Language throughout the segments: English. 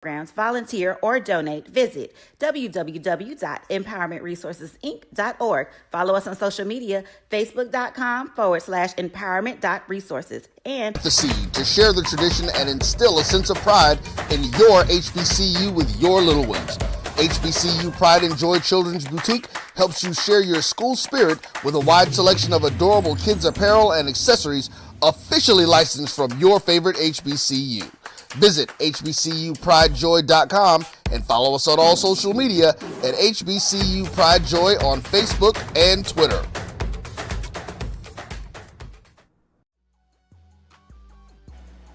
programs, volunteer, or donate, visit www.empowermentresourcesinc.org. Follow us on social media, facebook.com/empowerment.resources. And the seed to share the tradition and instill a sense of pride in your HBCU with your little ones. HBCU Pride and Joy Children's Boutique helps you share your school spirit with a wide selection of adorable kids apparel and accessories officially licensed from your favorite HBCU. Visit hbcupridejoy.com and follow us on all social media at HBCU Pride Joy on Facebook and Twitter.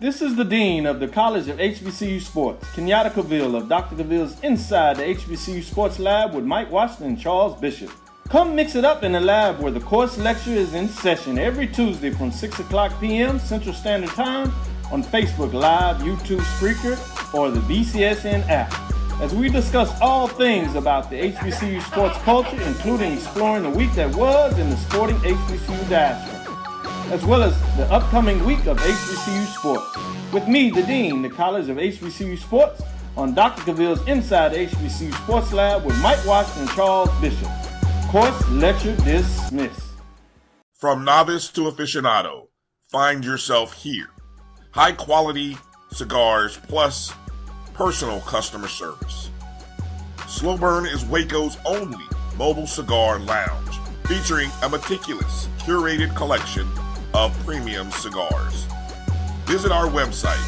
This is the Dean of the College of HBCU Sports, Kenyatta Cavill of Dr. Cavill's Inside the HBCU Sports Lab with Mike Washington and Charles Bishop. Come mix it up in the lab where the course lecture is in session every Tuesday from 6 o'clock p.m. Central Standard Time on Facebook Live, YouTube Spreaker, or the BCSN app, as we discuss all things about the HBCU sports culture, including exploring the week that was in the sporting HBCU diaspora, as well as the upcoming week of HBCU sports. With me, the Dean, the College of HBCU Sports, on Dr. Cavill's Inside the HBCU Sports Lab with Mike Washington and Charles Bishop. Course lecture dismissed. From novice to aficionado, find yourself here. High quality cigars plus personal customer service. Slow Burn is Waco's only mobile cigar lounge, featuring a meticulous, curated collection of premium cigars. Visit our website,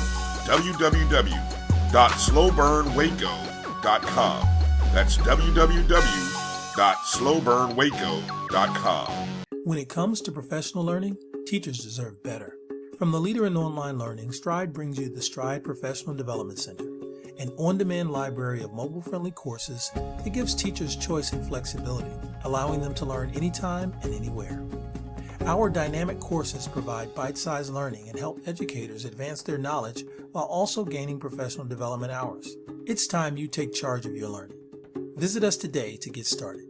www.slowburnwaco.com. That's www.slowburnwaco.com. When it comes to professional learning, teachers deserve better. From the leader in online learning, Stride brings you the Stride Professional Development Center, an on-demand library of mobile-friendly courses that gives teachers choice and flexibility, allowing them to learn anytime and anywhere. Our dynamic courses provide bite-sized learning and help educators advance their knowledge while also gaining professional development hours. It's time you take charge of your learning. Visit us today to get started.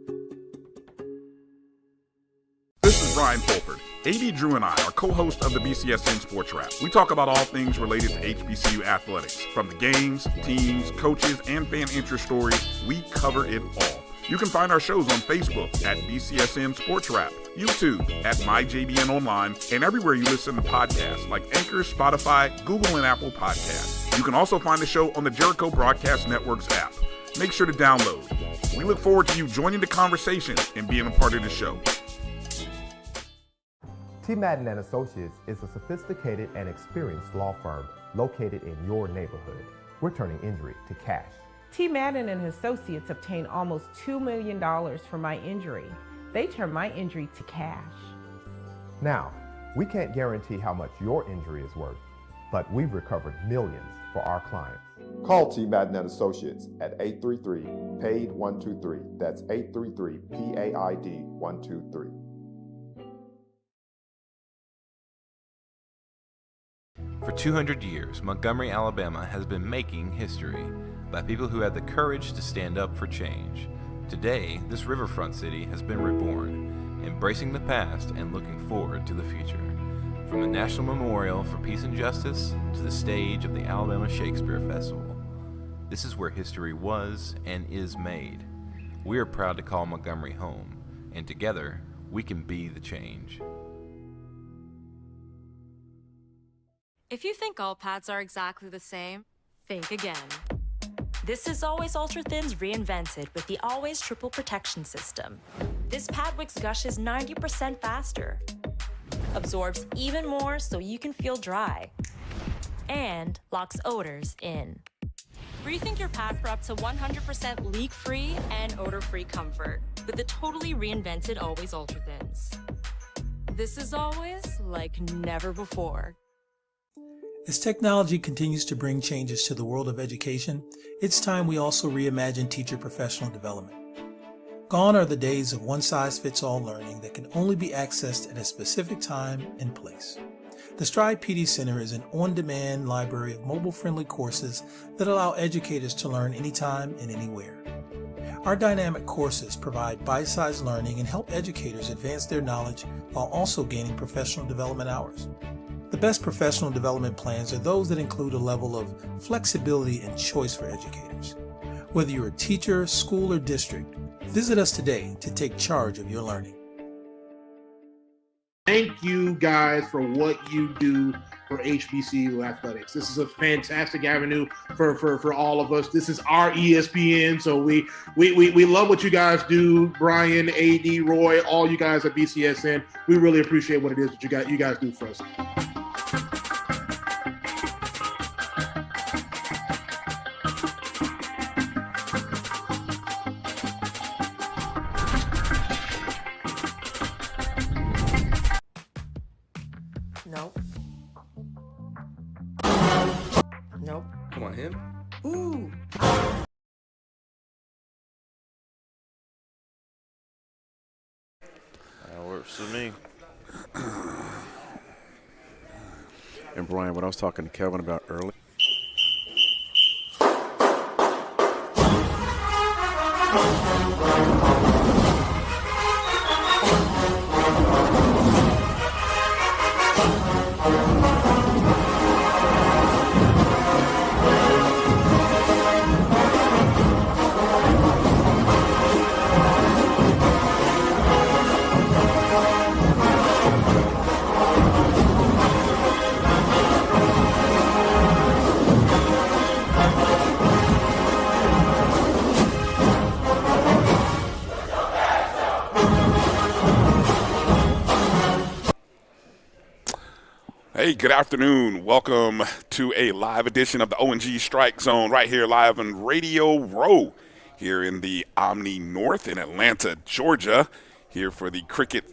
This is Ryan Fulford. AD Drew and I are co-hosts of the BCSN Sports Wrap. We talk about all things related to HBCU athletics. From the games, teams, coaches, and fan interest stories, we cover it all. You can find our shows on Facebook at BCSN Sports Wrap, YouTube at MyJBN Online, and everywhere you listen to podcasts like Anchor, Spotify, Google, and Apple Podcasts. You can also find the show on the Jericho Broadcast Network's app. Make sure to download. We look forward to you joining the conversation and being a part of the show. T. Madden & Associates is a sophisticated and experienced law firm located in your neighborhood. We're turning injury to cash. T. Madden and Associates obtained almost $2 million for my injury. They turned my injury to cash. Now, we can't guarantee how much your injury is worth, but we've recovered millions for our clients. Call T. Madden & Associates at 833-PAID-123. That's 833-PAID-123. For 200 years, Montgomery, Alabama has been making history by people who had the courage to stand up for change. Today, this riverfront city has been reborn, embracing the past and looking forward to the future. From the National Memorial for Peace and Justice to the stage of the Alabama Shakespeare Festival, this is where history was and is made. We are proud to call Montgomery home, and together, we can be the change. If you think all pads are exactly the same, think again. This is Always Ultra Thins reinvented with the Always Triple Protection System. This pad wicks gushes 90% faster, absorbs even more so you can feel dry, and locks odors in. Rethink your pad for up to 100% leak-free and odor-free comfort with the totally reinvented Always Ultra Thins. This is always like never before. As technology continues to bring changes to the world of education, it's time we also reimagine teacher professional development. Gone are the days of one-size-fits-all learning that can only be accessed at a specific time and place. The Stride PD Center is an on-demand library of mobile-friendly courses that allow educators to learn anytime and anywhere. Our dynamic courses provide bite-sized learning and help educators advance their knowledge while also gaining professional development hours. The best professional development plans are those that include a level of flexibility and choice for educators. Whether you're a teacher, school, or district, visit us today to take charge of your learning. Thank you guys for what you do for HBCU athletics. This is a fantastic avenue for all of us. This is our ESPN, so we love what you guys do. Brian, AD, Roy, all you guys at BCSN. We really appreciate what it is that you guys do for us. Nope. Nope. Come on, him. Ooh. That works for me. And Brian, what I was talking to Kevin about earlier. Hey, good afternoon. Welcome to a live edition of the O&G Strike Zone right here live on Radio Row here in the Omni North in Atlanta, Georgia, here for the Cricket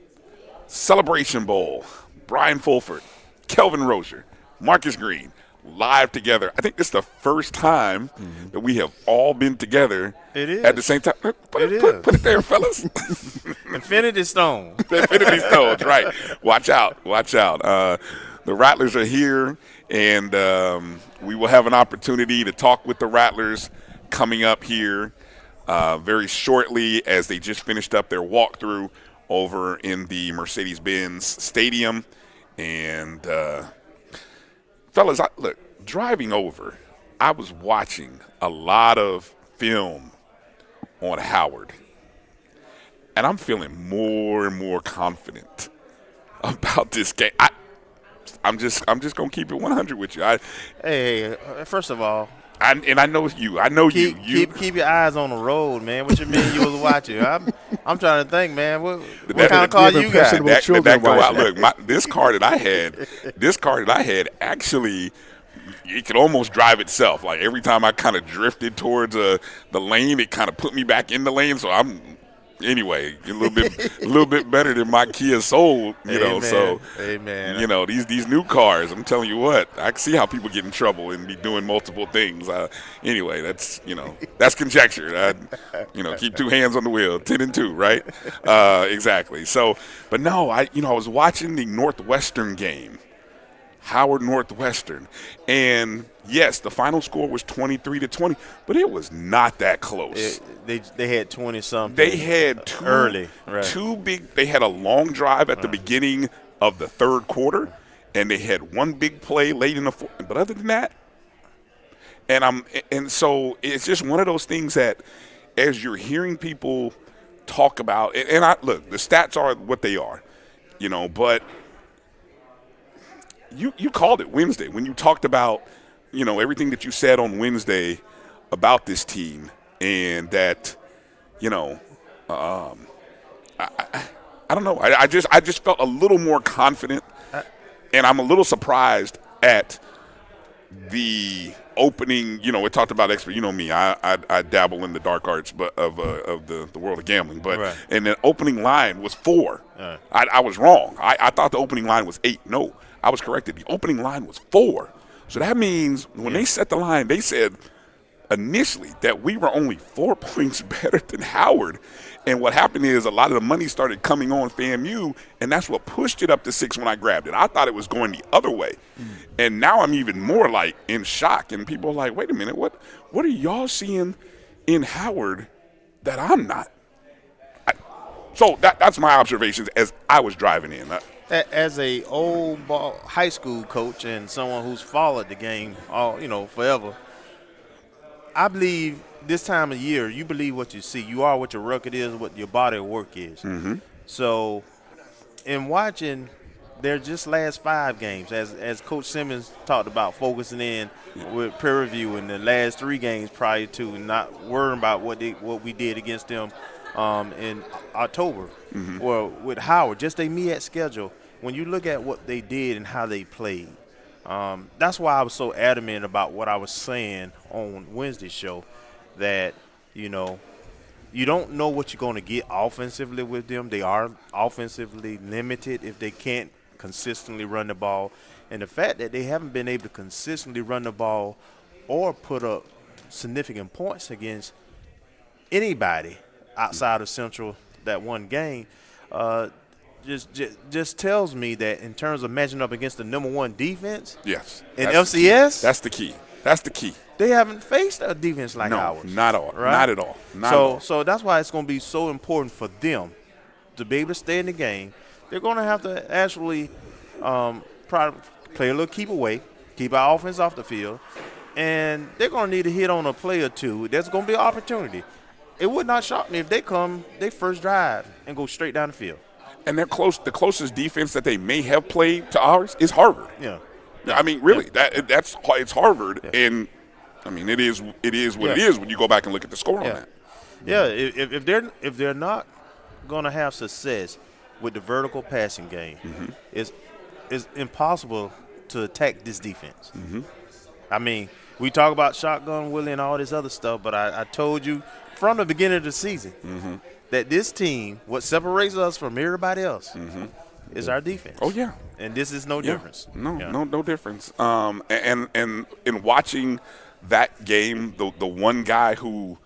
Celebration Bowl. Brian Fulford, Kelvin Rozier, Marcus Green, live together. I think this is the first time that we have all been together at the same time. Put it there, fellas. Infinity Stone. Infinity Stones, right. Watch out. Watch out. The Rattlers are here, and we will have an opportunity to talk with the Rattlers coming up here very shortly as they just finished up their walkthrough over in the Mercedes-Benz Stadium. And, fellas, look, driving over, I was watching a lot of film on Howard, and I'm feeling more and more confident about this game. I'm just gonna keep it 100 with you. Hey, first of all, I know you. I know keep your eyes on the road, man. What you mean you was watching? I'm trying to think, man. What kind of car you got? That go out. Look, this car that I had, actually, it could almost drive itself. Like every time I kind of drifted towards the lane, it kind of put me back in the lane. So anyway, a little bit better than my Kia Soul, you know. So, amen. You know, these new cars, I'm telling you what, I can see how people get in trouble and be doing multiple things. Anyway, that's conjecture. Keep two hands on the wheel, 10 and 2, right? Exactly. So, but no, I was watching the Northwestern game, Howard Northwestern, and yes, the final score was 23-20, but it was not that close. They had 20-something. They had two big. They had a long drive at the beginning of the third quarter, and they had one big play late in the fourth. But other than that, and so it's just one of those things that, as you're hearing people talk about, look, the stats are what they are, but you called it Wednesday when you talked about, everything that you said on Wednesday about this team, and that, I don't know. I just felt a little more confident, and I'm a little surprised at the opening. It talked about expert. You know me, I dabble in the dark arts, but of the world of gambling. But right. And the opening line was 4. I was wrong. I thought the opening line was 8. No, I was corrected. The opening line was 4. So that means when they set the line, they said initially that we were only 4 points better than Howard. And what happened is a lot of the money started coming on FAMU, and that's what pushed it up to 6 when I grabbed it. I thought it was going the other way. And now I'm even more like in shock. And people are like, wait a minute, what are y'all seeing in Howard that I'm not? So that's my observations as I was driving in. As a old high school coach and someone who's followed the game forever, I believe this time of year you believe what you see. You are what your record is, what your body of work is. Mm-hmm. So in watching their just last 5 games, as Coach Simmons talked about, focusing in with peer review in the last 3 games prior to, not worrying about what we did against them in October. Mm-hmm. Or with Howard, just a MEAC schedule. When you look at what they did and how they played, that's why I was so adamant about what I was saying on Wednesday's show, that, you don't know what you're going to get offensively with them. They are offensively limited if they can't consistently run the ball. And the fact that they haven't been able to consistently run the ball or put up significant points against anybody outside of Central that one game just tells me that in terms of matching up against the number 1 defense, yes, in FCS, that's the key. That's the key. They haven't faced a defense like ours. Not at all. Right? Not at all. So that's why it's going to be so important for them to be able to stay in the game. They're going to have to actually play a little keep away, keep our offense off the field, and they're going to need to hit on a play or two. There's going to be an opportunity. It would not shock me if they come their first drive and go straight down the field. And they're close. The closest defense that they may have played to ours is Harvard. Yeah. I mean, really, it's Harvard, and I mean, it is what it is when you go back and look at the score on that. Yeah, if they're not going to have success with the vertical passing game, it's impossible to attack this defense. Mm-hmm. I mean, we talk about shotgun Willie and all this other stuff, but I told you from the beginning of the season that this team, what separates us from everybody else, is our defense. Oh yeah, and this is no difference. No difference. And in watching that game, the one guy who,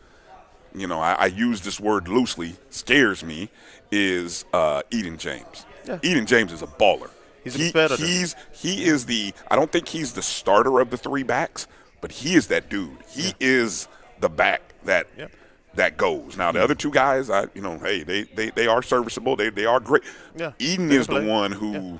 I use this word loosely, scares me is Eden James. Yeah. Eden James is a baller. He's a competitor. He is I don't think he's the starter of the 3 backs, but he is that dude. He is the back that goes. Now the other 2 guys, they are serviceable. They are great. Yeah. Eden is the one who.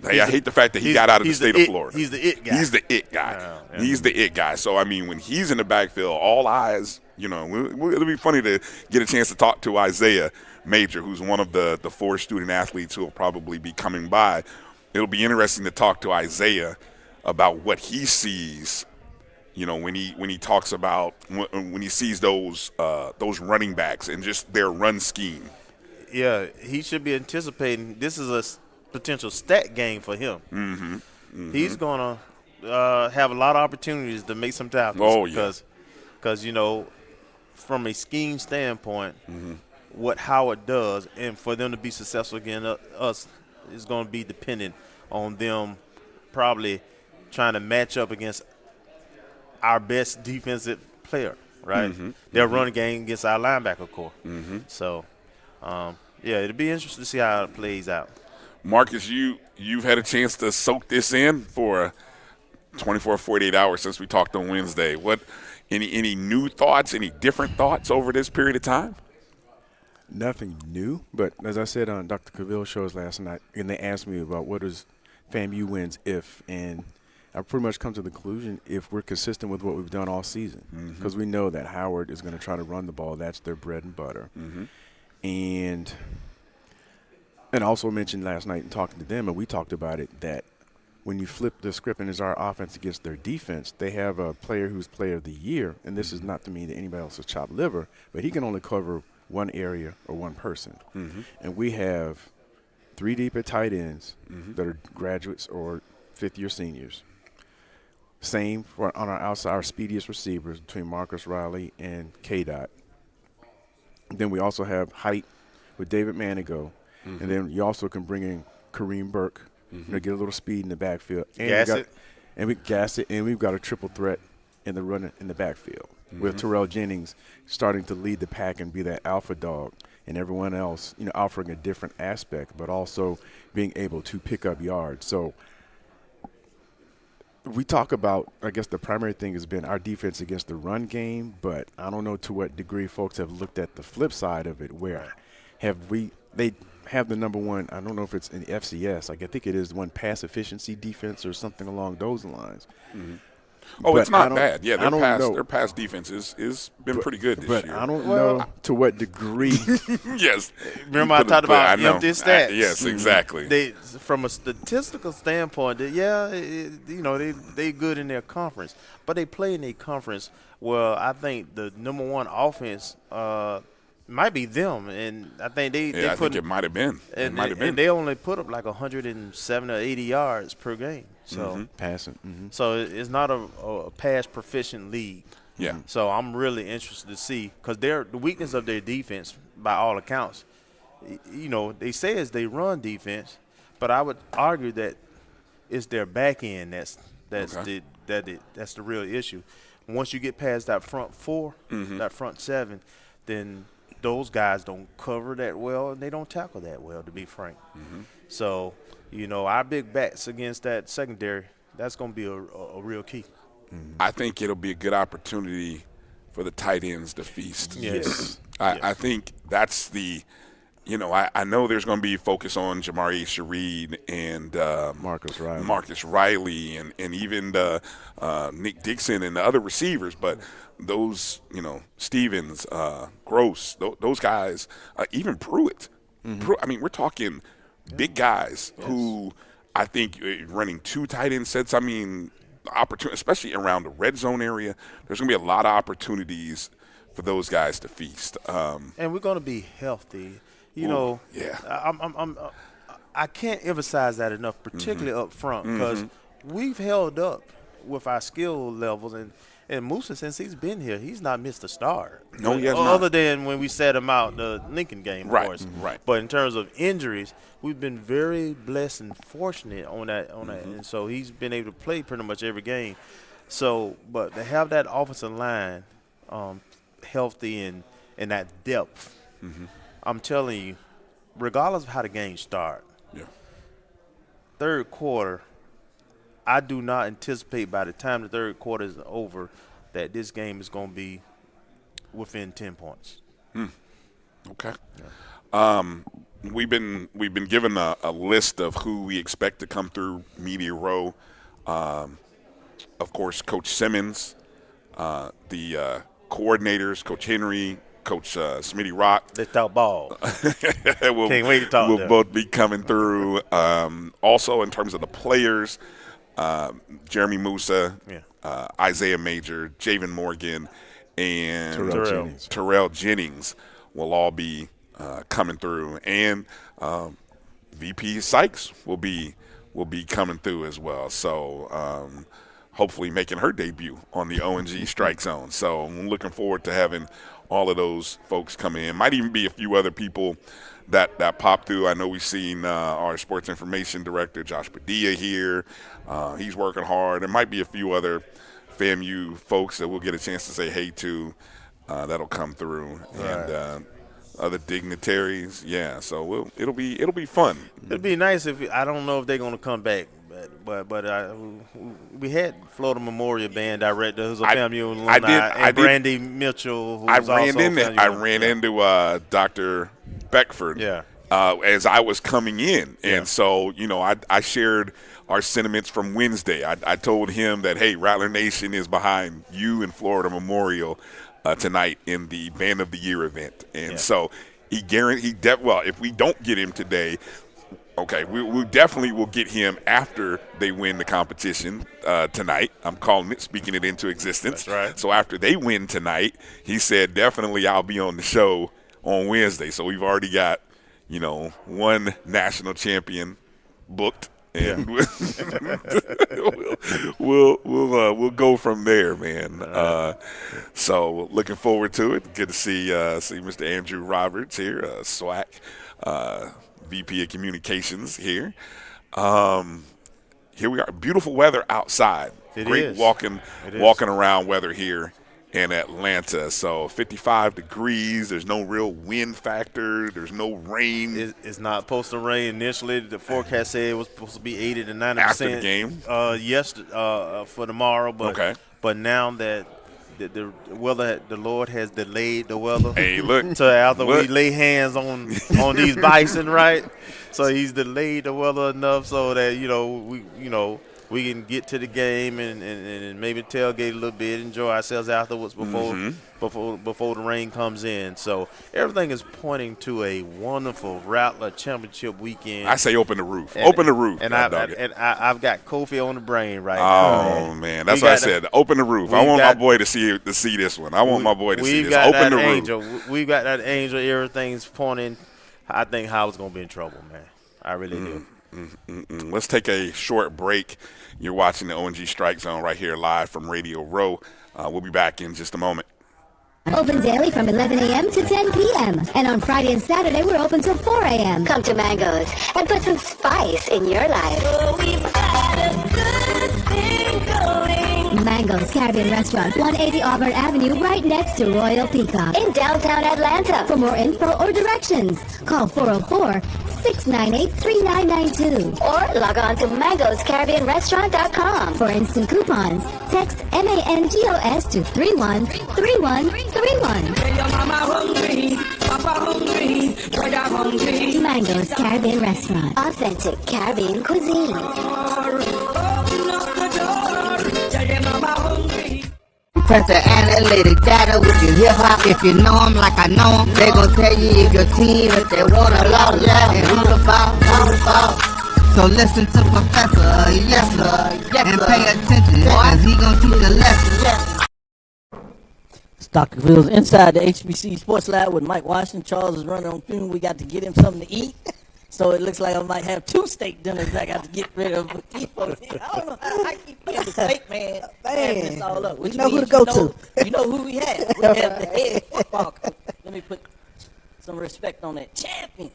Hey, I hate the fact that he got out of the state of Florida. He's the it guy. He's the it guy. Yeah. He's the it guy. So, I mean, when he's in the backfield, all eyes, it'll be funny to get a chance to talk to Isaiah Major, who's one of the 4 student athletes who will probably be coming by. It'll be interesting to talk to Isaiah about what he sees, when he talks about when he sees those running backs and just their run scheme. Yeah, he should be anticipating this is a potential stat game for him. He's going to have a lot of opportunities to make some tackles. Oh, yeah. Because, from a scheme standpoint, what Howard does, and for them to be successful against us is going to be dependent on them probably trying to match up against our best defensive player, right? Their run game against our linebacker core. So, it'll be interesting to see how it plays out. Marcus, you've had a chance to soak this in for 24, 48 hours since we talked on Wednesday. What any new thoughts, any different thoughts over this period of time? Nothing new, but as I said on Dr. Cavill's shows last night, and they asked me about what is FAMU wins if, and I pretty much come to the conclusion if we're consistent with what we've done all season, because we know that Howard is going to try to run the ball. That's their bread and butter. And also mentioned last night in talking to them, and we talked about it, that when you flip the script and it's our offense against their defense, they have a player who's player of the year, and this is not to mean that anybody else is chopped liver, but he can only cover one area or one person. And we have 3 deep at tight ends that are graduates or fifth-year seniors. Same on our outside, our speediest receivers between Marcus Riley and K-Dot. Then we also have height with David Manigo. And then you also can bring in Kareem Burke, get a little speed in the backfield. And we gas it, and we've got a triple threat in the run in the backfield with Terrell Jennings starting to lead the pack and be that alpha dog, and everyone else, offering a different aspect, but also being able to pick up yards. So we talk about, I guess the primary thing has been our defense against the run game, but I don't know to what degree folks have looked at the flip side of it, where have the number one. I don't know if it's in the FCS. Like I think it is one pass efficiency defense or something along those lines. Mm-hmm. Oh, But it's not I don't- bad. Yeah, I don't know. their pass defense is been pretty good this But year. I don't know to what degree. Yes. Remember I talked about empty stats. Yes, exactly. They, from a statistical standpoint, they good in their conference, but they play in a conference where I think the number one offense might be them, and I think I think it might have been. And they only put up like 170 or 80 yards per game. So passing. Mm-hmm. So it's not a pass proficient league. Yeah. So I'm really interested to see because the weakness of their defense, by all accounts, they say it's they run defense, but I would argue that it's their back end that's the real issue. Once you get past that front four, that front seven, then those guys don't cover that well and they don't tackle that well, to be frank. So, our big bats against that secondary, that's going to be a real key. I think it'll be a good opportunity for the tight ends to feast. Yes. I think that's the I know there's going to be focus on Jamari Shareed and Marcus Riley and even Nick Dixon and the other receivers, but those, Stevens, Gross, those guys, even Pruitt. I mean, we're talking big guys who I think running two tight end sets, I mean, opportunity, especially around the red zone area, there's going to be a lot of opportunities for those guys to feast. And we're going to be healthy. I can't emphasize that enough, particularly up front, because we've held up with our skill levels. And Musa, since he's been here, he's not missed a start. No, he has not. Other than when we set him out the Lincoln game, of course. Right. But in terms of injuries, we've been very blessed and fortunate on that. And so he's been able to play pretty much every game. So, but to have that offensive line healthy and that depth, I'm telling you, regardless of how the game starts, third quarter, I do not anticipate by the time the third quarter is over that this game is going to be within 10 points. Okay. We've been given a list of who we expect to come through Media Row. Of course, Coach Simmons, the coordinators, Coach Henry, Coach Smitty Rock. They talk ball. Can't wait to talk. We'll both be coming through. Also, in terms of the players, Jeremy Moussa, Isaiah Major, Javan Morgan, and Terrell Jennings will all be coming through, and VP Sykes will be coming through as well. So hopefully making her debut on the ONG StrikeZone. So I'm looking forward to having all of those folks come in. Might even be a few other people that pop through. I know we've seen our sports information director, Josh Padilla, here. He's working hard. There might be a few other FAMU folks that we'll get a chance to say hey to that'll come through. Right. And other dignitaries. Yeah, so it'll be fun. It'd be nice if – I don't know if they're going to come back. But we had Florida Memorial Band director who's a FAMU alumni, and Brandy Mitchell, who's also a FAMU. I ran into Dr. Beckford as I was coming in. And so, I shared our sentiments from Wednesday. I told him that, hey, Rattler Nation is behind you and Florida Memorial tonight in the Band of the Year event. And so he guaranteed – well, if we don't get him today – okay, we definitely will get him after they win the competition tonight. I'm calling it, speaking it into existence. That's right. So after they win tonight, he said definitely I'll be on the show on Wednesday. So we've already got, one national champion booked, and we'll go from there, man. So looking forward to it. Good to see Mr. Andrew Roberts here, SWAC. VP of Communications here. Here we are. Beautiful weather outside. Great walking around weather here in Atlanta. So 55 degrees. There's no real wind factor. There's no rain. It's not supposed to rain. Initially, the forecast said it was supposed to be 80 to 90% after the game. For tomorrow. But now that the weather, the Lord has delayed the weather. Hey, look. So after we lay hands on these bison, right? So he's delayed the weather enough so that we can get to the game and maybe tailgate a little bit, enjoy ourselves afterwards before the rain comes in. So everything is pointing to a wonderful Rattler championship weekend. I say open the roof. Open the roof. And I've got Kofi on the brain right now. Oh, man. That's what I said. Open the roof. I want my boy to see this one. I want my boy to see this. Open the roof. We've got that angel. Everything's pointing. I think Howard's going to be in trouble, man. I really do. Let's take a short break. You're watching the ONG Strike Zone right here live from Radio Row. We'll be back in just a moment. Open daily from 11 a.m. to 10 p.m. And on Friday and Saturday, we're open till 4 a.m. Come to Mango's and put some spice in your life. Oh, we've got a good thing going. Mango's Caribbean Restaurant, 180 Auburn Avenue, right next to Royal Peacock in downtown Atlanta. For more info or directions, call 404-698-3992 or log on to mangoscaribbeanrestaurant.com. For instant coupons, text MANGOS to 313131. Mango's Caribbean Restaurant. Authentic Caribbean cuisine. Press the analytic data with your hip hop. If you know them like I know them, they gon' tell you if your team, if they want a lot, and who the ball. So listen to Professor, yes sir, and pay attention, cause he gon' teach a lesson. Dr. Ville's inside the HBCU Sports Lab with Mike Washington. Charles is running on fume. We got to get him something to eat. So it looks like I might have 2 steak dinners that I got to get rid of. I don't know how I keep getting the steak, man. This all up. You know who to go to. You know who we have. We have the head football coach. Let me put some respect on that champion.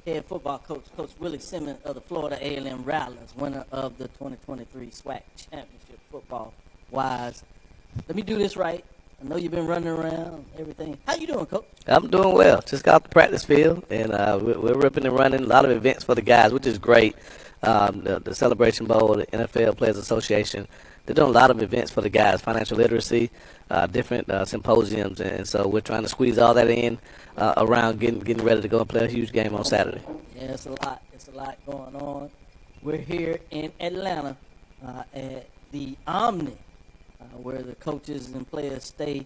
Head football coach, Coach Willie Simmons of the Florida A&M Rattlers, winner of the 2023 SWAC Championship football-wise. Let me do this right. I know you've been running around, everything. How you doing, Coach? I'm doing well. Just got off the practice field, and we're ripping and running. A lot of events for the guys, which is great. The Celebration Bowl, the NFL Players Association, they're doing a lot of events for the guys, financial literacy, different symposiums, and so we're trying to squeeze all that in around getting ready to go and play a huge game on Saturday. Yeah, it's a lot. It's a lot going on. We're here in Atlanta at the Omni, where the coaches and players stay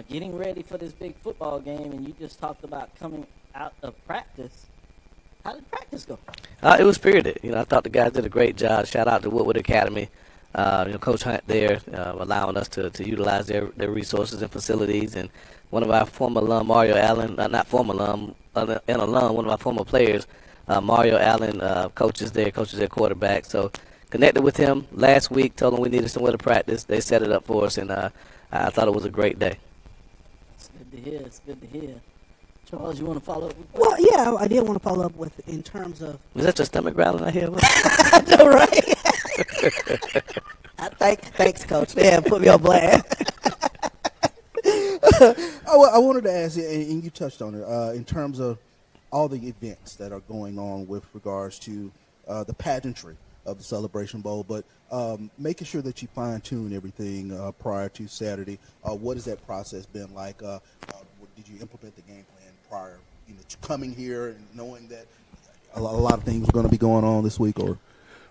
getting ready for this big football game, and you just talked about coming out of practice. How did practice go? It was spirited. I thought the guys did a great job. Shout out to Woodward Academy. Coach Hunt there, allowing us to utilize their resources and facilities. And one of our former alum, Mario Allen, not former alum, an alum, one of our former players, Mario Allen, coaches their quarterback. So connected with him last week, told him we needed somewhere to practice. They set it up for us, and I thought it was a great day. It's good to hear. It's good to hear. Charles, you want to follow up? Well, yeah, I did want to follow up with in terms of. Was that your stomach growling I hear? I know, right? Thanks, Coach. Yeah, put me on blast. I wanted to ask you, and you touched on it, in terms of all the events that are going on with regards to the pageantry of the Celebration Bowl, but making sure that you fine-tune everything prior to Saturday. What has that process been like? Did you implement the game plan prior, to coming here and knowing that a lot of things are going to be going on this week? Or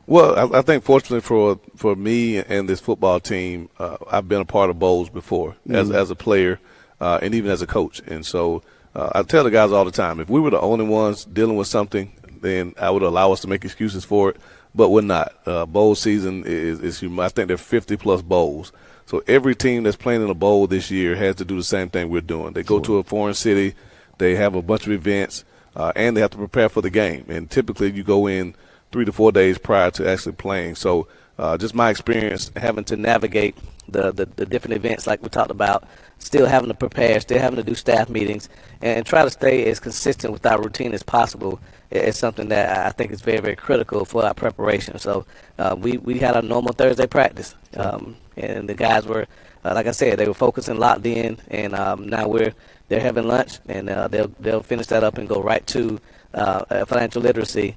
well, I think fortunately for me and this football team, I've been a part of bowls before as a player and even as a coach, and so I tell the guys all the time, if we were the only ones dealing with something, then I would allow us to make excuses for it. But we're not. Bowl season is huge. I think there are 50-plus bowls. So every team that's playing in a bowl this year has to do the same thing we're doing. They go to a foreign city, they have a bunch of events, and they have to prepare for the game. And typically you go in 3 to 4 days prior to actually playing. So just my experience having to navigate the different events like we talked about, still having to prepare, still having to do staff meetings, and try to stay as consistent with our routine as possible is something that I think is very, very critical for our preparation. So we had a normal Thursday practice, and the guys were, like I said, they were focused and locked in, and now they're having lunch, and they'll finish that up and go right to a financial literacy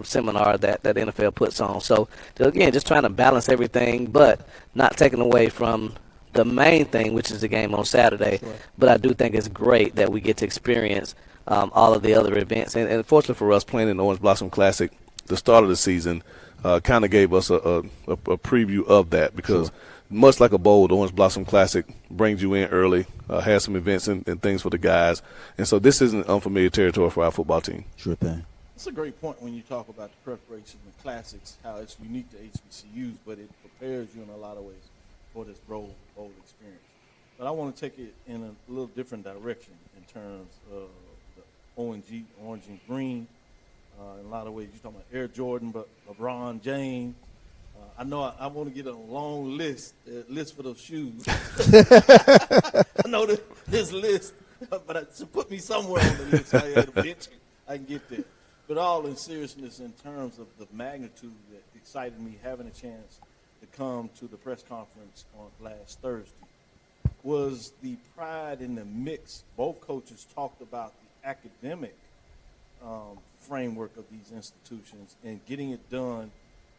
seminar that the NFL puts on. So again, just trying to balance everything, but not taking away from the main thing, which is the game on Saturday. Sure. But I do think it's great that we get to experience all of the other events. And fortunately for us, playing in the Orange Blossom Classic, the start of the season kind of gave us a preview of that because much like a bowl, the Orange Blossom Classic brings you in early, has some events and things for the guys. And so this isn't unfamiliar territory for our football team. Sure thing. That's a great point when you talk about the preparation and classics, how it's unique to HBCUs, but it prepares you in a lot of ways for this bowl experience. But I want to take it in a little different direction in terms of the orange and green. In a lot of ways, you're talking about Air Jordan, but LeBron James. I know I want to get a long list for those shoes. I know this list, but to put me somewhere on the list, I can get there. But all in seriousness, in terms of the magnitude that excited me having a chance to come to the press conference on last Thursday was the pride in the mix. Both coaches talked about the academic framework of these institutions and getting it done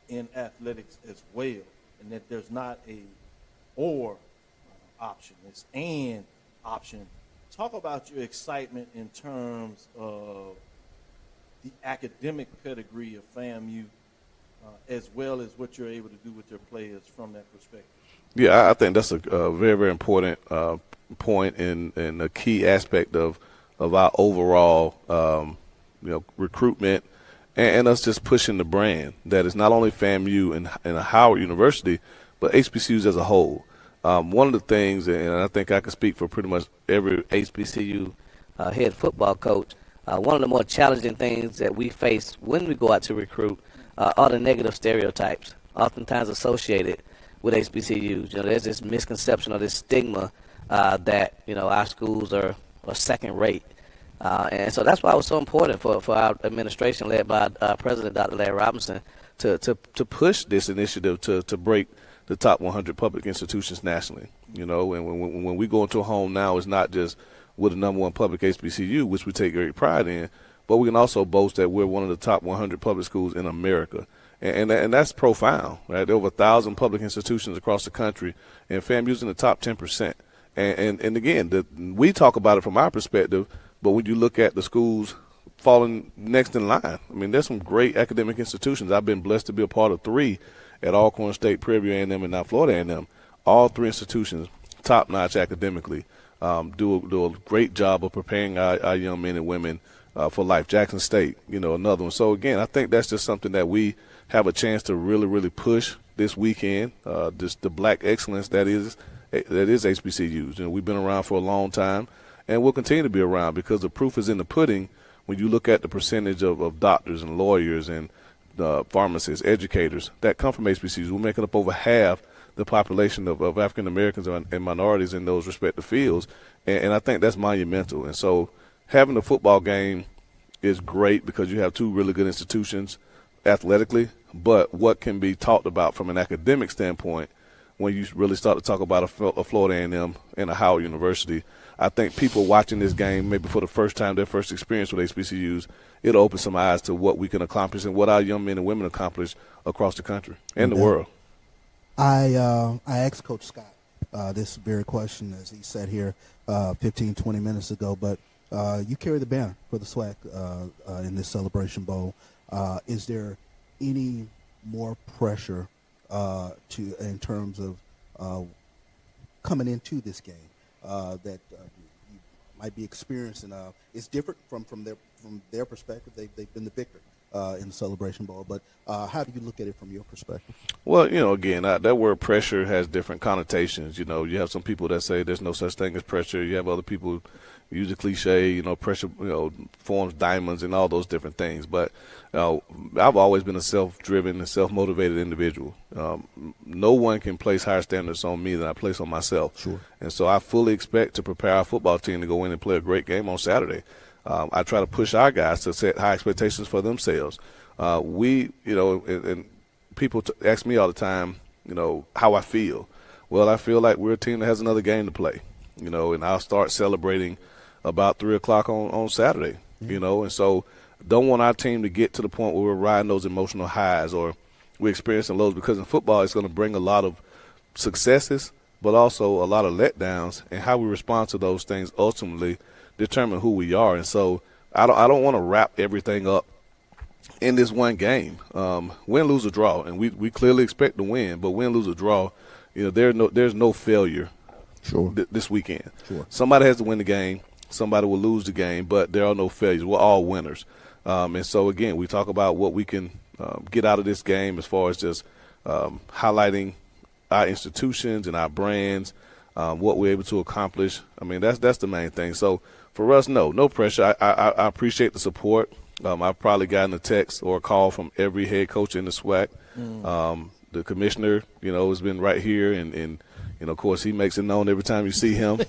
in athletics as well, and that there's not a or option, it's an option. Talk about your excitement in terms of the academic pedigree of FAMU as well as what you're able to do with your players from that perspective. Yeah, I think that's a very, very important point and a key aspect of our overall recruitment and us just pushing the brand that is not only FAMU and Howard University, but HBCUs as a whole. One of the things, and I think I can speak for pretty much every HBCU head football coach, one of the more challenging things that we face when we go out to recruit are the negative stereotypes, oftentimes associated with HBCUs. There's this misconception or this stigma that our schools are second rate. And so that's why it was so important for our administration, led by President Dr. Larry Robinson, to push this initiative to break the top 100 public institutions nationally. And when we go into a home now, it's not just we're the number one public HBCU, which we take great pride in, but we can also boast that we're one of the top 100 public schools in America. And that's profound, right? There are over 1,000 public institutions across the country, and FAMU's in the top 10%. And again, we talk about it from our perspective, but when you look at the schools falling next in line, I mean, there's some great academic institutions. I've been blessed to be a part of 3 at Alcorn State, Prairie View A&M, and now Florida A&M. All 3 institutions, top-notch academically, do a great job of preparing our young men and women for life. Jackson State, another one. So, again, I think that's just something that we have a chance to really, really push this weekend, just the black excellence that is HBCUs. We've been around for a long time, and we'll continue to be around because the proof is in the pudding when you look at the percentage of doctors and lawyers and pharmacists, educators that come from HBCUs. We're making up over half the population of African Americans and minorities in those respective fields, and I think that's monumental. And so having a football game is great because you have 2 really good institutions athletically, but what can be talked about from an academic standpoint when you really start to talk about a Florida A&M and a Howard University, I think people watching this game maybe for the first time, their first experience with HBCUs, it'll open some eyes to what we can accomplish and what our young men and women accomplish across the country and the world. I asked Coach Scott this very question as he sat here 15, 20 minutes ago, but you carry the banner for the SWAC in this Celebration Bowl. Is there any more pressure in terms of coming into this game that you might be experiencing? It's different from their perspective. They've been the victor in the Celebration Bowl, but how do you look at it from your perspective? Well, again, that word pressure has different connotations. You have some people that say there's no such thing as pressure. You have other people who use the cliche, pressure, forms diamonds and all those different things. But I've always been a self-driven and self-motivated individual. No one can place higher standards on me than I place on myself. Sure. And so I fully expect to prepare our football team to go in and play a great game on Saturday. I try to push our guys to set high expectations for themselves. And people ask me all the time, how I feel. Well, I feel like we're a team that has another game to play, and I'll start celebrating about 3 o'clock on Saturday, and so don't want our team to get to the point where we're riding those emotional highs or we're experiencing lows, because in football it's going to bring a lot of successes, but also a lot of letdowns, and how we respond to those things ultimately determine who we are. And so I don't want to wrap everything up in this one game. Win, lose, or draw, and we clearly expect to win, but win, lose, or draw, there's no failure this weekend. Somebody has to win the game, somebody will lose the game, but there are no failures. We're all winners. And so, again, we talk about what we can get out of this game as far as just highlighting our institutions and our brands, what we're able to accomplish. I mean, that's the main thing. So for us, no pressure. I appreciate the support. I've probably gotten a text or a call from every head coach in the SWAC. The commissioner, has been right here, and of course, he makes it known every time you see him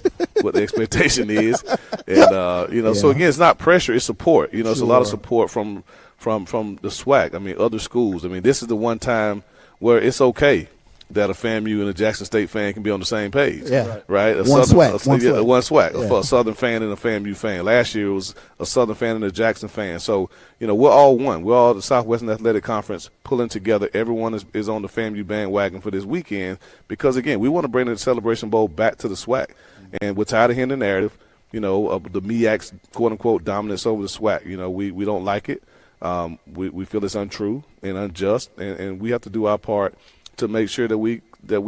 what the expectation is. And, so again, it's not pressure, it's support. It's a lot of support from the SWAC. I mean, other schools. I mean, this is the one time where it's okay that a FAMU and a Jackson State fan can be on the same page. Yeah. Right? One SWAC. For a Southern fan and a FAMU fan. Last year it was a Southern fan and a Jackson fan. So, we're all one. We're all the Southwestern Athletic Conference pulling together. Everyone is on the FAMU bandwagon for this weekend because, again, we want to bring the Celebration Bowl back to the SWAC. And we're tired of hearing the narrative, of the MEAC's quote-unquote dominance over the SWAC. We don't like it. We feel it's untrue and unjust, and we have to do our part to make sure that we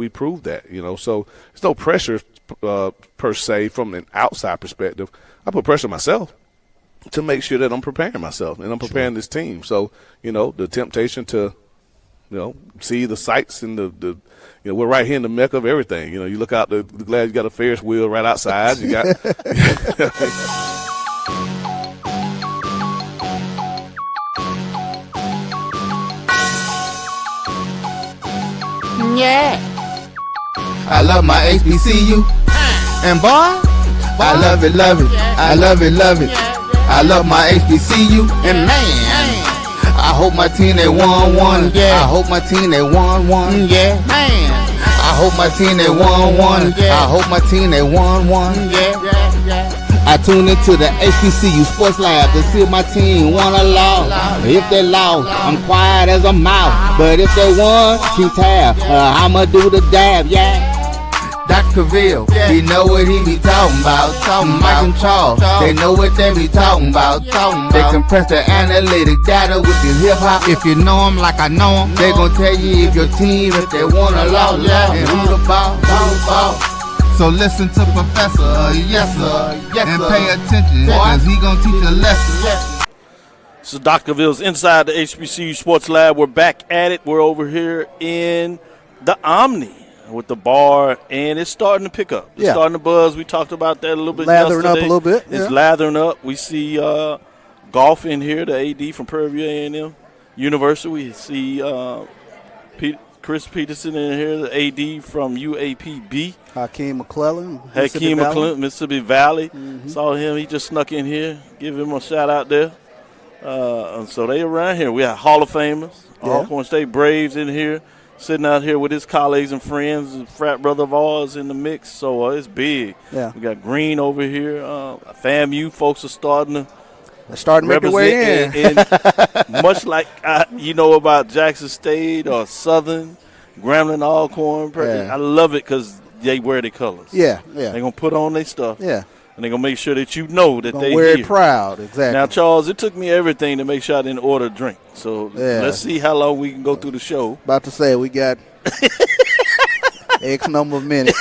prove that, So there's no pressure per se from an outside perspective. I put pressure on myself to make sure that I'm preparing myself and I'm preparing this team. So, the temptation to, see the sights and the we're right here in the mecca of everything. You look out the glad you got a Ferris wheel right outside. You got Yeah. I love my HBCU. And boy, I love it, love it. I love it, love it. I love my HBCU. And man, I hope my team they won one. Yeah. I hope my team they won one. Yeah. Man, I hope my team they won one. I hope my team they won one. Yeah. I tune into the HBCU Sports Lab to see if my team won or lost. If they lost, I'm quiet as a mouse. But if they won, keep tab. I'ma do the dab, yeah. Dr. Cavill, he know what he be talking about. Mike and Charles, they know what they be talking about. They compress the analytic data with the hip hop. If you know them like I know them, they gon' tell you if your team, if they won or lost, and who the ball. So listen to Professor, yes sir, and pay attention, cause he gon' teach a lesson. This is Dr. Ville's Inside the HBCU Sports Lab. We're back at it. We're over here in the Omni with the bar, and it's starting to pick up. It's starting to buzz. We talked about that a little bit lathering yesterday. Up a little bit. It's lathering up. We see Golf in here, the AD from Prairie View A&M University. We see Chris Peterson in here, the AD from UAPB. Hakeem McClellan, Mississippi Valley. Mm-hmm. Saw him. He just snuck in here. Give him a shout out there. And so they around here. We have Hall of Famers, Alcorn State Braves in here, sitting out here with his colleagues and friends, and frat brother of ours in the mix. So it's big. Yeah. We got Green over here. FAMU folks are starting to make their way in. And much like about Jackson State or Southern, Grambling, Alcorn. I love it because they wear their colors. Yeah. They're going to put on their stuff. Yeah. And they're going to make sure that that they wear it proud. Exactly. Now, Charles, it took me everything to make sure I didn't order a drink. So let's see how long we can go through the show. About to say, we got X number of minutes.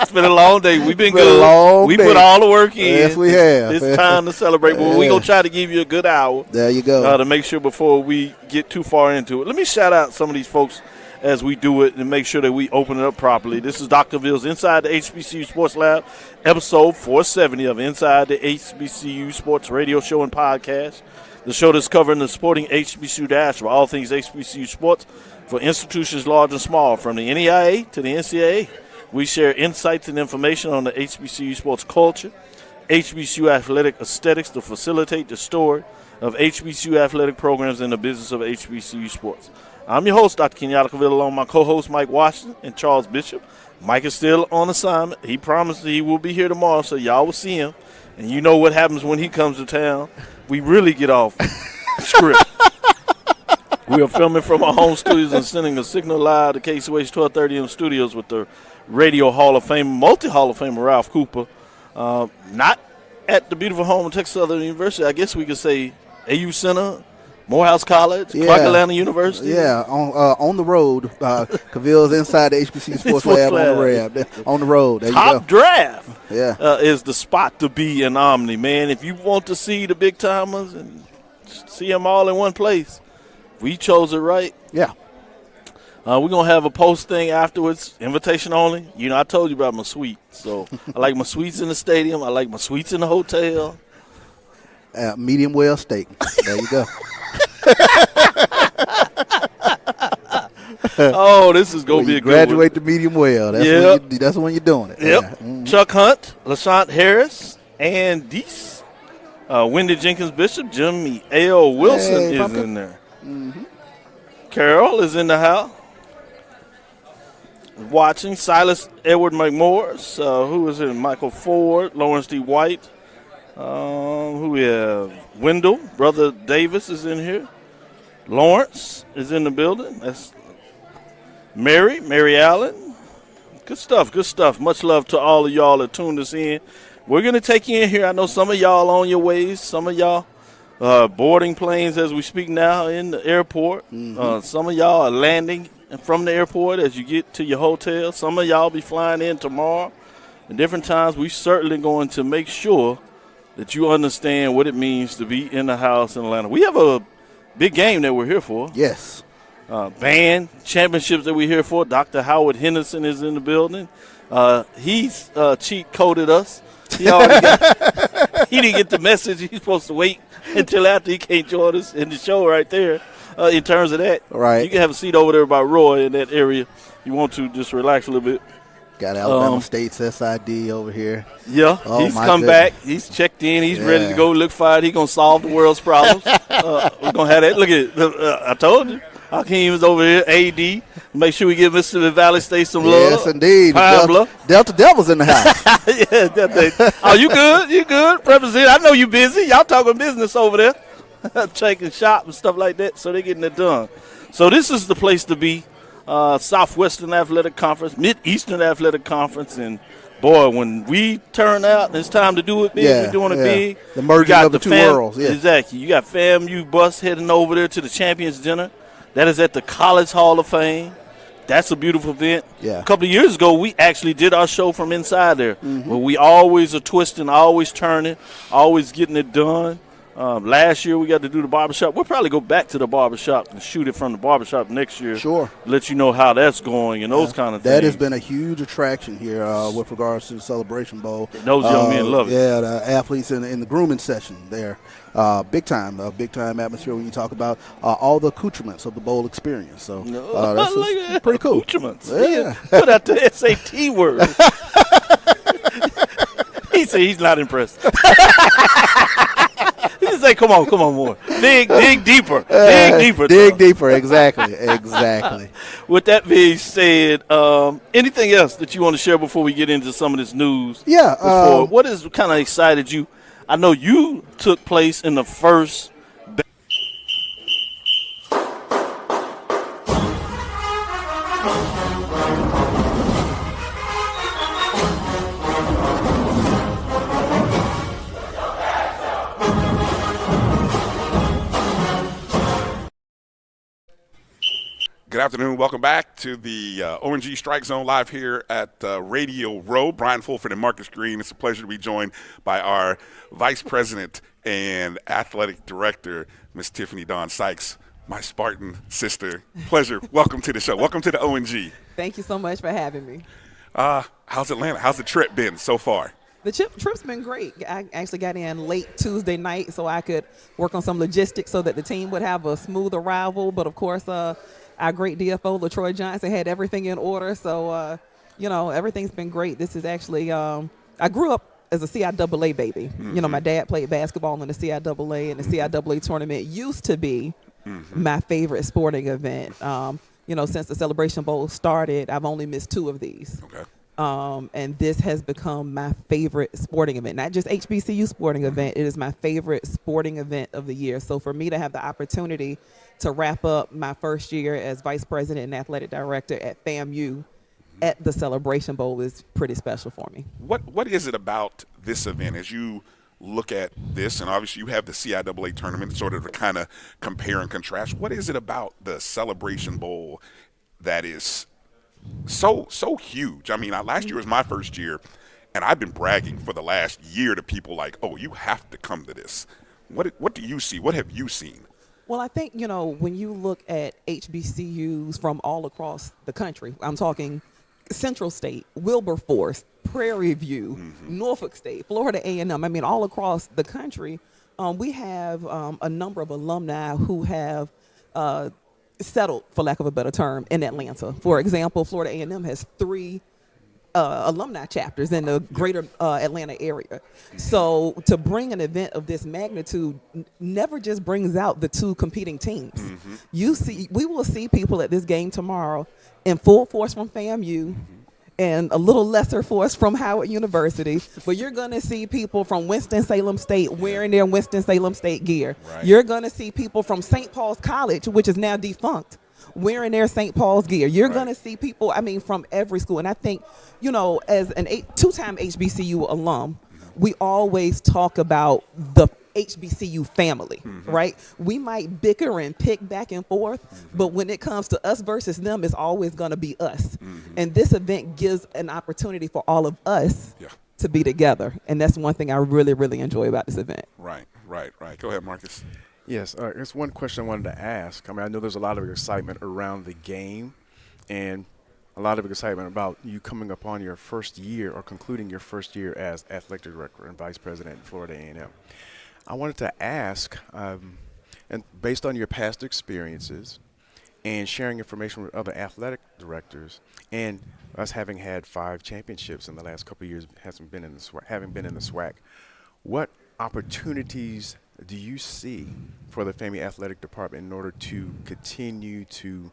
It's been a long day. We've been good. We put all the work in. Yes, we have. It's time to celebrate. But we're going to try to give you a good hour. There you go. To make sure before we get too far into it. Let me shout out some of these folks as we do it and make sure that we open it up properly. This is Dr. Ville's Inside the HBCU Sports Lab, episode 470 of Inside the HBCU Sports Radio Show and Podcast. The show that's covering the sporting HBCU dash for all things HBCU sports for institutions large and small, from the NEIA to the NCAA. We share insights and information on the HBCU sports culture, HBCU athletic aesthetics to facilitate the story of HBCU athletic programs in the business of HBCU sports. I'm your host, Dr. Kenyatta Cavill, along with my co-host Mike Washington and Charles Bishop. Mike is still on assignment. He promised he will be here tomorrow, so y'all will see him. And you know what happens when he comes to town. We really get off script. We are filming from our home studios and sending a signal live to KCOH 1230 M studios with the Radio Hall of Fame, multi-Hall of Famer Ralph Cooper. Not at the beautiful home of Texas Southern University. I guess we could say AU Center, Morehouse College, Clark Atlanta University. Yeah, on the road. Cavill's inside the HBCU Sports Lab on the road. There Top you go. Draft is the spot to be in Omni, man. If you want to see the big timers and see them all in one place, we chose it right. Yeah. We're going to have a post thing afterwards, invitation only. You know, I told you about my suite. So I like my suites in the stadium. I like my suites in the hotel. Medium well steak. There you go. Oh, this is going to be a good one. Graduate to medium well. That's when you're doing it. Yep. Yeah. Mm-hmm. Chuck Hunt, LaShant Harris, and Deese. Wendy Jenkins Bishop, Jimmy L. Wilson is in there. Mm-hmm. Carol is in the house. Watching. Silas Edward McMorris. Who is in? Michael Ford, Lawrence D. White. Who we have? Wendell, Brother Davis is in here. Lawrence is in the building. That's Mary Allen. Good stuff. Much love to all of y'all that tuned us in. We're going to take you in here. I know some of y'all on your ways. Some of y'all boarding planes as we speak now in the airport. Mm-hmm. Some of y'all are landing from the airport as you get to your hotel. Some of y'all be flying in tomorrow. At different times, we certainly going to make sure that you understand what it means to be in the house in Atlanta. We have a big game that we're here for. Yes. Band championships that we're here for. Dr. Howard Henderson is in the building. He's cheat coded us. He didn't get the message. He's supposed to wait until after he can't join us in the show right there. In terms of that, right? You can have a seat over there by Roy in that area. You want to just relax a little bit. Got Alabama State's SID over here. Yeah, he's come back. He's checked in. He's ready to go. Look fired. He's gonna solve the world's problems. We're gonna have that. Look at it. I told you. Hakeem is over here. AD. Make sure we give Mississippi Valley State some love. Yes, indeed. Delta Devils in the house. Yeah, that thing. Oh, you good? You good? Represent. I know you busy. Y'all talking business over there. Taking shop and stuff like that. So they're getting it done. So this is the place to be. Southwestern Athletic Conference, Mid-Eastern Athletic Conference, and boy, when we turn out and it's time to do it big, we're doing it big. The merging of the two worlds. Yeah. Exactly. You got FAMU bus heading over there to the Champions Dinner. That is at the College Hall of Fame. That's a beautiful event. Yeah. A couple of years ago, we actually did our show from inside there, where we always are twisting, always turning, always getting it done. Last year we got to do the barbershop. We'll probably go back to the barbershop and shoot it from the barbershop next year. Sure. Let you know how that's going and those kind of things. That has been a huge attraction here with regards to the Celebration Bowl. Those young men love it. Yeah, the athletes in the grooming session there. Big time atmosphere when you talk about all the accoutrements of the bowl experience. So that's pretty cool. Accoutrements. Yeah. Put out the SAT word. He said he's not impressed. He just say, come on more. Dig deeper. Dig deeper, exactly. With that being said, anything else that you want to share before we get into some of this news? Yeah. What has kind of excited you? I know you took place in the first. Good afternoon. Welcome back to the ONG Strike Zone live here at Radio Row. Brian Fulford and Marcus Green. It's a pleasure to be joined by our Vice President and Athletic Director, Miss Tiffany Dawn Sykes, my Spartan sister. Pleasure. Welcome to the show. Welcome to the ONG. Thank you so much for having me. How's Atlanta? How's the trip been so far? The trip's been great. I actually got in late Tuesday night so I could work on some logistics so that the team would have a smooth arrival. But, of course, our great DFO, LaTroy Johnson, had everything in order. So, everything's been great. This is actually I grew up as a CIAA baby. Mm-hmm. You know, my dad played basketball in the CIAA, and the CIAA tournament used to be my favorite sporting event. Since the Celebration Bowl started, I've only missed 2 of these. Okay. And this has become my favorite sporting event, not just HBCU sporting event. It is my favorite sporting event of the year. So for me to have the opportunity to wrap up my first year as vice president and athletic director at FAMU at the Celebration Bowl is pretty special for me. What is it about this event as you look at this, and obviously you have the CIAA tournament sort of to kind of compare and contrast. What is it about the Celebration Bowl that is so huge? I mean, last year was my first year, and I've been bragging for the last year to people like, oh, you have to come to this. What do you see? What have you seen? Well, I think, when you look at HBCUs from all across the country, I'm talking Central State, Wilberforce, Prairie View, Norfolk State, Florida A&M, I mean, all across the country, we have a number of alumni who have settled, for lack of a better term, in Atlanta. For example, Florida A&M has 3 alumni chapters in the greater Atlanta area. So to bring an event of this magnitude never just brings out the 2 competing teams. We will see people at this game tomorrow in full force from FAMU and a little lesser force from Howard University, but you're going to see people from Winston-Salem State wearing their Winston-Salem State gear. Right. You're going to see people from St. Paul's College, which is now defunct, wearing their St. Paul's gear. You're going to see people, from every school. And I think, as an 2-time HBCU alum, we always talk about the HBCU family, right? We might bicker and pick back and forth, but when it comes to us versus them, it's always going to be us. And this event gives an opportunity for all of us to be together. And that's one thing I really, really enjoy about this event. Right. Go ahead, Marcus. Yes, there's one question I wanted to ask. I know there's a lot of excitement around the game and a lot of excitement about you coming up on your first year or concluding your first year as athletic director and vice president at Florida A&M. I wanted to ask, and based on your past experiences and sharing information with other athletic directors, and us having had 5 championships in the last couple of years, having been in the SWAC, what opportunities do you see for the FAMU athletic department in order to continue to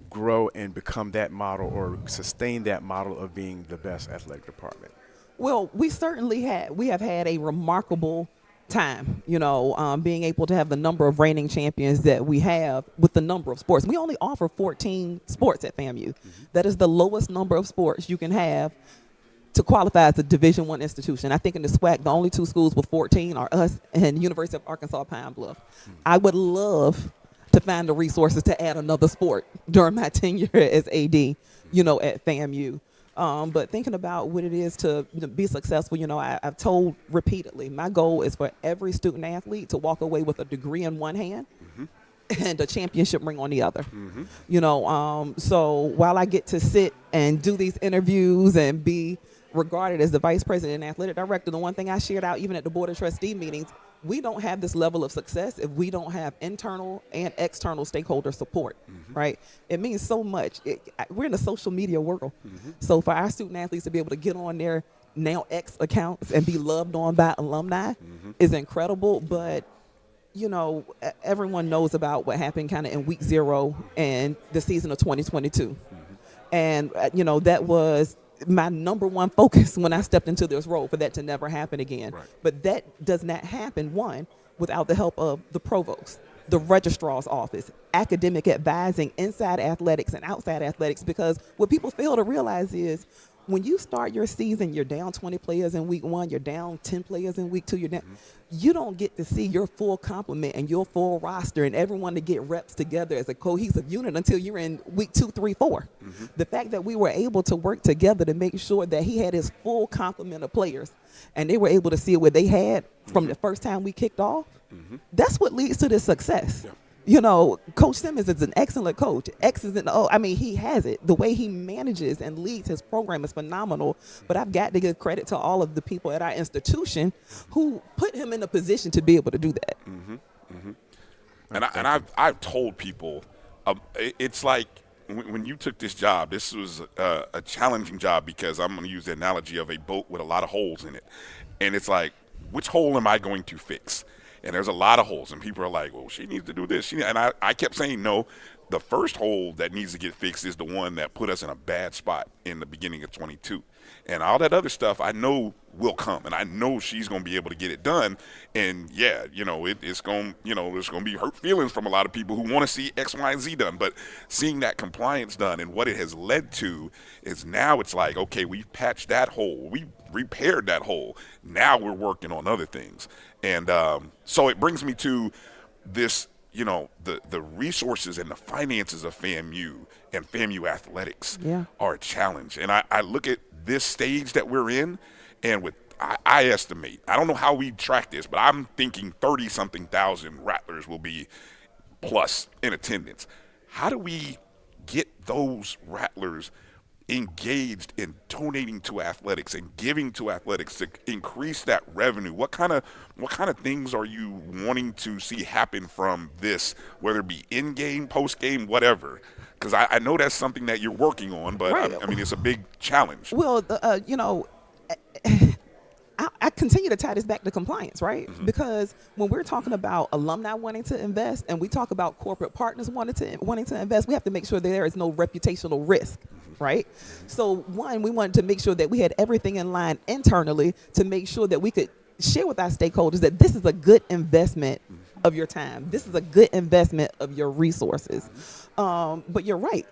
grow and become that model or sustain that model of being the best athletic department? Well, we have had a remarkable time, being able to have the number of reigning champions that we have with the number of sports. We only offer 14 sports at FAMU. That is the lowest number of sports you can have to qualify as a Division I institution. I think in the SWAC, the only 2 schools with 14 are us and University of Arkansas Pine Bluff. I would love to find the resources to add another sport during my tenure as AD, at FAMU. But thinking about what it is to be successful, I've told repeatedly, my goal is for every student athlete to walk away with a degree in one hand and a championship ring on the other. So while I get to sit and do these interviews and be regarded as the vice president and athletic director, the one thing I shared out even at the board of trustee meetings, we don't have this level of success if we don't have internal and external stakeholder support, right? It means so much. We're in a social media world. So for our student athletes to be able to get on their now X accounts and be loved on by alumni is incredible. But, everyone knows about what happened kind of in week 0 and the season of 2022. And, that was my number one focus when I stepped into this role, for that to never happen again. Right. But that does not happen, one, without the help of the provost, the registrar's office, academic advising inside athletics and outside athletics, because what people fail to realize is when you start your season, you're down 20 players in week 1, you're down 10 players in week 2, you're down. You don't get to see your full complement and your full roster and everyone to get reps together as a cohesive unit until you're in week 2, 3, 4. The fact that we were able to work together to make sure that he had his full complement of players and they were able to see what they had from the first time we kicked off, that's what leads to this success. Coach Simmons is an excellent coach. He has it. The way he manages and leads his program is phenomenal. But I've got to give credit to all of the people at our institution who put him in a position to be able to do that. And I've told people, it's like when you took this job, this was a challenging job because I'm going to use the analogy of a boat with a lot of holes in it. And it's like, which hole am I going to fix? And there's a lot of holes, and people are like, well, she needs to do this. And I kept saying, no, the first hole that needs to get fixed is the one that put us in a bad spot in the beginning of 22. And all that other stuff I know will come, and I know she's going to be able to get it done. And, yeah, it's going there's going to be hurt feelings from a lot of people who want to see X, Y, and Z done. But seeing that compliance done and what it has led to is now it's like, okay, we've patched that hole. We repaired that hole. Now we're working on other things. And so it brings me to this, the resources and the finances of FAMU and FAMU athletics are a challenge. And I look at this stage that we're in, and I estimate, I don't know how we track this, but I'm thinking 30-something thousand Rattlers will be plus in attendance. How do we get those Rattlers engaged in donating to athletics and giving to athletics to increase that revenue? What kind of things are you wanting to see happen from this, whether it be in-game, post-game, whatever? Because I know that's something that you're working on, but right. I mean, it's a big challenge. Well, I continue to tie this back to compliance, right? Mm-hmm. Because when we're talking about alumni wanting to invest and we talk about corporate partners wanting to invest, we have to make sure that there is no reputational risk, right? So one, we wanted to make sure that we had everything in line internally to make sure that we could share with our stakeholders that this is a good investment of your time. This is a good investment of your resources. But you're right.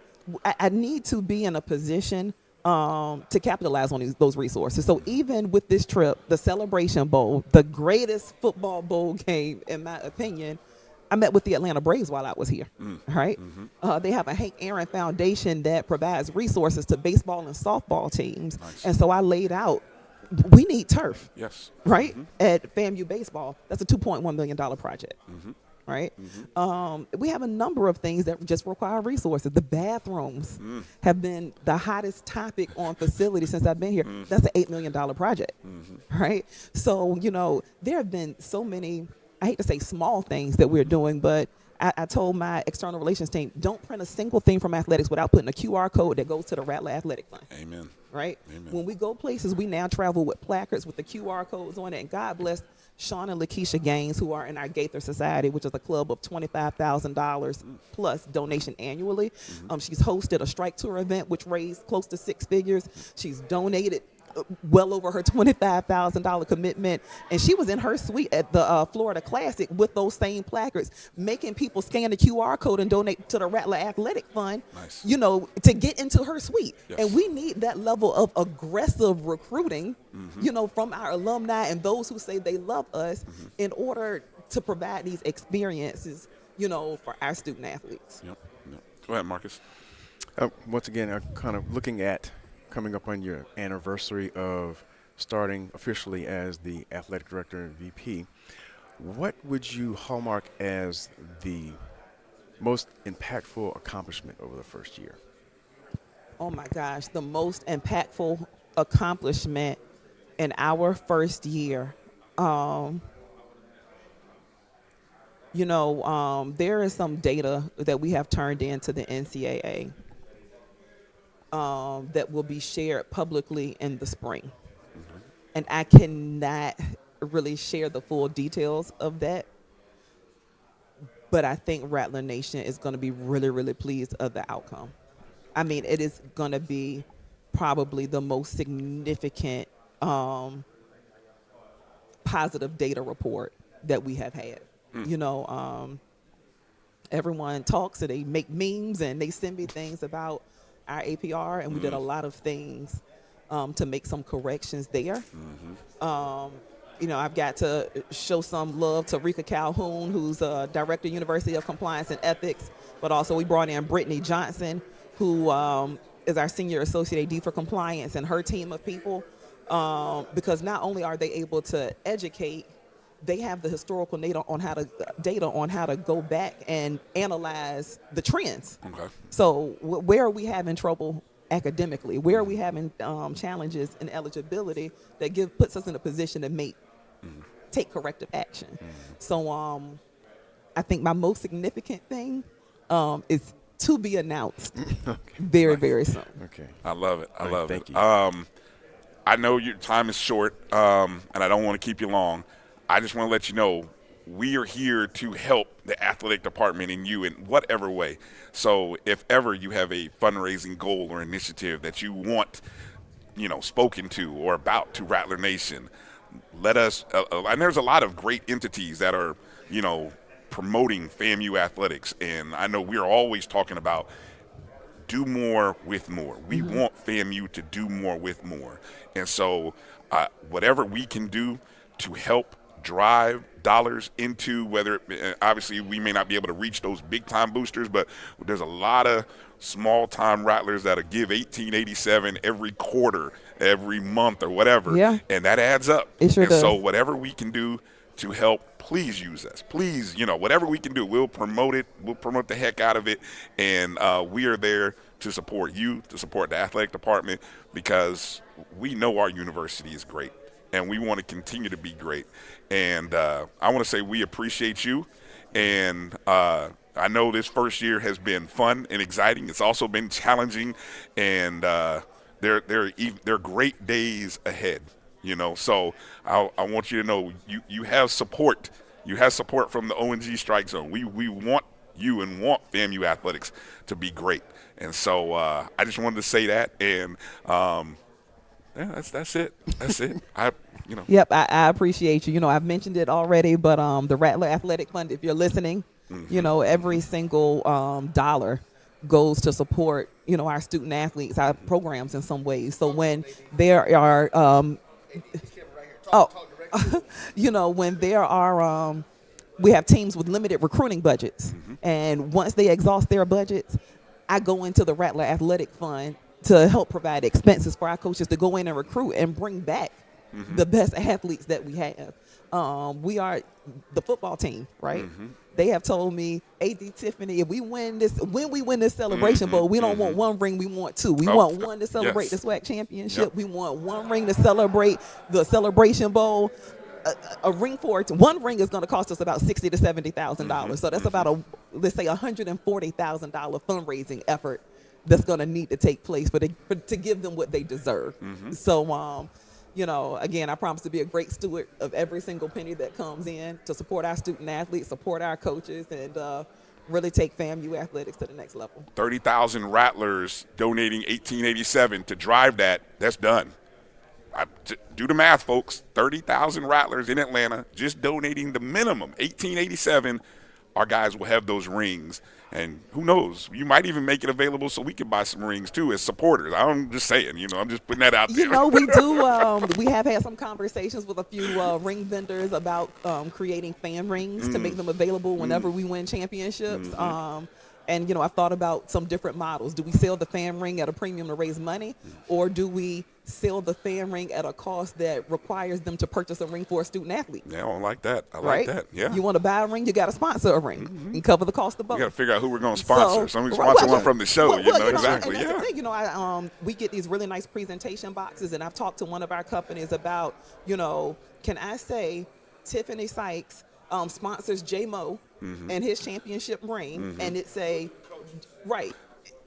I need to be in a position to capitalize on those resources. So even with this trip, the Celebration Bowl, the greatest football bowl game, in my opinion, I met with the Atlanta Braves while I was here, right? Mm-hmm. They have a Hank Aaron Foundation that provides resources to baseball and softball teams. Nice. And so I laid out, we need turf, yes, right? Mm-hmm. At FAMU baseball. That's a $2.1 million project. Mm-hmm. Right? Mm-hmm. We have a number of things that just require resources. The bathrooms have been the hottest topic on facilities since I've been here. That's an $8 million project, right? So, there have been so many, I hate to say small things that we're doing, but I told my external relations team, don't print a single thing from athletics without putting a QR code that goes to the Rattler Athletic Fund. Amen. Right? Amen. When we go places, we now travel with placards with the QR codes on it, and God bless Sean and Lakeisha Gaines, who are in our Gaither Society, which is a club of $25,000 plus donation annually. She's hosted a Strike Tour event, which raised close to six figures. She's donated well over her $25,000 commitment, and she was in her suite at the Florida Classic with those same placards, making people scan the QR code and donate to the Rattler Athletic Fund, nice. To get into her suite. Yes. And we need that level of aggressive recruiting, from our alumni and those who say they love us in order to provide these experiences, for our student athletes. Yep. Go ahead, Marcus. Once again, I'm kind of looking at coming up on your anniversary of starting officially as the athletic director and VP, what would you hallmark as the most impactful accomplishment over the first year? Oh my gosh, the most impactful accomplishment in our first year. There is some data that we have turned into the NCAA that will be shared publicly in the spring. And I cannot really share the full details of that, but I think Rattler Nation is going to be really, really pleased of the outcome. I mean, it is going to be probably the most significant positive data report that we have had. Everyone talks and they make memes and they send me things about our APR, and we did a lot of things to make some corrections there. I've got to show some love to Rika Calhoun, who's Director, University of Compliance and Ethics, but also we brought in Brittany Johnson, who is our Senior Associate AD for Compliance, and her team of people, because not only are they able to educate, they have the historical data on how to go back and analyze the trends. Okay. So where are we having trouble academically? Where are we having challenges in eligibility that puts us in a position to take corrective action? So I think my most significant thing is to be announced very, very soon. Okay. I love it. I love it. Thank you. I know your time is short, and I don't want to keep you long. I just want to let you know we are here to help the athletic department and you in whatever way. So if ever you have a fundraising goal or initiative that you want, spoken to or about to Rattler Nation, let us, and there's a lot of great entities that are, promoting FAMU athletics. And I know we're always talking about do more with more. We want FAMU to do more with more. And so whatever we can do to help drive dollars into, whether obviously we may not be able to reach those big time boosters, but there's a lot of small time Rattlers that'll give $18.87 every quarter, every month or whatever. Yeah. And that adds up. It sure does. So whatever we can do to help, please use us. Please, whatever we can do, we'll promote it. We'll promote the heck out of it. And we are there to support you, to support the athletic department, because we know our university is great. And we want to continue to be great. And I want to say we appreciate you. And I know this first year has been fun and exciting. It's also been challenging. And there are great days ahead. So I want you to know you have support. You have support from the ONG StrikeZone. We want you and want FAMU athletics to be great. And so I just wanted to say that. And yeah, that's it. That's it. Yep, I appreciate you. I've mentioned it already, but the Rattler Athletic Fund, if you're listening, every single dollar goes to support, our student athletes, our programs in some ways. So when there are, when there are, we have teams with limited recruiting budgets, and once they exhaust their budgets, I go into the Rattler Athletic Fund to help provide expenses for our coaches to go in and recruit and bring back the best athletes that we have. We are the football team, right? They have told me, AD Tiffany, when we win this celebration bowl, we don't want one ring, we want two. We want one to celebrate the SWAC championship. We want one ring to celebrate the celebration bowl. A ring for it, one ring is going to cost us about $60,000 to $70,000. So that's about let's say $140,000 fundraising effort that's going to need to take place to give them what they deserve. So, again, I promise to be a great steward of every single penny that comes in to support our student athletes, support our coaches, and really take FAMU athletics to the next level. 30,000 Rattlers donating $18.87 to drive that. That's done. Do the math, folks. 30,000 Rattlers in Atlanta just donating the minimum, $18.87. Our guys will have those rings. And who knows, you might even make it available so we can buy some rings too as supporters. I'm just saying, I'm just putting that out there. We do. We have had some conversations with a few ring vendors about creating fan rings to make them available whenever we win championships. And, I've thought about some different models. Do we sell the fan ring at a premium to raise money, or do we sell the fan ring at a cost that requires them to purchase a ring for a student athlete? Yeah, I like that. I like that. Yeah. You want to buy a ring, you got to sponsor a ring and cover the cost of both. We got to figure out who we're going to sponsor. Somebody sponsor one from the show. Exactly. And that's the thing. We get these really nice presentation boxes, and I've talked to one of our companies about, can I say Tiffany Sykes sponsors J-Mo and his championship ring, and it's right.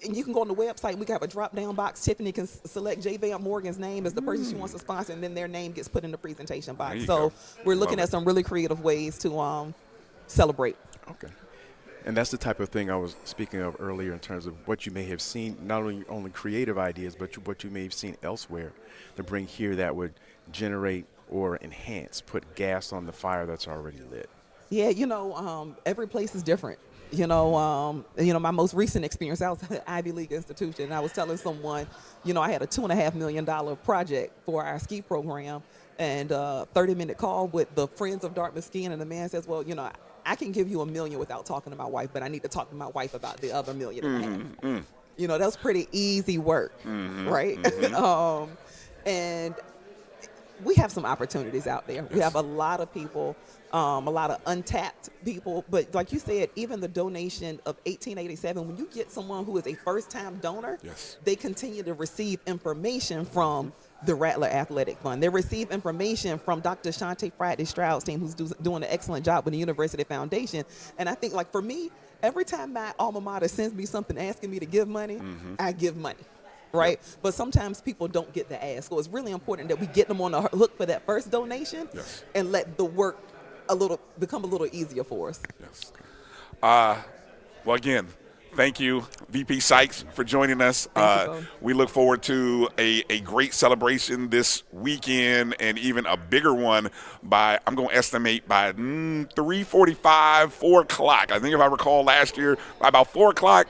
And you can go on the website. We can have a drop-down box. Tiffany can select Javan Morgan's name as the person she wants to sponsor, and then their name gets put in the presentation box. So we're looking at some really creative ways to celebrate. Okay. And that's the type of thing I was speaking of earlier in terms of what you may have seen, not only creative ideas, but what you may have seen elsewhere to bring here that would generate or enhance, put gas on the fire that's already lit. Yeah, every place is different. My most recent experience, I was at an Ivy League institution, and I was telling someone, I had a $2.5 million project for our ski program, and a 30-minute call with the Friends of Dartmouth Skiing, and the man says, well, I can give you $1 million without talking to my wife, but I need to talk to my wife about the other $1.5 million. That's pretty easy work, right? And we have some opportunities out there. We have a lot of people, a lot of untapped people. But like you said, even the donation of $18.87, when you get someone who is a first-time donor, they continue to receive information from the Rattler Athletic Fund. They receive information from Dr. Shante Friday-Stroud's team, who's doing an excellent job with the University Foundation. And I think, for me, every time my alma mater sends me something asking me to give money, I give money. Right? But sometimes people don't get the ask. So it's really important that we get them on the hook for that first donation and let the work become a little easier for us. Yes. Well, again, thank you, VP Sykes, for joining us. We look forward to a great celebration this weekend and even a bigger one I'm going to estimate by 3:45, 4 o'clock. I think if I recall last year, by about 4 o'clock,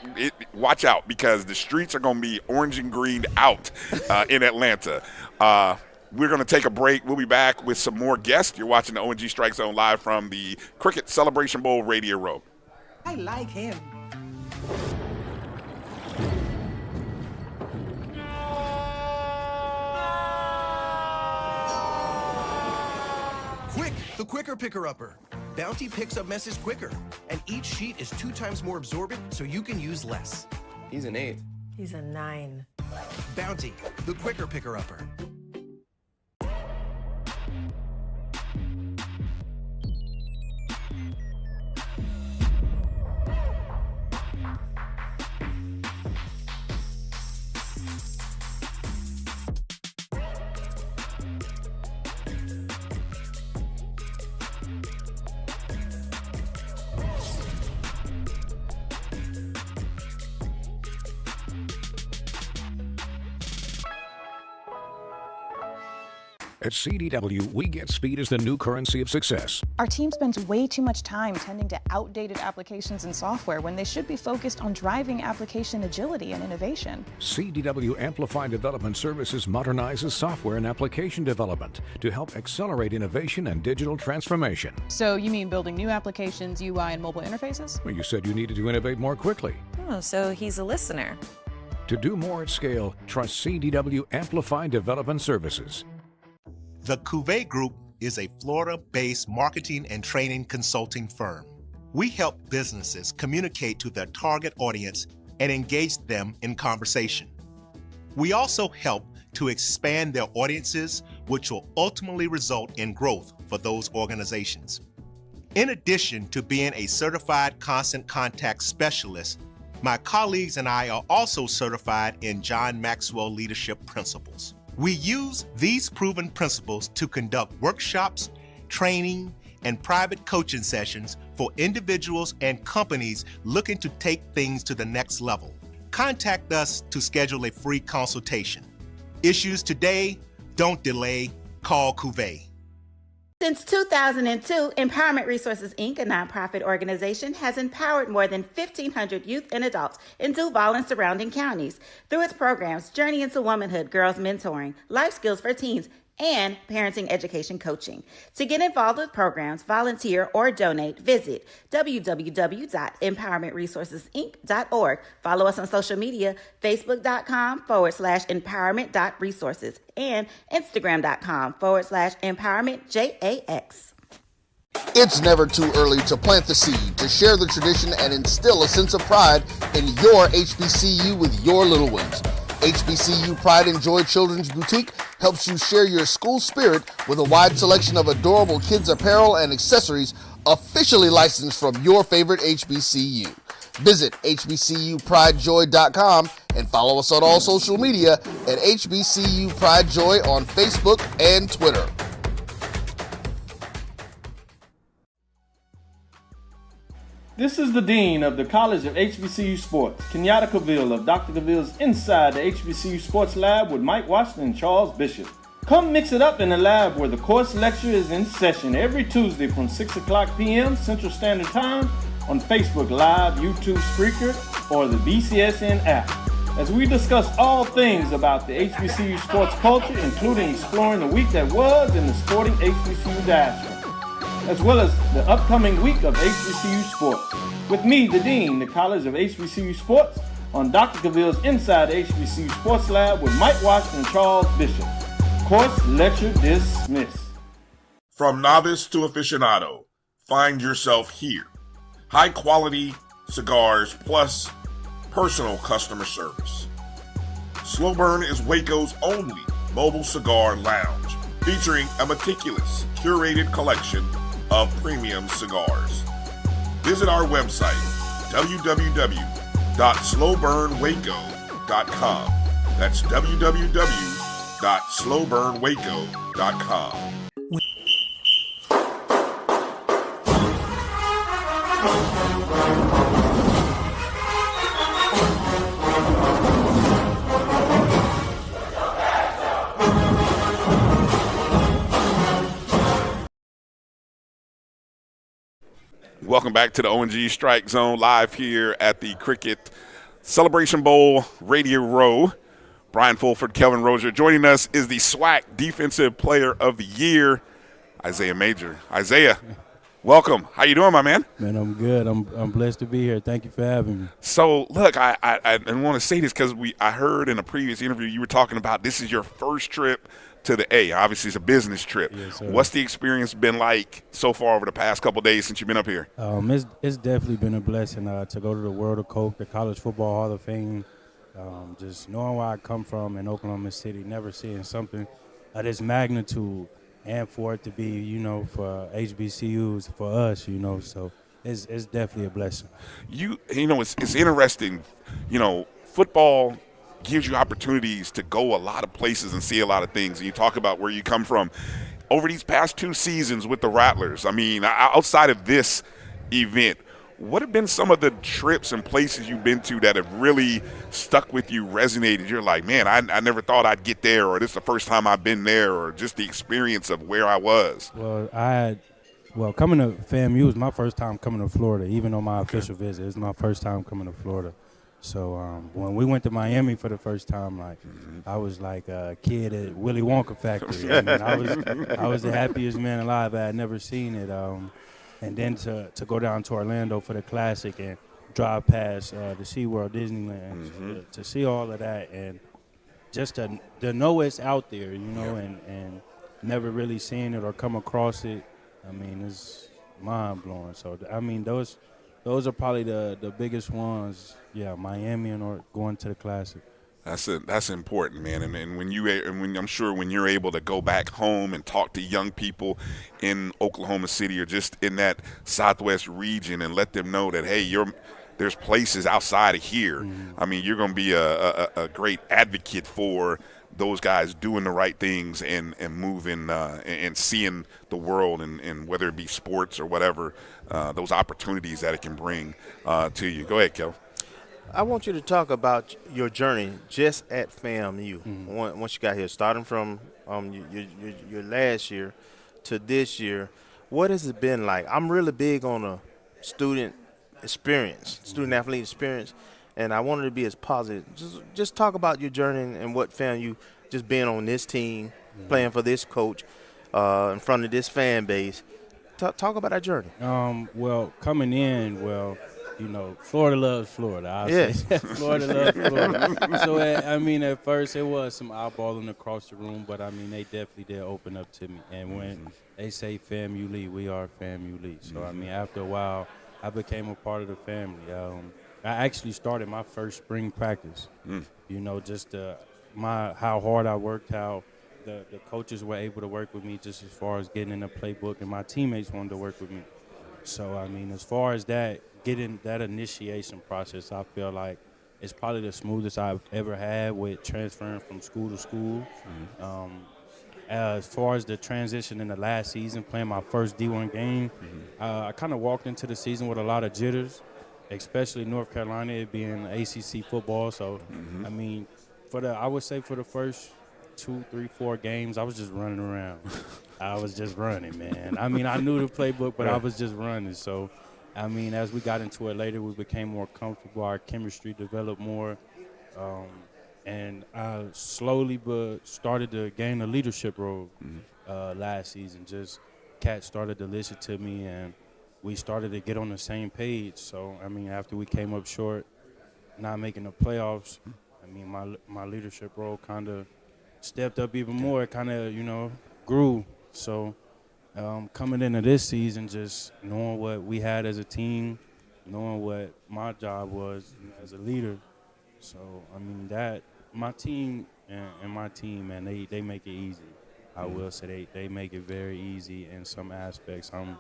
watch out because the streets are going to be orange and green out in Atlanta. We're going to take a break. We'll be back with some more guests. You're watching the ONG Strike Zone live from the Cricket Celebration Bowl Radio Row. I like him. Quick, the quicker picker-upper. Bounty picks up messes quicker, and each sheet is 2 times more absorbent, so you can use less. He's an 8. He's a 9. Bounty, the quicker picker-upper. At CDW, we get speed as the new currency of success. Our team spends way too much time tending to outdated applications and software when they should be focused on driving application agility and innovation. CDW Amplify Development Services modernizes software and application development to help accelerate innovation and digital transformation. So you mean building new applications, UI, and mobile interfaces? Well, you said you needed to innovate more quickly. Oh, so he's a listener. To do more at scale, trust CDW Amplify Development Services. The Cuvée Group is a Florida-based marketing and training consulting firm. We help businesses communicate to their target audience and engage them in conversation. We also help to expand their audiences, which will ultimately result in growth for those organizations. In addition to being a certified constant contact specialist, my colleagues and I are also certified in John Maxwell Leadership Principles. We use these proven principles to conduct workshops, training, and private coaching sessions for individuals and companies looking to take things to the next level. Contact us to schedule a free consultation. Issues today, don't delay, call Cuvée. Since 2002, Empowerment Resources, Inc., a nonprofit organization, has empowered more than 1,500 youth and adults in Duval and surrounding counties through its programs Journey into Womanhood, Girls Mentoring, Life Skills for Teens, and Parenting Education Coaching. To get involved with programs, volunteer, or donate, visit www.empowermentresourcesinc.org. Follow us on social media, facebook.com/empowerment.resources and instagram.com/empowermentJAX. It's never too early to plant the seed, to share the tradition, and instill a sense of pride in your HBCU with your little ones. HBCU Pride and Joy Children's Boutique helps you share your school spirit with a wide selection of adorable kids apparel and accessories officially licensed from your favorite HBCU. Visit hbcupridejoy.com and follow us on all social media at HBCU Pride Joy on Facebook and Twitter. This is the Dean of the College of HBCU Sports, Kenyatta Cavill of Dr. Cavill's Inside the HBCU Sports Lab with Mike Washington and Charles Bishop. Come mix it up in the lab where the course lecture is in session every Tuesday from 6 o'clock p.m. Central Standard Time on Facebook Live, YouTube Spreaker, or the BCSN app. As we discuss all things about the HBCU sports culture, including exploring the week that was in the sporting HBCU diaspora, as well as the upcoming week of HBCU sports. With me, the Dean, the College of HBCU Sports, on Dr. Cavill's Inside the HBCU Sports Lab with Mike Washington and Charles Bishop. Course lecture dismissed. From novice to aficionado, find yourself here. High quality cigars plus personal customer service. Slow Burn is Waco's only mobile cigar lounge, featuring a meticulous, curated collection of premium cigars. Visit our website, www.slowburnwaco.com. That's www.slowburnwaco.com. Welcome back to the O&G Strike Zone live here at the Cricket Celebration Bowl Radio Row. Brian Fulford, Kelvin Rozier. Joining us is the SWAC Defensive Player of the Year, Isaiah Major. Isaiah, welcome. How you doing, my man? Man, I'm good. I'm blessed to be here. Thank you for having me. So, look, I want to say this because I heard in a previous interview you were talking about this is your first trip to the A. Obviously, it's a business trip. Yes, sir. What's the experience been like so far over the past couple of days since you've been up here? It's definitely been a blessing to go to the World of Coke, the College Football Hall of Fame. Just knowing where I come from in Oklahoma City, never seeing something of this magnitude, and for it to be, for HBCUs, for us, so it's definitely a blessing. It's interesting, football gives you opportunities to go a lot of places and see a lot of things. And you talk about where you come from. Over these past 2 seasons with the Rattlers, I mean, outside of this event, what have been some of the trips and places you've been to that have really stuck with you, resonated? You're like, man, I never thought I'd get there, or this is the first time I've been there, or just the experience of where I was. Well, coming to FAMU was my first time coming to Florida, even on my official visit. It was my first time coming to Florida. So when we went to Miami for the first time, I was like a kid at Willie Wonka factory. I was the happiest man alive. I had never seen it. And then to go down to Orlando for the Classic and drive past the SeaWorld Disneyland to see all of that, and just to know it's out there, and never really seeing it or come across it. I mean, it's mind-blowing. So, I mean, those are probably the biggest ones. Yeah, Miami or going to the Classic. That's important, man. And I'm sure when you're able to go back home and talk to young people in Oklahoma City or just in that Southwest region and let them know that, hey, there's places outside of here. I mean, you're going to be a great advocate for those guys doing the right things and moving and seeing the world, and whether it be sports or whatever, those opportunities that it can bring to you. Go ahead, Kel. I want you to talk about your journey just at FAMU. Once you got here, starting from your last year to this year. What has it been like? I'm really big on a student experience, student athlete experience, and I wanted to be as positive. Just talk about your journey and what FAMU, just being on this team, playing for this coach, in front of this fan base. Talk about that journey. Well, coming in, Florida loves Florida. Florida loves Florida. So, at first it was some eyeballing across the room, but, they definitely did open up to me. And when they say FAMU Lee, we are FAMU Lee. So, after a while, I became a part of the family. I actually started my first spring practice. Just how hard I worked, how the coaches were able to work with me just as far as getting in the playbook, and my teammates wanted to work with me. So, as far as that, getting that initiation process, I feel like it's probably the smoothest I've ever had with transferring from school to school. As far as the transition in the last season, playing my first D1 game, I kind of walked into the season with a lot of jitters, especially North Carolina, it being ACC football. So, I would say for the first 2, 3, 4 games, I was just running around. I was just running, man. I knew the playbook, but I was just running. So, as we got into it later, we became more comfortable. Our chemistry developed more. And I slowly but started to gain a leadership role last season. Just cats started to listen to me, and we started to get on the same page. So, after we came up short, not making the playoffs, my leadership role kind of stepped up even more. It kind of, grew. So coming into this season, just knowing what we had as a team, knowing what my job was as a leader. So, that my team and my team, man, they make it easy. I will say they make it very easy in some aspects. I'm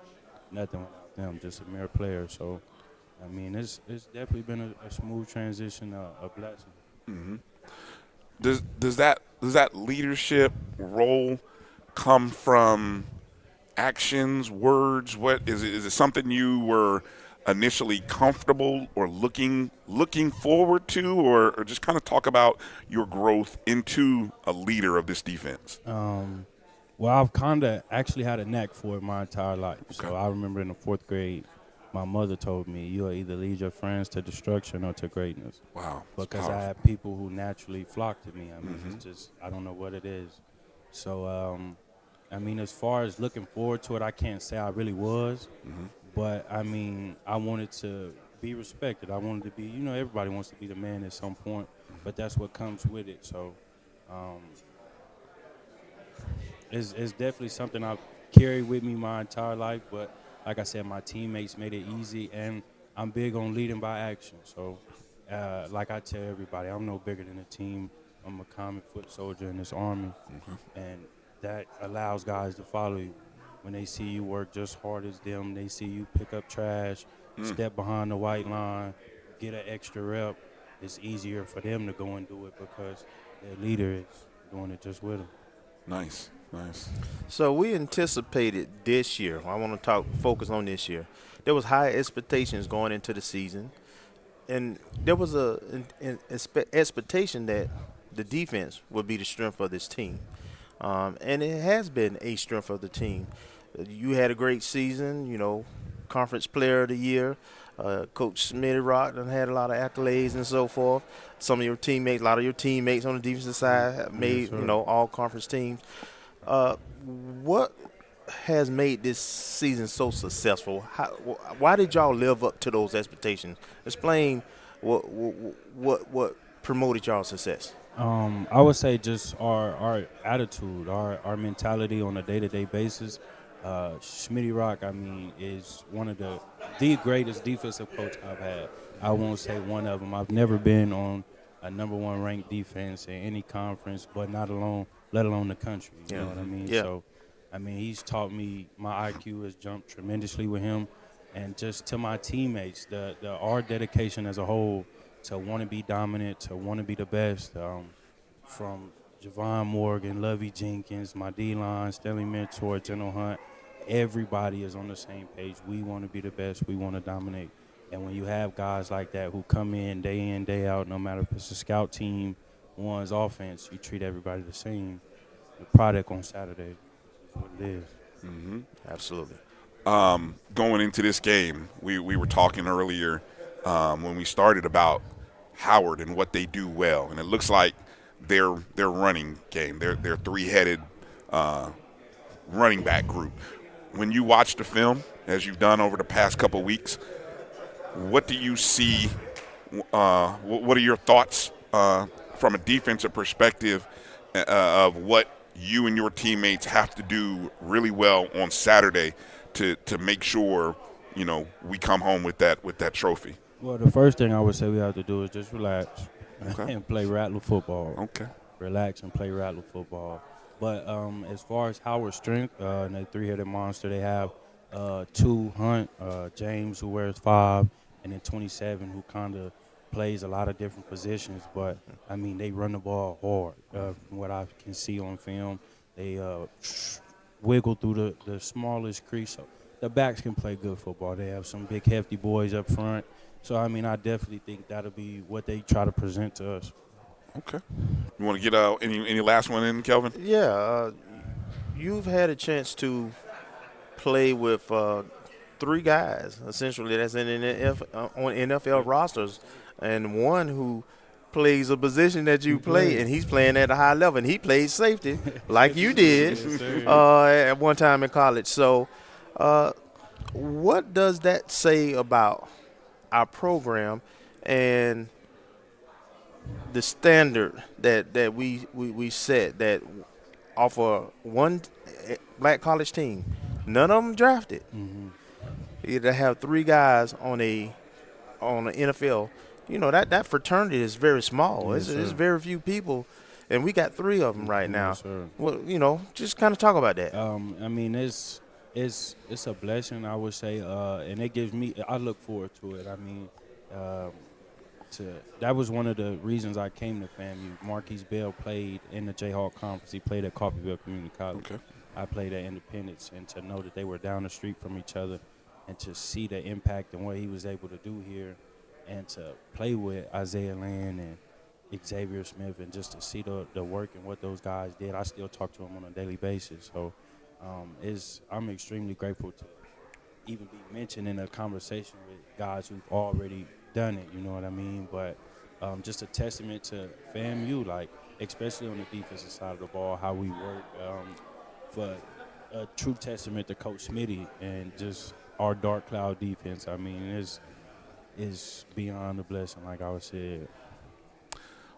nothing without them, just a mere player. So, it's definitely been a smooth transition, a blessing. Does that leadership role come from actions, words? What is it? Is it something you were initially comfortable or looking forward to, or just kind of talk about your growth into a leader of this defense? Well, I've kind of actually had a knack for it my entire life. So I remember in the 4th grade, my mother told me, you'll either lead your friends to destruction or to greatness. Wow. Because I had people who naturally flock to me. I mean, it's just, I don't know what it is. So, I mean, as far as looking forward to it, I can't say I really was. But, I mean, I wanted to be respected. I wanted to be, you know, everybody wants to be the man at some point, but that's what comes with it. So, it's definitely something I've carried with me my entire life, but like I said, my teammates made it easy, and I'm big on leading by action. So, like I tell everybody, I'm no bigger than a team. I'm a common foot soldier in this army, and that allows guys to follow you. When they see you work just hard as them, they see you pick up trash, step behind the white line, get an extra rep, it's easier for them to go and do it because their leader is doing it just with them. Nice. So we anticipated this year. I want to focus on this year. There was high expectations going into the season, and there was an expectation that the defense would be the strength of this team, and it has been a strength of the team. You had a great season, you know, conference player of the year. Coach Smitty Rock done had a lot of accolades and so forth. Some of your teammates, a lot of your teammates on the defensive side have made, you know, all conference teams. What has made this season so successful? Why did y'all live up to those expectations? Explain what promoted y'all's success. I would say just our attitude, our mentality on a day-to-day basis. Smitty Rock, I mean, is one of the greatest defensive coach I've had. I won't say one of them. I've never been on a number 1 ranked defense in any conference, but let alone the country. You know what I mean? Yeah. So, I mean, he's taught me, my IQ has jumped tremendously with him. And just to my teammates, our dedication as a whole to want to be dominant, to want to be the best, from Javan Morgan, Lovey Jenkins, my D-line, Stanley Mentor, General Hunt, everybody is on the same page. We want to be the best. We want to dominate. And when you have guys like that who come in, day out, no matter if it's a scout team, one's offense, you treat everybody the same. The product on Saturday is what it is. Absolutely. Going into this game, we were talking earlier when we started about Howard and what they do well, and it looks like their running game, their 3-headed running back group. When you watch the film, as you've done over the past couple weeks, what do you see? What are your thoughts from a defensive perspective of what you and your teammates have to do really well on Saturday to make sure, you know, we come home with that trophy? Well, the first thing I would say we have to do is just relax and play Rattler football. Okay. Relax and play Rattler football. But as far as Howard's strength, in that 3-headed monster, they have 2 Hunt, James, who wears 5, and then 27, who kind of plays a lot of different positions. But, I mean, they run the ball hard. From what I can see on film, they wiggle through the smallest crease. So the backs can play good football. They have some big, hefty boys up front. So, I mean, I definitely think that'll be what they try to present to us. Okay. You want to get any last one in, Kelvin? Yeah. You've had a chance to play with 3 guys, essentially, that's on NFL rosters, and one who plays a position that you play, and he's playing at a high level, and he plays safety like you did at one time in college. So what does that say about our program and the standard that we set, that offer one black college team, none of them drafted, to have 3 guys on the NFL, you know, that fraternity is very small. It's very few people, and we got 3 of them right now. Well, you know, just kind of talk about that. I mean, it's a blessing, I would say, and it gives me. I look forward to it. I mean, that was one of the reasons I came to FAMU. Marquise Bell played in the Jayhawk Conference. He played at Coffeyville Community College. Okay. I played at Independence, and to know that they were down the street from each other, and to see the impact and what he was able to do here, and to play with Isaiah Land and Xavier Smith, and just to see the work and what those guys did. I still talk to them on a daily basis. So I'm extremely grateful to even be mentioned in a conversation with guys who've already done it, you know what I mean? But just a testament to FAMU, like, especially on the defensive side of the ball, how we work, for a true testament to Coach Smitty and just our dark cloud defense. I mean, is beyond a blessing, like I was said.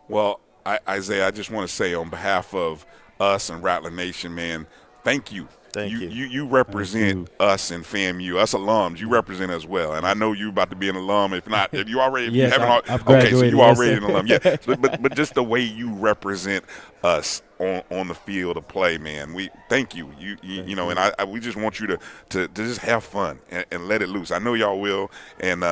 Well, Isaiah, I just want to say on behalf of us and Rattler Nation, man, thank you. Thank you. You represent us in FAMU, us alums. You represent us well, and I know you're about to be an alum. If not, if you already, yes, you haven't, I've okay, so graduated, you already yes, an alum. Yeah, but just the way you represent us on the field of play, man. We thank you. You know, and we just want you to just have fun and let it loose. I know y'all will, and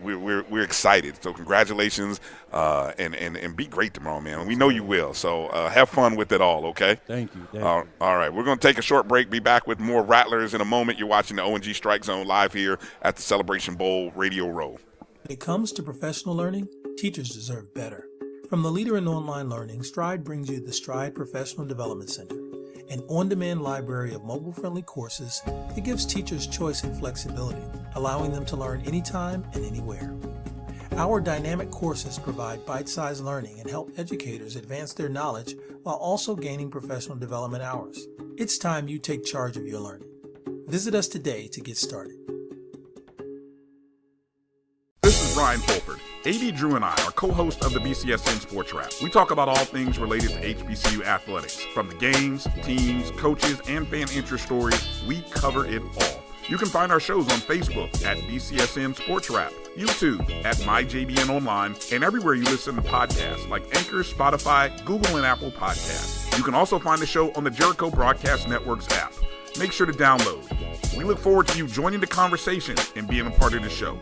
we're excited. So congratulations, and be great tomorrow, man. We know you will. So have fun with it all. Okay. Thank you. All right, we're going to take a short break. Be back with more Rattlers in a moment. You're watching the O&G Strike Zone live here at the Celebration Bowl Radio Row. When it comes to professional learning, teachers deserve better. From the leader in online learning, Stride brings you the Stride Professional Development Center, an on-demand library of mobile-friendly courses that gives teachers choice and flexibility, allowing them to learn anytime and anywhere. Our dynamic courses provide bite-sized learning and help educators advance their knowledge while also gaining professional development hours. It's time you take charge of your learning. Visit us today to get started. This is Ryan Fulford. AD Drew and I are co-hosts of the BCSN Sports Wrap. We talk about all things related to HBCU athletics. From the games, teams, coaches, and fan interest stories, we cover it all. You can find our shows on Facebook at BCSN Sports Wrap, YouTube at MyJBN Online, and everywhere you listen to podcasts like Anchor, Spotify, Google, and Apple Podcasts. You can also find the show on the Jericho Broadcast Network's app. Make sure to download. We look forward to you joining the conversation and being a part of the show.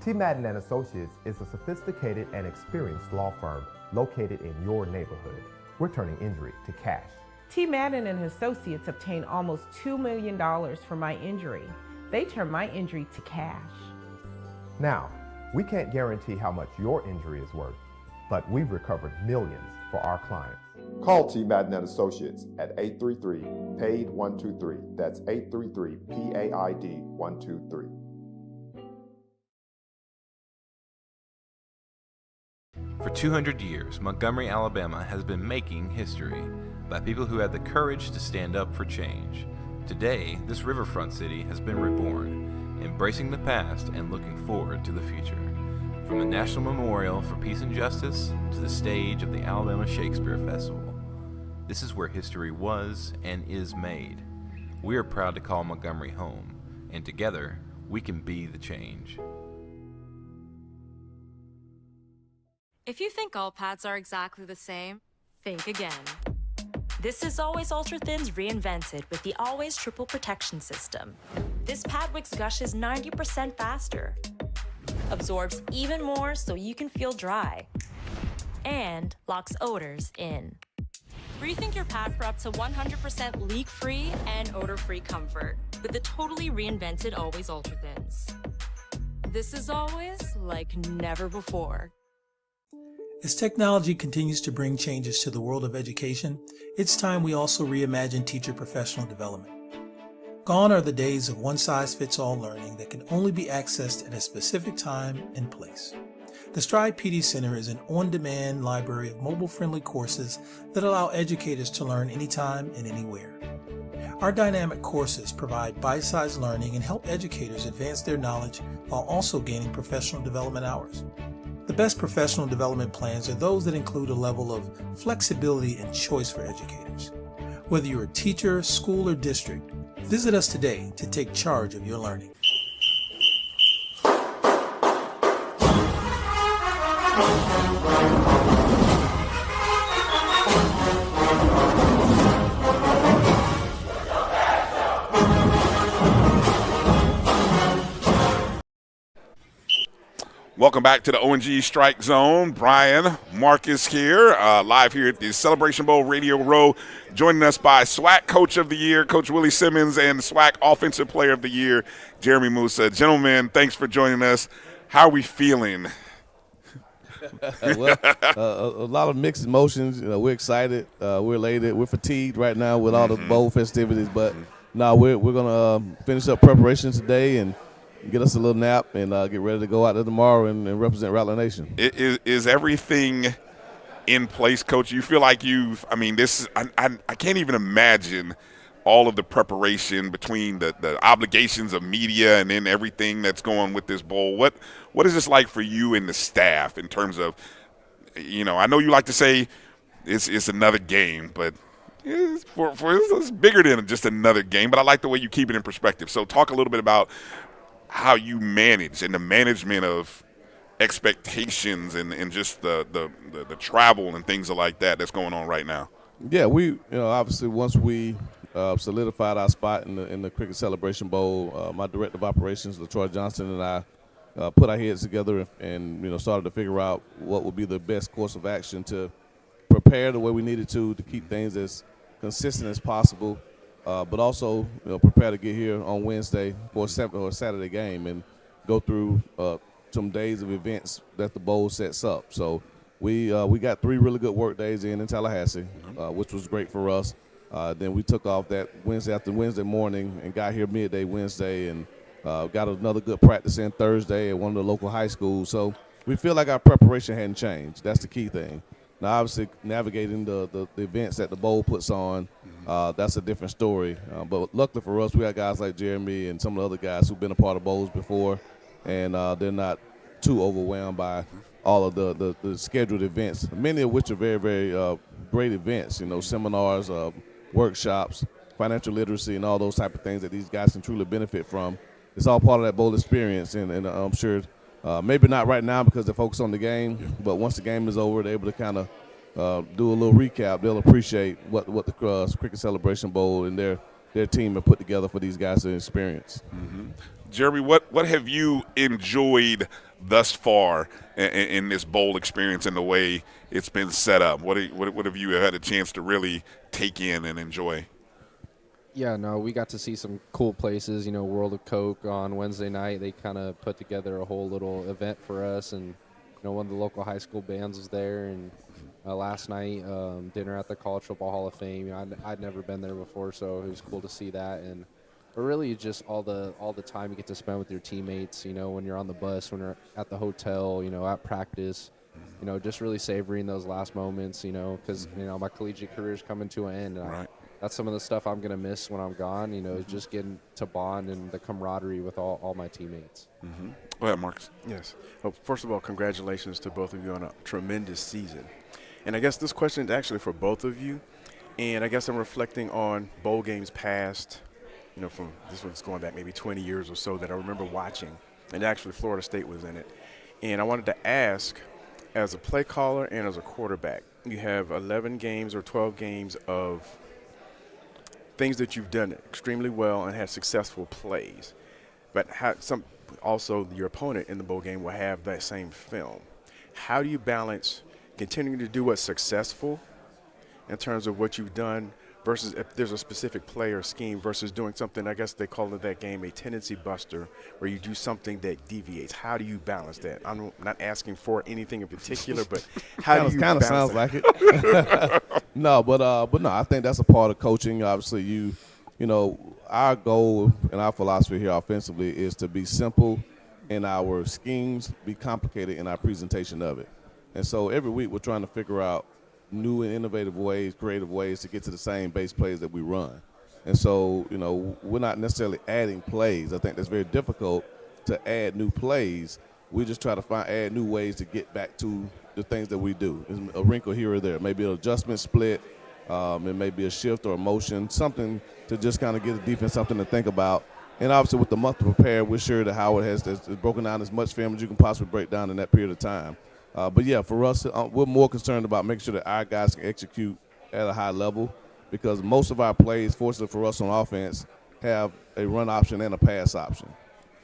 T. Madden & Associates is a sophisticated and experienced law firm located in your neighborhood. We're turning injury to cash. T. Madden & Associates obtained almost $2 million for my injury. They turned my injury to cash. Now, we can't guarantee how much your injury is worth, but we've recovered millions for our clients. Call T. Madden & Associates at 833-PAID-123. That's 833-PAID-123. For 200 years, Montgomery, Alabama has been making history by people who had the courage to stand up for change. Today, this riverfront city has been reborn, embracing the past and looking forward to the future. From the National Memorial for Peace and Justice to the stage of the Alabama Shakespeare Festival, this is where history was and is made. We are proud to call Montgomery home, and together, we can be the change. If you think all pads are exactly the same, think again. This is Always Ultra Thins reinvented with the Always Triple Protection System. This pad wicks gushes 90% faster, absorbs even more so you can feel dry, and locks odors in. Rethink your pad for up to 100% leak-free and odor-free comfort with the totally reinvented Always Ultra Thins. This is always like never before. As technology continues to bring changes to the world of education, it's time we also reimagine teacher professional development. Gone are the days of one-size-fits-all learning that can only be accessed at a specific time and place. The Stride PD Center is an on-demand library of mobile-friendly courses that allow educators to learn anytime and anywhere. Our dynamic courses provide bite-sized learning and help educators advance their knowledge while also gaining professional development hours. The best professional development plans are those that include a level of flexibility and choice for educators. Whether you're a teacher, school, or district, visit us today to take charge of your learning. welcome back to the ONG Strike Zone. Brian Marcus here, live here at the Celebration Bowl Radio Row, joining us by SWAC Coach of the Year, Coach Willie Simmons, and SWAC Offensive Player of the Year, Jeremy Musa. Gentlemen, thanks for joining us. How are we feeling? A lot of mixed emotions. We're excited. We're elated. We're fatigued right now with all the bowl festivities, but we're gonna finish up preparations today and get us a little nap and get ready to go out there tomorrow and represent Rattler Nation. Is everything in place, Coach? You feel like I can't even imagine all of the preparation between the obligations of media and then everything that's going with this bowl. What is this like for you and the staff in terms of, I know you like to say it's another game, but it's bigger than just another game, but I like the way you keep it in perspective. So talk a little bit about how you manage and the management of expectations and just the travel and things like that that's going on right now. Yeah, we obviously once we solidified our spot in the Cricket Celebration Bowl, my director of operations, LaTroy Johnson, and I put our heads together and started to figure out what would be the best course of action to prepare the way we needed to keep things as consistent as possible. But also prepare to get here on Wednesday for a Saturday game and go through some days of events that the bowl sets up. So we got 3 really good work days in Tallahassee, which was great for us. Then we took off that Wednesday morning and got here midday Wednesday and got another good practice in Thursday at one of the local high schools. So we feel like our preparation hadn't changed. That's the key thing. Now, obviously, navigating the events that the bowl puts on, that's a different story. But luckily for us, we got guys like Jeremy and some of the other guys who've been a part of bowls before, and they're not too overwhelmed by all of the scheduled events, many of which are very, very great events, seminars, workshops, financial literacy, and all those type of things that these guys can truly benefit from. It's all part of that bowl experience, and I'm sure maybe not right now because they're focused on the game, but once the game is over, they're able to kind of do a little recap. They'll appreciate what the Cricket Celebration Bowl and their team have put together for these guys to experience. Mm-hmm. Jeremy, what have you enjoyed thus far in this bowl experience and the way it's been set up? What have you had a chance to really take in and enjoy? Yeah, no, we got to see some cool places. World of Coke on Wednesday night. They kind of put together a whole little event for us, and one of the local high school bands was there. And last night, dinner at the College Football Hall of Fame. I'd never been there before, so it was cool to see that. And but really, just all the time you get to spend with your teammates. When you're on the bus, when you're at the hotel, at practice. Just really savoring those last moments. Because my collegiate career is coming to an end. And that's some of the stuff I'm going to miss when I'm gone, just getting to bond and the camaraderie with all my teammates. Mm-hmm. Go ahead, Marcus. Yes. Well, first of all, congratulations to both of you on a tremendous season. And I guess this question is actually for both of you. And I guess I'm reflecting on bowl games past, from this one's going back maybe 20 years or so that I remember watching. And actually Florida State was in it. And I wanted to ask, as a play caller and as a quarterback, you have 11 games or 12 games of things that you've done extremely well and had successful plays, but also your opponent in the bowl game will have that same film. How do you balance continuing to do what's successful in terms of what you've done versus if there's a specific play or scheme versus doing something, I guess they call it that game a tendency buster, where you do something that deviates? How do you balance that? I'm not asking for anything in particular, but how do you balance sounds that? like it. No, but no, I think that's a part of coaching. Obviously, our goal and our philosophy here offensively is to be simple in our schemes, be complicated in our presentation of it. And so every week we're trying to figure out new and innovative ways, creative ways to get to the same base plays that we run. And so, we're not necessarily adding plays. I think that's very difficult to add new plays. We just try to add new ways to get back to the things that we do. It's a wrinkle here or there, maybe an adjustment split, it may be a shift or a motion, something to just kind of give the defense something to think about. And obviously with the month to prepare, we're sure that Howard has broken down as much film as you can possibly break down in that period of time. But, yeah, for us, we're more concerned about making sure that our guys can execute at a high level because most of our plays, fortunately for us on offense, have a run option and a pass option.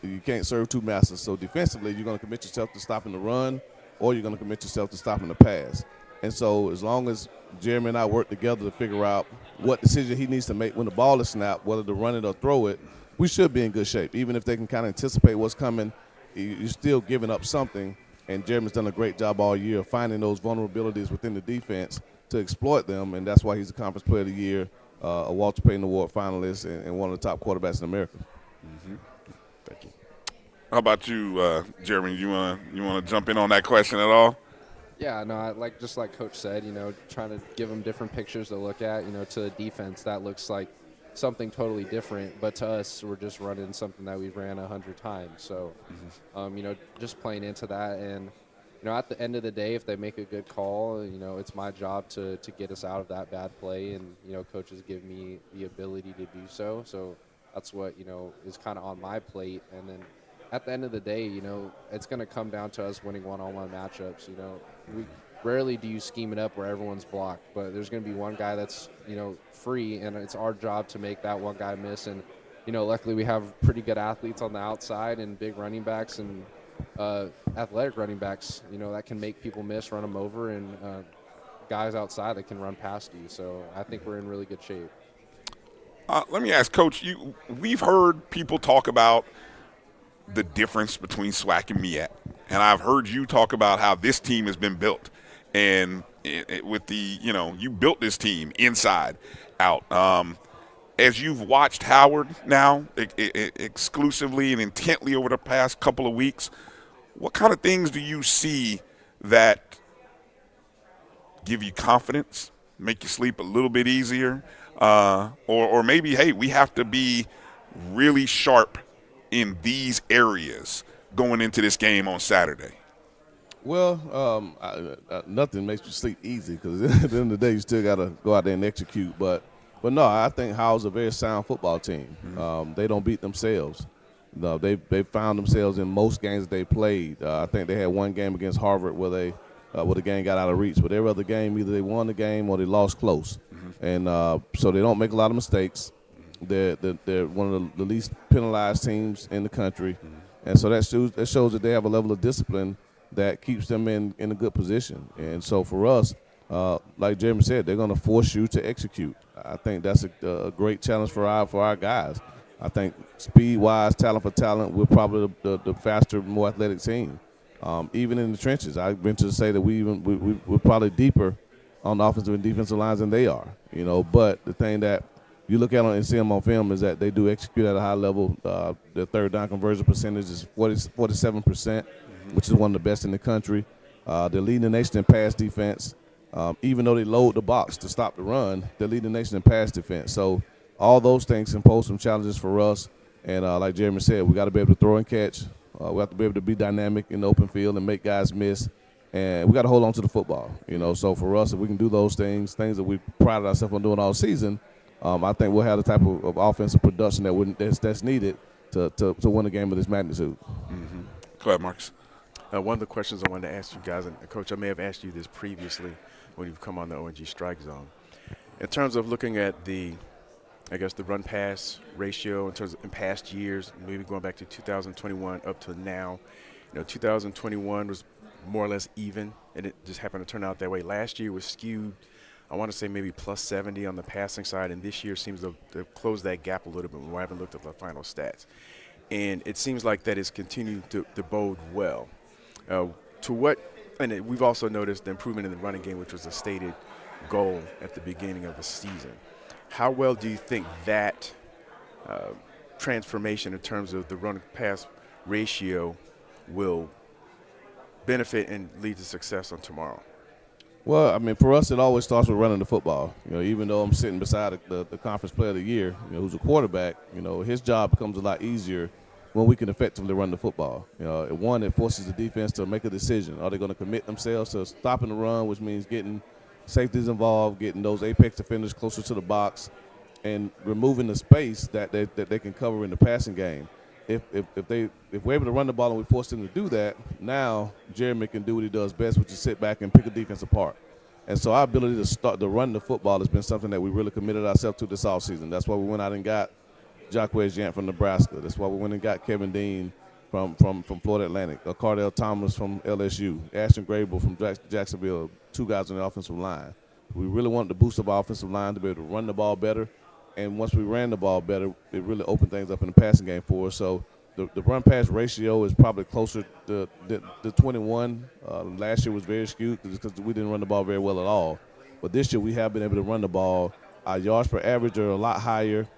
You can't serve two masters. So defensively, you're going to commit yourself to stopping the run, or you're going to commit yourself to stopping the pass. And so as long as Jeremy and I work together to figure out what decision he needs to make when the ball is snapped, whether to run it or throw it, we should be in good shape. Even if they can kind of anticipate what's coming, you're still giving up something. And Jeremy's done a great job all year of finding those vulnerabilities within the defense to exploit them, and that's why he's a Conference Player of the Year, a Walter Payton Award finalist, and one of the top quarterbacks in America. Mm-hmm. Thank you. How about you, Jeremy? You want to jump in on that question at all? Yeah, no, just like Coach said, trying to give them different pictures to look at. To the defense, that looks like something totally different, but to us, we're just running something that we've ran 100 times. So, just playing into that, and at the end of the day, if they make a good call, it's my job to get us out of that bad play, and coaches give me the ability to do so. So that's what is kind of on my plate, and then at the end of the day, it's going to come down to us winning one-on-one matchups. We rarely do you scheme it up where everyone's blocked, but there's going to be one guy that's free, and it's our job to make that one guy miss. And luckily we have pretty good athletes on the outside and big running backs and athletic running backs that can make people miss, run them over, and guys outside that can run past you. So I think we're in really good shape. Let me ask, Coach, we've heard people talk about the difference between SWAC and MEAC, and I've heard you talk about how this team has been built, and with the you built this team inside out. As you've watched Howard now exclusively and intently over the past couple of weeks, what kind of things do you see that give you confidence, make you sleep a little bit easier, or maybe, hey, we have to be really sharp in these areas going into this game on Saturday? Well, nothing makes you sleep easy, because at the end of the day, you still got to go out there and execute. But no, I think Howard's a very sound football team. Mm-hmm. They don't beat themselves. No, they found themselves in most games they played. I think they had one game against Harvard where the game got out of reach. But every other game, either they won the game or they lost close. Mm-hmm. And so they don't make a lot of mistakes. They're one of the least penalized teams in the country. Mm-hmm. And so that shows that they have a level of discipline that keeps them in a good position. And so for us, like Jeremy said, they're going to force you to execute. I think that's a great challenge for our guys. I think speed-wise, talent for talent, we're probably the faster, more athletic team. Even in the trenches, I venture to say that we're probably deeper on the offensive and defensive lines than they are. But the thing that you look at and see them on film is that they do execute at a high level. Their third down conversion percentage is 47%, which is one of the best in the country. They're leading the nation in pass defense. Even though they load the box to stop the run, they're leading the nation in pass defense. So all those things can pose some challenges for us. And like Jeremy said, we got to be able to throw and catch. We have to be able to be dynamic in the open field and make guys miss. And we got to hold on to the football. So for us, if we can do those things that we prided ourselves on doing all season, I think we'll have the type of offensive production that's needed to win a game of this magnitude. Mm-hmm. Go ahead, Marcus. One of the questions I wanted to ask you guys, and Coach, I may have asked you this previously when you've come on the ONG Strike Zone. In terms of looking at the run-pass ratio in past years, maybe going back to 2021 up to now, 2021 was more or less even, and it just happened to turn out that way. Last year was skewed, I want to say maybe plus 70 on the passing side, and this year seems to close that gap a little bit more. I haven't looked at the final stats. And it seems like that is continuing to bode well. We've also noticed the improvement in the running game, which was a stated goal at the beginning of the season. How well do you think that transformation in terms of the run-pass ratio will benefit and lead to success on tomorrow? Well, I mean, for us, it always starts with running the football. Even though I'm sitting beside the Conference Player of the Year, who's a quarterback, his job becomes a lot easier when we can effectively run the football. One, it forces the defense to make a decision. Are they going to commit themselves to stopping the run, which means getting safeties involved, getting those apex defenders closer to the box, and removing the space that they can cover in the passing game. If we're able to run the ball and we force them to do that, now Jeremy can do what he does best, which is sit back and pick a defense apart. And so our ability to run the football has been something that we really committed ourselves to this offseason. That's why we went out and got Jacquez Yant from Nebraska. That's why we went and got Kevin Dean from Florida Atlantic, Cardell Thomas from LSU, Ashton Grable from Jacksonville, 2 guys on the offensive line. We really wanted to boost up our offensive line to be able to run the ball better. And once we ran the ball better, it really opened things up in the passing game for us. So the run-pass ratio is probably closer to 21. Last year was very skewed because we didn't run the ball very well at all. But this year we have been able to run the ball. Our yards per average are a lot higher,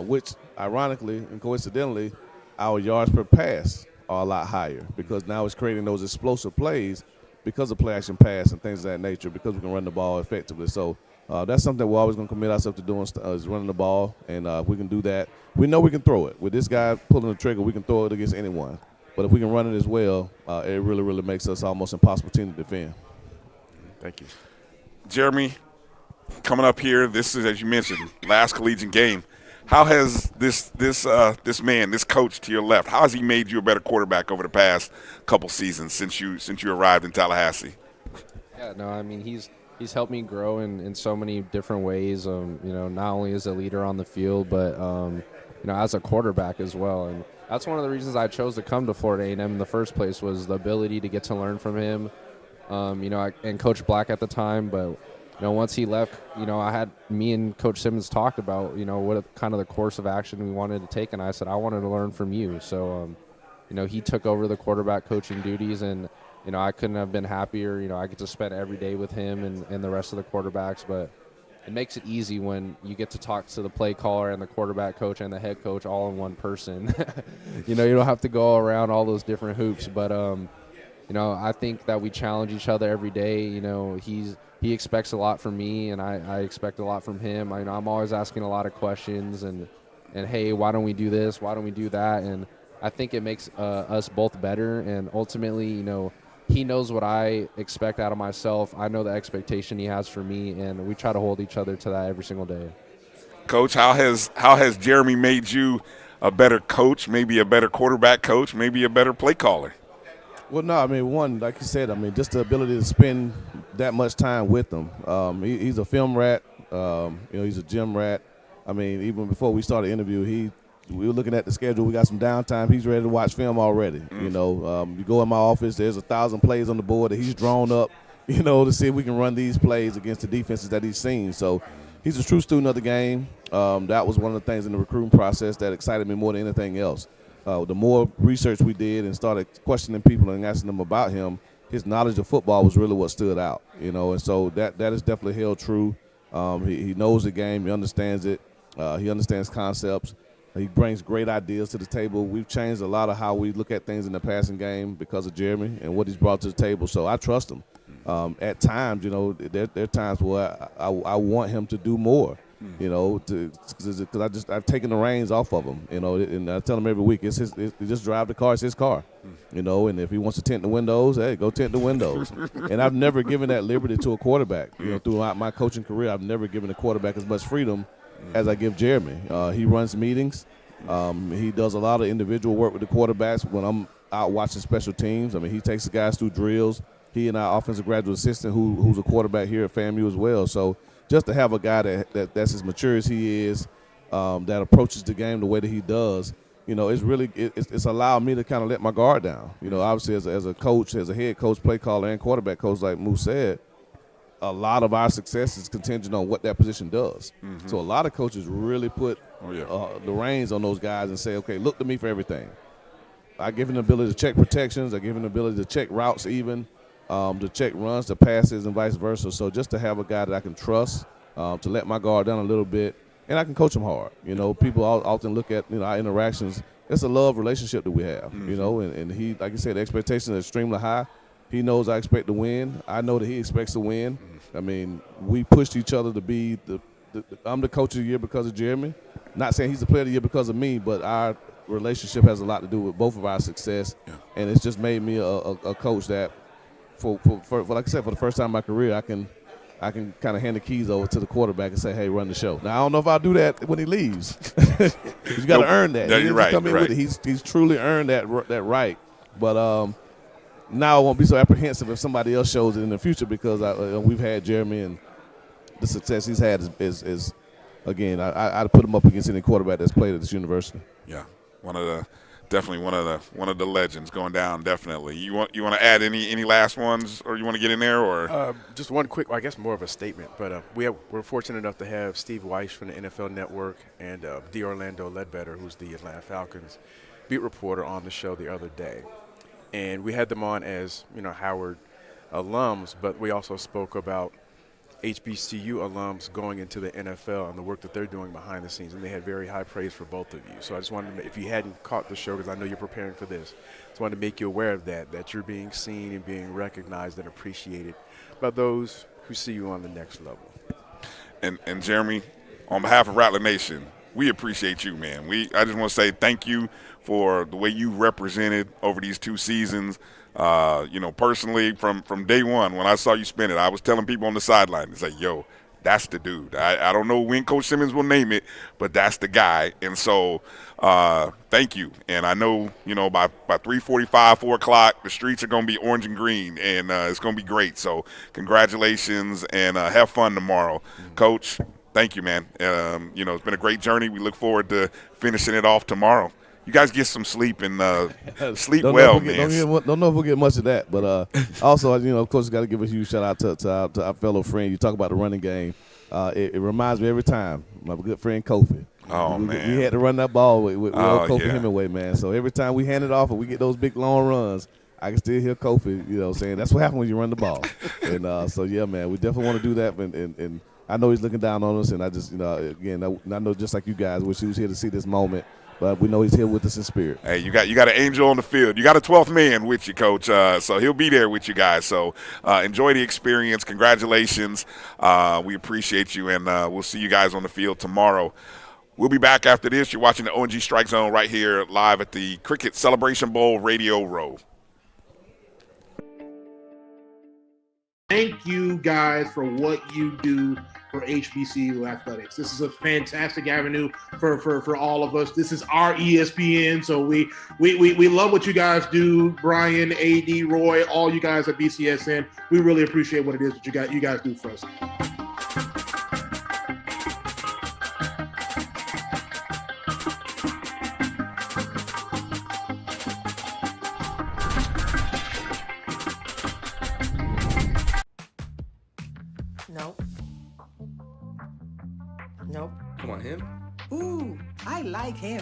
which ironically and coincidentally, our yards per pass are a lot higher because now it's creating those explosive plays because of play-action pass and things of that nature because we can run the ball effectively. So that's something we're always going to commit ourselves to doing is running the ball, and if we can do that, we know we can throw it. With this guy pulling the trigger, we can throw it against anyone. But if we can run it as well, it really, really makes us almost impossible team to defend. Thank you. Jeremy, coming up here, this is, as you mentioned, last collegiate game. How has this man, this coach to your left, how has he made you a better quarterback over the past couple seasons since you arrived in Tallahassee? Yeah, no, I mean he's helped me grow in so many different ways. Not only as a leader on the field, but as a quarterback as well. And that's one of the reasons I chose to come to Florida A&M in the first place was the ability to get to learn from him. And Coach Black at the time, but once he left, I had me and Coach Simmons talked about, what kind of the course of action we wanted to take, and I said I wanted to learn from you. So, he took over the quarterback coaching duties, and I couldn't have been happier. I get to spend every day with him and the rest of the quarterbacks, but it makes it easy when you get to talk to the play caller and the quarterback coach and the head coach all in one person. You don't have to go around all those different hoops, but I think that we challenge each other every day. He expects a lot from me, and I expect a lot from him. I'm always asking a lot of questions, and hey, why don't we do this? Why don't we do that? And I think it makes us both better. And ultimately, he knows what I expect out of myself. I know the expectation he has for me, and we try to hold each other to that every single day. Coach, how has Jeremy made you a better coach, maybe a better quarterback coach, maybe a better play caller? Well, no, one, like you said, just the ability to spend that much time with him. He's a film rat. He's a gym rat. Even before we started the interview, we were looking at the schedule. We got some downtime. He's ready to watch film already. You go in my office, there's 1,000 plays on the board that he's drawn up, to see if we can run these plays against the defenses that he's seen. So he's a true student of the game. That was one of the things in the recruiting process that excited me more than anything else. The more research we did and started questioning people and asking them about him, his knowledge of football was really what stood out, and so that is definitely held true. He knows the game. He understands it. He understands concepts. He brings great ideas to the table. We've changed a lot of how we look at things in the passing game because of Jeremy and what he's brought to the table, so I trust him. At times, there are times where I want him to do more. Because I've taken the reins off of him, and I tell him every week, just drive the car, it's his car, and if he wants to tint the windows, hey, go tint the windows. And I've never given that liberty to a quarterback. Throughout my coaching career, I've never given a quarterback as much freedom as I give Jeremy. He runs meetings. He does a lot of individual work with the quarterbacks when I'm out watching special teams. he takes the guys through drills. He and our offensive graduate assistant, who's a quarterback here at FAMU as well. So just to have a guy that's as mature as he is, that approaches the game the way that he does, it's allowed me to kind of let my guard down. Obviously as a coach, as a head coach, play caller, and quarterback coach, like Moussa said, a lot of our success is contingent on what that position does. Mm-hmm. So a lot of coaches really put the reins on those guys and say, okay, look to me for everything. I give him the ability to check protections. I give him the ability to check routes even. To check runs, to passes, and vice versa. So just to have a guy that I can trust, to let my guard down a little bit, and I can coach him hard. People often look at our interactions. It's a love relationship that we have. Mm-hmm. And he, like you said, the expectations are extremely high. He knows I expect to win. I know that he expects to win. Mm-hmm. We pushed each other to be I'm the coach of the year because of Jeremy. Not saying he's the player of the year because of me, but our relationship has a lot to do with both of our success. Yeah. And it's just made me a coach that, for like I said, for the first time in my career, I can kind of hand the keys over to the quarterback and say, hey, run the show. Now, I don't know if I'll do that when he leaves. You got to earn that. You're right. Come in with it. He's truly earned that right. But now I won't be so apprehensive if somebody else shows it in the future because we've had Jeremy, and the success he's had is again, I'd put him up against any quarterback that's played at this university. Yeah, definitely one of the legends going down. Definitely. You want to add any last ones, or you want to get in there, or just one quick, I guess more of a statement. But we're fortunate enough to have Steve Weiss from the NFL Network and D. Orlando Ledbetter, who's the Atlanta Falcons beat reporter, on the show the other day, and we had them on as Howard alums, but we also spoke about HBCU alums going into the NFL and the work that they're doing behind the scenes, and they had very high praise for both of you. So I just wanted to, if you hadn't caught the show, because I know you're preparing for this, just wanted to make you aware of that you're being seen and being recognized and appreciated by those who see you on the next level. And Jeremy, on behalf of Rattler Nation, we appreciate you, man. I just want to say thank you for the way you represented over these 2 seasons. Personally, from day one, when I saw you spin it, I was telling people on the sideline, it's like, yo, that's the dude. I don't know when Coach Simmons will name it, but that's the guy. And so thank you. And I know, by 3:45, 4 o'clock, the streets are going to be orange and green, and it's going to be great. So congratulations, and have fun tomorrow. Coach, thank you, man. It's been a great journey. We look forward to finishing it off tomorrow. You guys get some sleep and sleep well, man. Don't know if we'll get much of that, but also, of course, got to give a huge shout out to our fellow friend. You talk about the running game. It reminds me every time my good friend Kofi. Oh, man. We had to run that ball with Kofi Hemingway, man. So every time we hand it off and we get those big long runs, I can still hear Kofi, saying that's what happens when you run the ball. And so, yeah, man, we definitely want to do that. And I know he's looking down on us, and I just, again, I know just like you guys, wish he was here to see this moment. But we know he's here with us in spirit. Hey, you got an angel on the field. You got a 12th man with you, Coach. So he'll be there with you guys. So enjoy the experience. Congratulations. We appreciate you, and we'll see you guys on the field tomorrow. We'll be back after this. You're watching the ONG Strike Zone right here live at the Cricket Celebration Bowl Radio Row. Thank you guys for what you do for HBCU athletics. This is a fantastic avenue for all of us. This is our ESPN, so we love what you guys do. Brian, AD, Roy, all you guys at BCSN. We really appreciate what it is that you guys do for us. Nope. Come on, him? Ooh, I like him.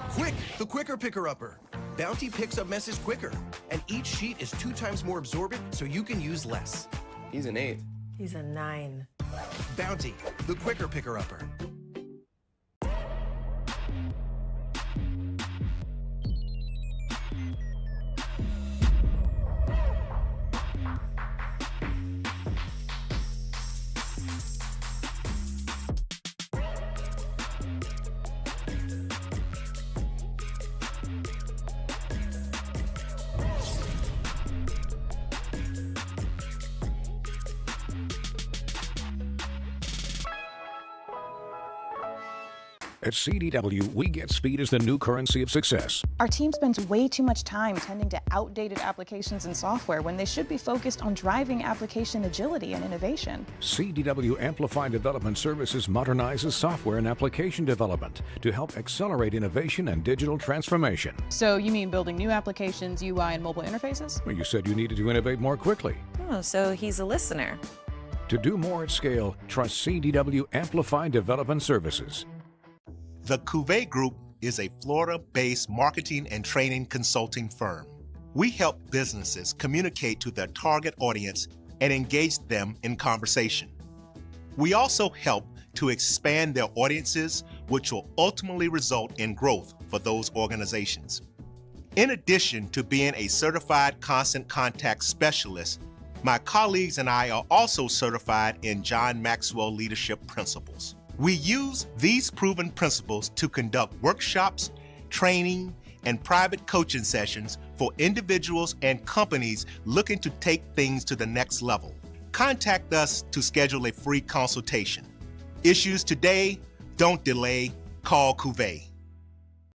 Quick, the quicker picker-upper. Bounty picks up messes quicker, and each sheet is 2 times more absorbent, so you can use less. He's an 8. He's a 9. Bounty, the quicker picker-upper. At CDW, we get speed as the new currency of success. Our team spends way too much time tending to outdated applications and software when they should be focused on driving application agility and innovation. CDW Amplified Development Services modernizes software and application development to help accelerate innovation and digital transformation. So you mean building new applications, UI, and mobile interfaces? Well, you said you needed to innovate more quickly. Oh, so he's a listener. To do more at scale, trust CDW Amplified Development Services. The Invade Group is a Florida-based marketing and training consulting firm. We help businesses communicate to their target audience and engage them in conversation. We also help to expand their audiences, which will ultimately result in growth for those organizations. In addition to being a certified constant contact specialist, my colleagues and I are also certified in John Maxwell Leadership Principles. We use these proven principles to conduct workshops, training, and private coaching sessions for individuals and companies looking to take things to the next level. Contact us to schedule a free consultation. Issues today, don't delay, call Cuvée.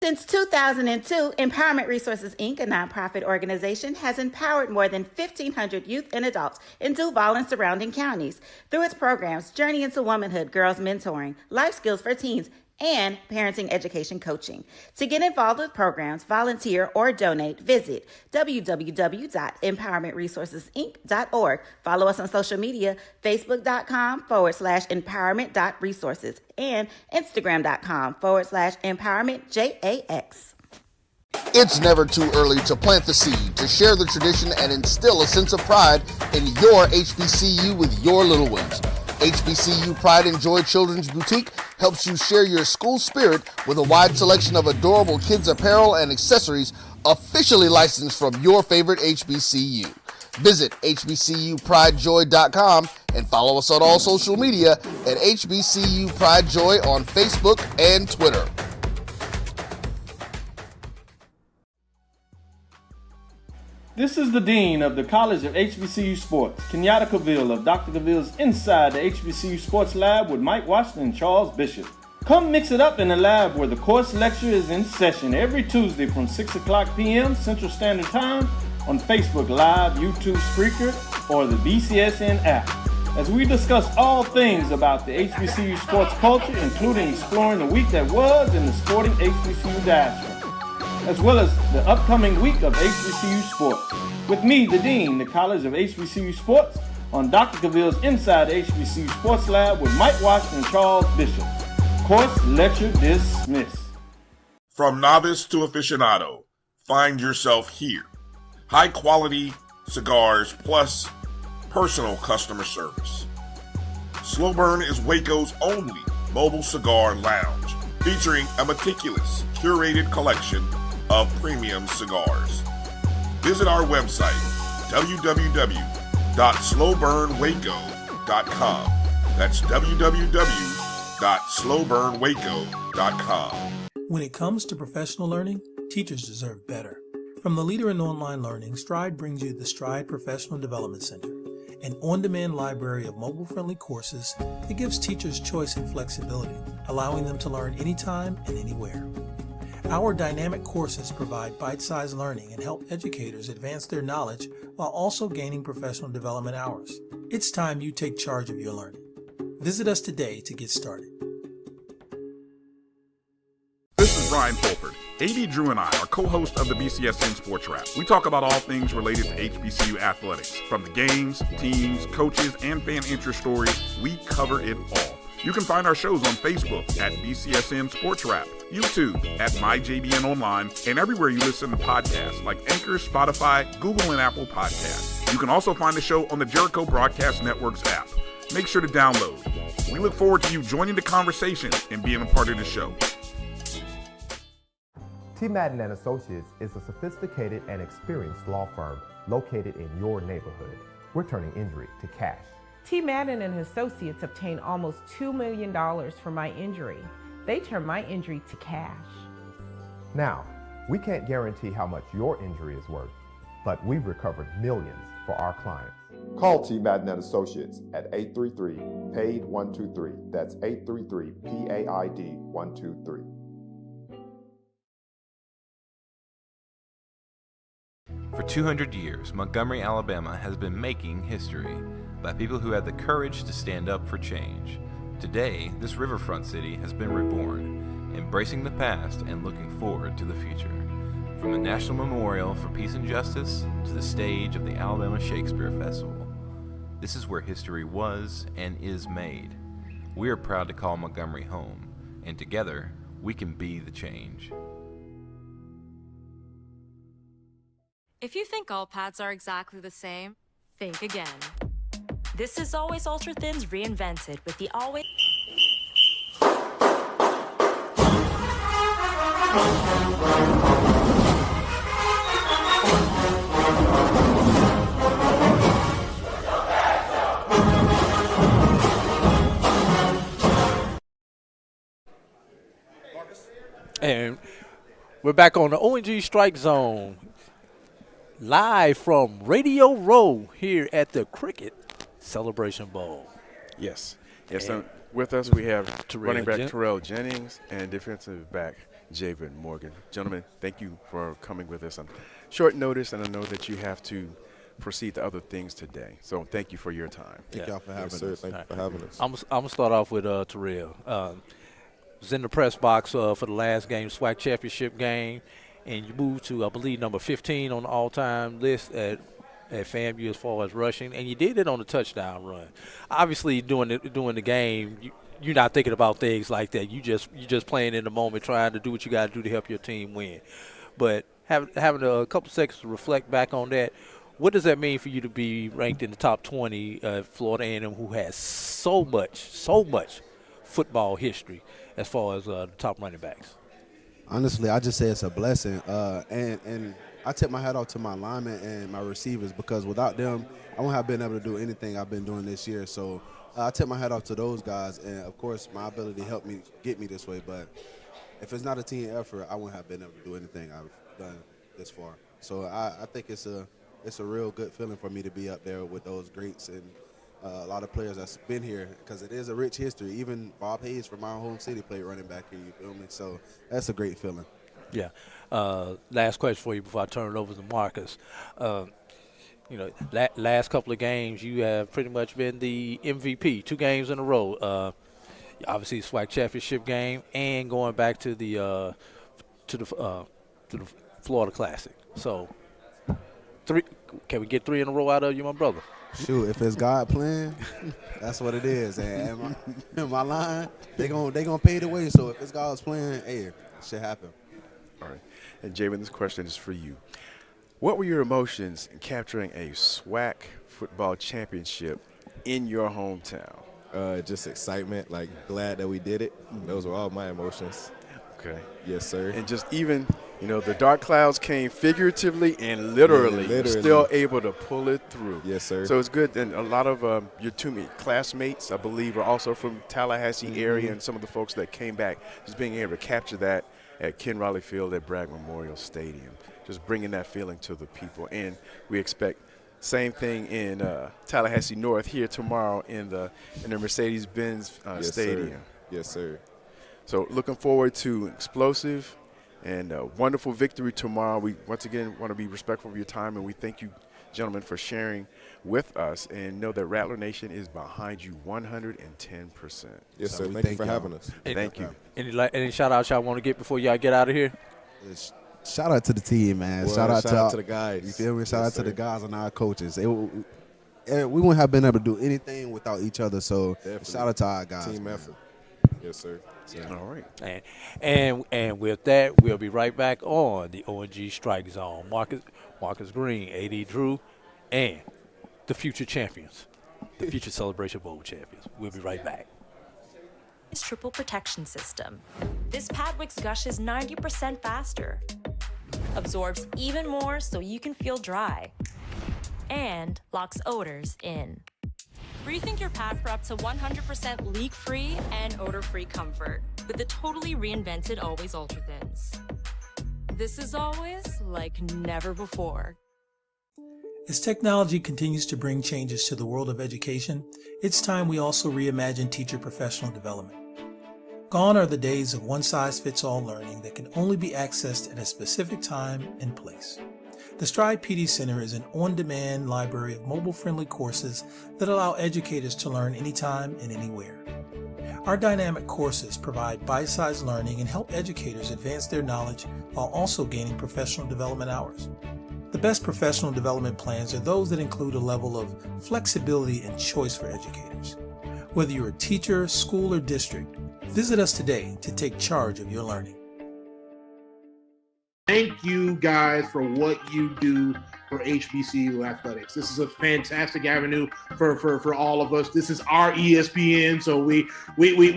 Since 2002, Empowerment Resources, Inc., a nonprofit organization, has empowered more than 1,500 youth and adults in Duval and surrounding counties. Through its programs, Journey into Womanhood, Girls Mentoring, Life Skills for Teens, and Parenting Education Coaching. To get involved with programs, volunteer, or donate, visit www.empowermentresourcesinc.org. Follow us on social media, facebook.com/empowerment.resources and instagram.com/empowermentJAX. It's never too early to plant the seed, to share the tradition, and instill a sense of pride in your HBCU with your little ones. HBCU Pride and Joy Children's Boutique helps you share your school spirit with a wide selection of adorable kids' apparel and accessories officially licensed from your favorite HBCU. Visit hbcupridejoy.com and follow us on all social media at HBCU Pride Joy on Facebook and Twitter. This is the Dean of the College of HBCU Sports, Kenyatta Cavill of Dr. Cavill's Inside the HBCU Sports Lab with Mike Washington and Charles Bishop. Come mix it up in the lab where the course lecture is in session every Tuesday from 6 o'clock p.m. Central Standard Time on Facebook Live, YouTube Spreaker, or the BCSN app, as we discuss all things about the HBCU sports culture, including exploring the week that was in the sporting HBCU diaspora, as well as the upcoming week of HBCU sports. With me, the Dean, the College of HBCU Sports, on Dr. Cavill's Inside the HBCU Sports Lab with Mike Washington and Charles Bishop. Course lecture dismissed. From novice to aficionado, find yourself here. High quality cigars plus personal customer service. Slow Burn is Waco's only mobile cigar lounge, featuring a meticulous, curated collection of premium cigars. Visit our website, www.slowburnwaco.com. That's www.slowburnwaco.com. When it comes to professional learning, teachers deserve better. From the leader in online learning, Stride brings you the Stride Professional Development Center, an on-demand library of mobile-friendly courses that gives teachers choice and flexibility, allowing them to learn anytime and anywhere. Our dynamic courses provide bite-sized learning and help educators advance their knowledge while also gaining professional development hours. It's time you take charge of your learning. Visit us today to get started. This is Ryan Fulford. AD Drew and I are co-hosts of the BCSN Sports Wrap. We talk about all things related to HBCU athletics. From the games, teams, coaches, and fan interest stories, we cover it all. You can find our shows on Facebook at BCSN Sports Wrap, YouTube at MyJBN Online, and everywhere you listen to podcasts like Anchor, Spotify, Google, and Apple Podcasts. You can also find the show on the Jericho Broadcast Network's app. Make sure to download. We look forward to you joining the conversation and being a part of the show. T. Madden and Associates is a sophisticated and experienced law firm located in your neighborhood. We're turning injury to cash. T. Madden and Associates obtained almost $2 million for my injury. They turned my injury to cash. Now, we can't guarantee how much your injury is worth, but we've recovered millions for our clients. Call T. Madden and Associates at 833-PAID-123. That's 833-PAID-123. For 200 years, Montgomery, Alabama has been making history by people who had the courage to stand up for change. Today, this riverfront city has been reborn, embracing the past and looking forward to the future. From the National Memorial for Peace and Justice to the stage of the Alabama Shakespeare Festival, this is where history was and is made. We are proud to call Montgomery home, and together, we can be the change. If you think all pads are exactly the same, think again. This is Always Ultra Thins reinvented with the Always... And we're back on the ONG Strike Zone, live from Radio Row here at the Cricket Celebration Bowl. Yes. Yes. So with us, we have Terrell running back Jen- Terrell Jennings and defensive back Javid Morgan. Gentlemen, thank you for coming with us on short notice, and I know that you have to proceed to other things today. So thank you for your time. Thank y'all for having us. Thank you for having us. I'm going to start off with Terrell. Was in the press box for the last game, SWAC championship game, and you moved to, I believe, number 15 on the all-time list at FAMU as far as rushing, and you did it on the touchdown run. Obviously, during the game, you're not thinking about things like that. You just playing in the moment, trying to do what you got to do to help your team win. But having a couple seconds to reflect back on that, what does that mean for you to be ranked in the top 20 Florida A&M, who has so much football history as far as the top running backs? Honestly, I just say it's a blessing, and I tip my hat off to my linemen and my receivers, because without them, I wouldn't have been able to do anything I've been doing this year. So I tip my hat off to those guys, and of course, my ability helped me get me this way. But if it's not a team effort, I wouldn't have been able to do anything I've done this far. So I think it's a real good feeling for me to be up there with those greats and a lot of players that's been here, because it is a rich history. Even Bob Hayes from my home city played running back here, you feel me? So that's a great feeling. Yeah. Last question for you before I turn it over to Marcus. Last couple of games, you have pretty much been the MVP, 2 games in a row. Obviously, SWAC championship game, and going back to the Florida Classic. So, can we get 3 in a row out of you, my brother? Shoot, if it's God playing, that's what it is. And my line, they gonna pay the way. So if it's God's playing, hey, it should happen. All right. And Javid, this question is for you. What were your emotions in capturing a SWAC football championship in your hometown? Just excitement, like glad that we did it. Those were all my emotions. Okay. Yes, sir. And just even, the dark clouds came figuratively and literally. You're still able to pull it through. Yes, sir. So it's good. And a lot of your 2 classmates, I believe, are also from Tallahassee area, and some of the folks that came back, just being able to capture that at Ken Raleigh Field at Bragg Memorial Stadium, just bringing that feeling to the people. And we expect same thing in Tallahassee North here tomorrow in the Mercedes-Benz Stadium. Sir. Yes, sir. So looking forward to explosive and a wonderful victory tomorrow. We once again want to be respectful of your time, and we thank you, gentlemen, for sharing with us, and know that Rattler Nation is behind you 110%. Yes, sir. Thank you for having us. Thank you. Any shout-outs y'all want to get before y'all get out of here? Shout out to the team, man. Well, shout out to the guys. You feel me? Shout out to the guys and our coaches. We wouldn't have been able to do anything without each other. So shout out to our guys. Team effort. Yes, sir. Yeah. All right. And with that, we'll be right back on the ONG Strike Zone. Marcus Green, AD Drew, and the future champions, the future Celebration Bowl champions. We'll be right back. Triple protection system. This pad wicks gushes 90% faster, absorbs even more so you can feel dry, and locks odors in. Rethink your pad for up to 100% leak-free and odor-free comfort with the totally reinvented Always Ultra Thins. This is always like never before. As technology continues to bring changes to the world of education, it's time we also reimagine teacher professional development. Gone are the days of one-size-fits-all learning that can only be accessed at a specific time and place. The Stride PD Center is an on-demand library of mobile-friendly courses that allow educators to learn anytime and anywhere. Our dynamic courses provide bite-sized learning and help educators advance their knowledge while also gaining professional development hours. The best professional development plans are those that include a level of flexibility and choice for educators. Whether you're a teacher, school, or district, visit us today to take charge of your learning. Thank you guys for what you do for HBCU athletics. This is a fantastic avenue for all of us. This is our ESPN, so we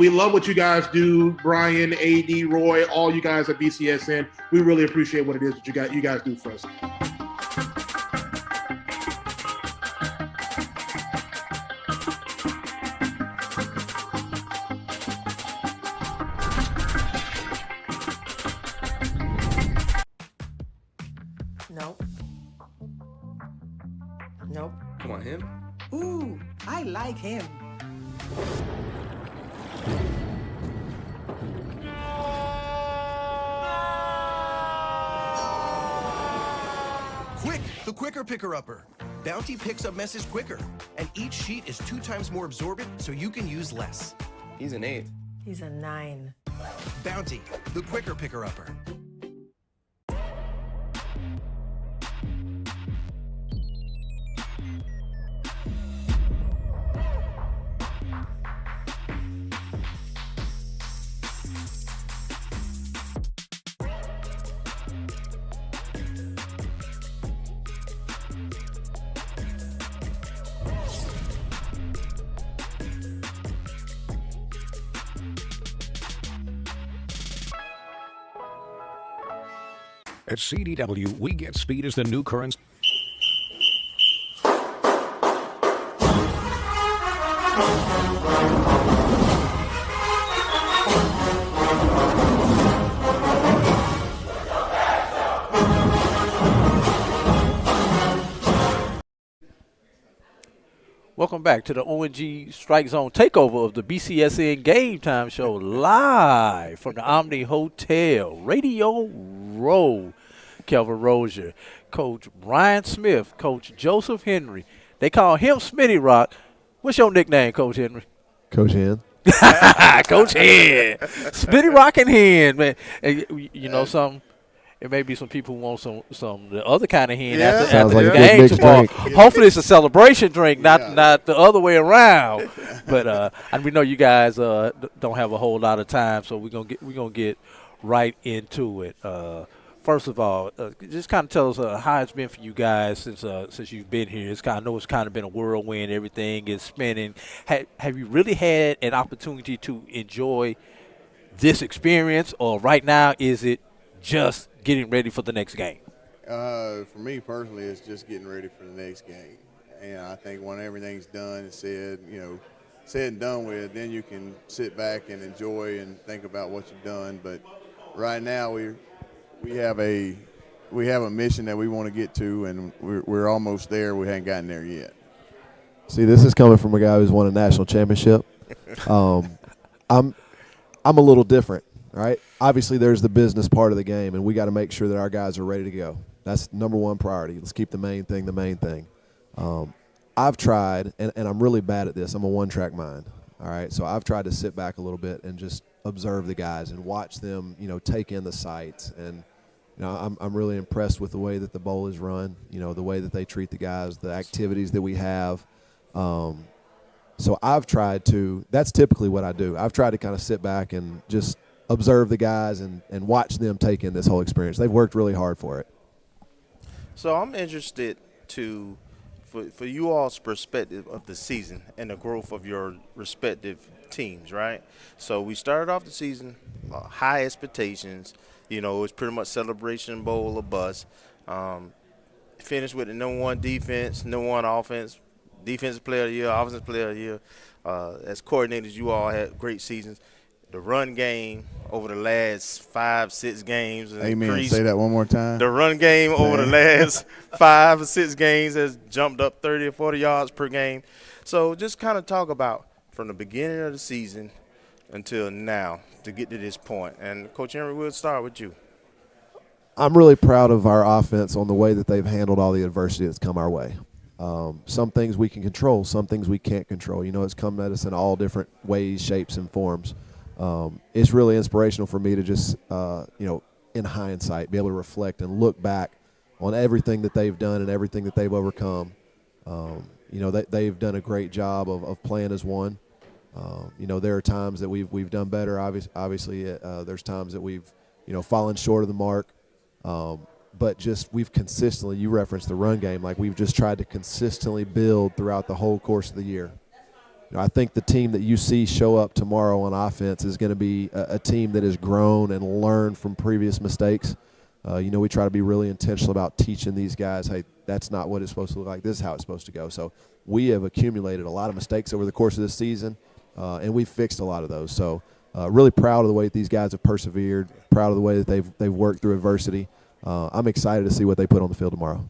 love what you guys do. Brian, AD, Roy, all you guys at BCSN. We really appreciate what it is that you guys do for us. Nope. Come on, him? Ooh, I like him. quicker picker-upper. Bounty picks up messes quicker, and each sheet is 2 times more absorbent, so you can use less. He's an 8. He's a 9. Bounty, the quicker picker-upper. At CDW, we get speed as the new currency. Welcome back to the ONG Strike Zone takeover of the BCSN Game Time Show live from the Omni Hotel, Radio Row. Kelvin Rozier, Coach Brian Smith, Coach Joseph Henry. They call him Smitty Rock. What's your nickname, Coach Henry? Coach Hen. Coach Hen. Smitty Rock and Hen, man. And you know something? It may be some people who want some the other kind of hen after like the a game good mixed tomorrow. drink. Hopefully it's a celebration drink, not the other way around. But and we know you guys don't have a whole lot of time, so we're gonna get right into it. First of all, just kind of tell us how it's been for you guys since you've been here. I know it's kind of been a whirlwind. Everything is spinning. Have you really had an opportunity to enjoy this experience, or right now is it just getting ready for the next game? For me personally, it's just getting ready for the next game. And I think when everything's done and said and done with, then you can sit back and enjoy and think about what you've done. But right now we have a mission that we want to get to, and we're almost there. We haven't gotten there yet. See, this is coming from a guy who's won a national championship. I'm a little different, right? Obviously, there's the business part of the game, and we got to make sure that our guys are ready to go. That's number one priority. Let's keep the main thing. I've tried, and I'm really bad at this. I'm a one-track mind, all right? So I've tried to sit back a little bit and just observe the guys and watch them, take in the sights. And, I'm really impressed with the way that the bowl is run, the way that they treat the guys, the activities that we have. So I've tried to – that's typically what I do. I've tried to kind of sit back and just observe the guys and watch them take in this whole experience. They've worked really hard for it. So I'm interested for you all's perspective of the season and the growth of your respective teams, right? So we started off the season, high expectations. It was pretty much celebration bowl or bust. Finished with the number one defense, number one offense, defensive player of the year, offensive player of the year. As coordinators, you all had great seasons. The run game over the last 5-6 games. Amen. Increased. Say that one more time. The run game over the last 5 or 6 games has jumped up 30 or 40 yards per game. So just kind of talk about from the beginning of the season until now to get to this point. And Coach Henry, we'll start with you. I'm really proud of our offense on the way that they've handled all the adversity that's come our way. Some things we can control, some things we can't control. It's come at us in all different ways, shapes, and forms. It's really inspirational for me to just, in hindsight, be able to reflect and look back on everything that they've done and everything that they've overcome. They've done a great job of playing as one. There are times that we've done better. Obviously, there's times that we've, fallen short of the mark. But just we've consistently, you referenced the run game, like we've just tried to consistently build throughout the whole course of the year. I think the team that you see show up tomorrow on offense is going to be a team that has grown and learned from previous mistakes. We try to be really intentional about teaching these guys, hey, that's not what it's supposed to look like. This is how it's supposed to go. So we have accumulated a lot of mistakes over the course of this season, and we've fixed a lot of those. So really proud of the way that these guys have persevered, proud of the way that they've worked through adversity. I'm excited to see what they put on the field tomorrow.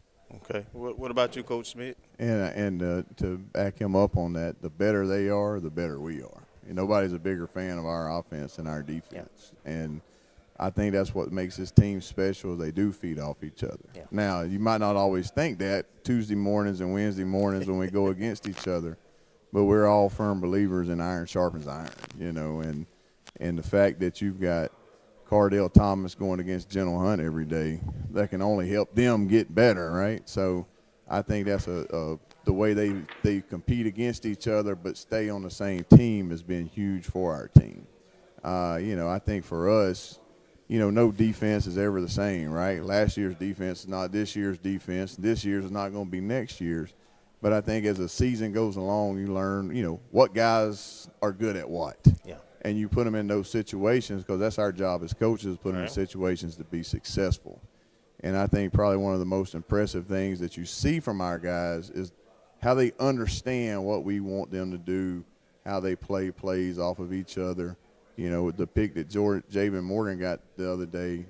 Okay. What about you, Coach Smith? And to back him up on that, the better they are, the better we are. And nobody's a bigger fan of our offense than our defense. Yeah. And I think that's what makes this team special. They do feed off each other. Yeah. Now, you might not always think that Tuesday mornings and Wednesday mornings when we go against each other, but we're all firm believers in iron sharpens iron, you know, and the fact that you've got Cardell Thomas going against General Hunt every day, that can only help them get better, right? So I think that's the way they compete against each other but stay on the same team has been huge for our team. You know, I think for us, you know, no defense is ever the same, right? Last year's defense is not this year's defense. This year's is not going to be next year's. But I think as the season goes along, you learn, you know, what guys are good at what. Yeah. And you put them in those situations because that's our job as coaches, put them in situations to be successful. And I think probably one of the most impressive things that you see from our guys is how they understand what we want them to do, how they play plays off of each other. You know, the pick that Javan Morgan got the other day,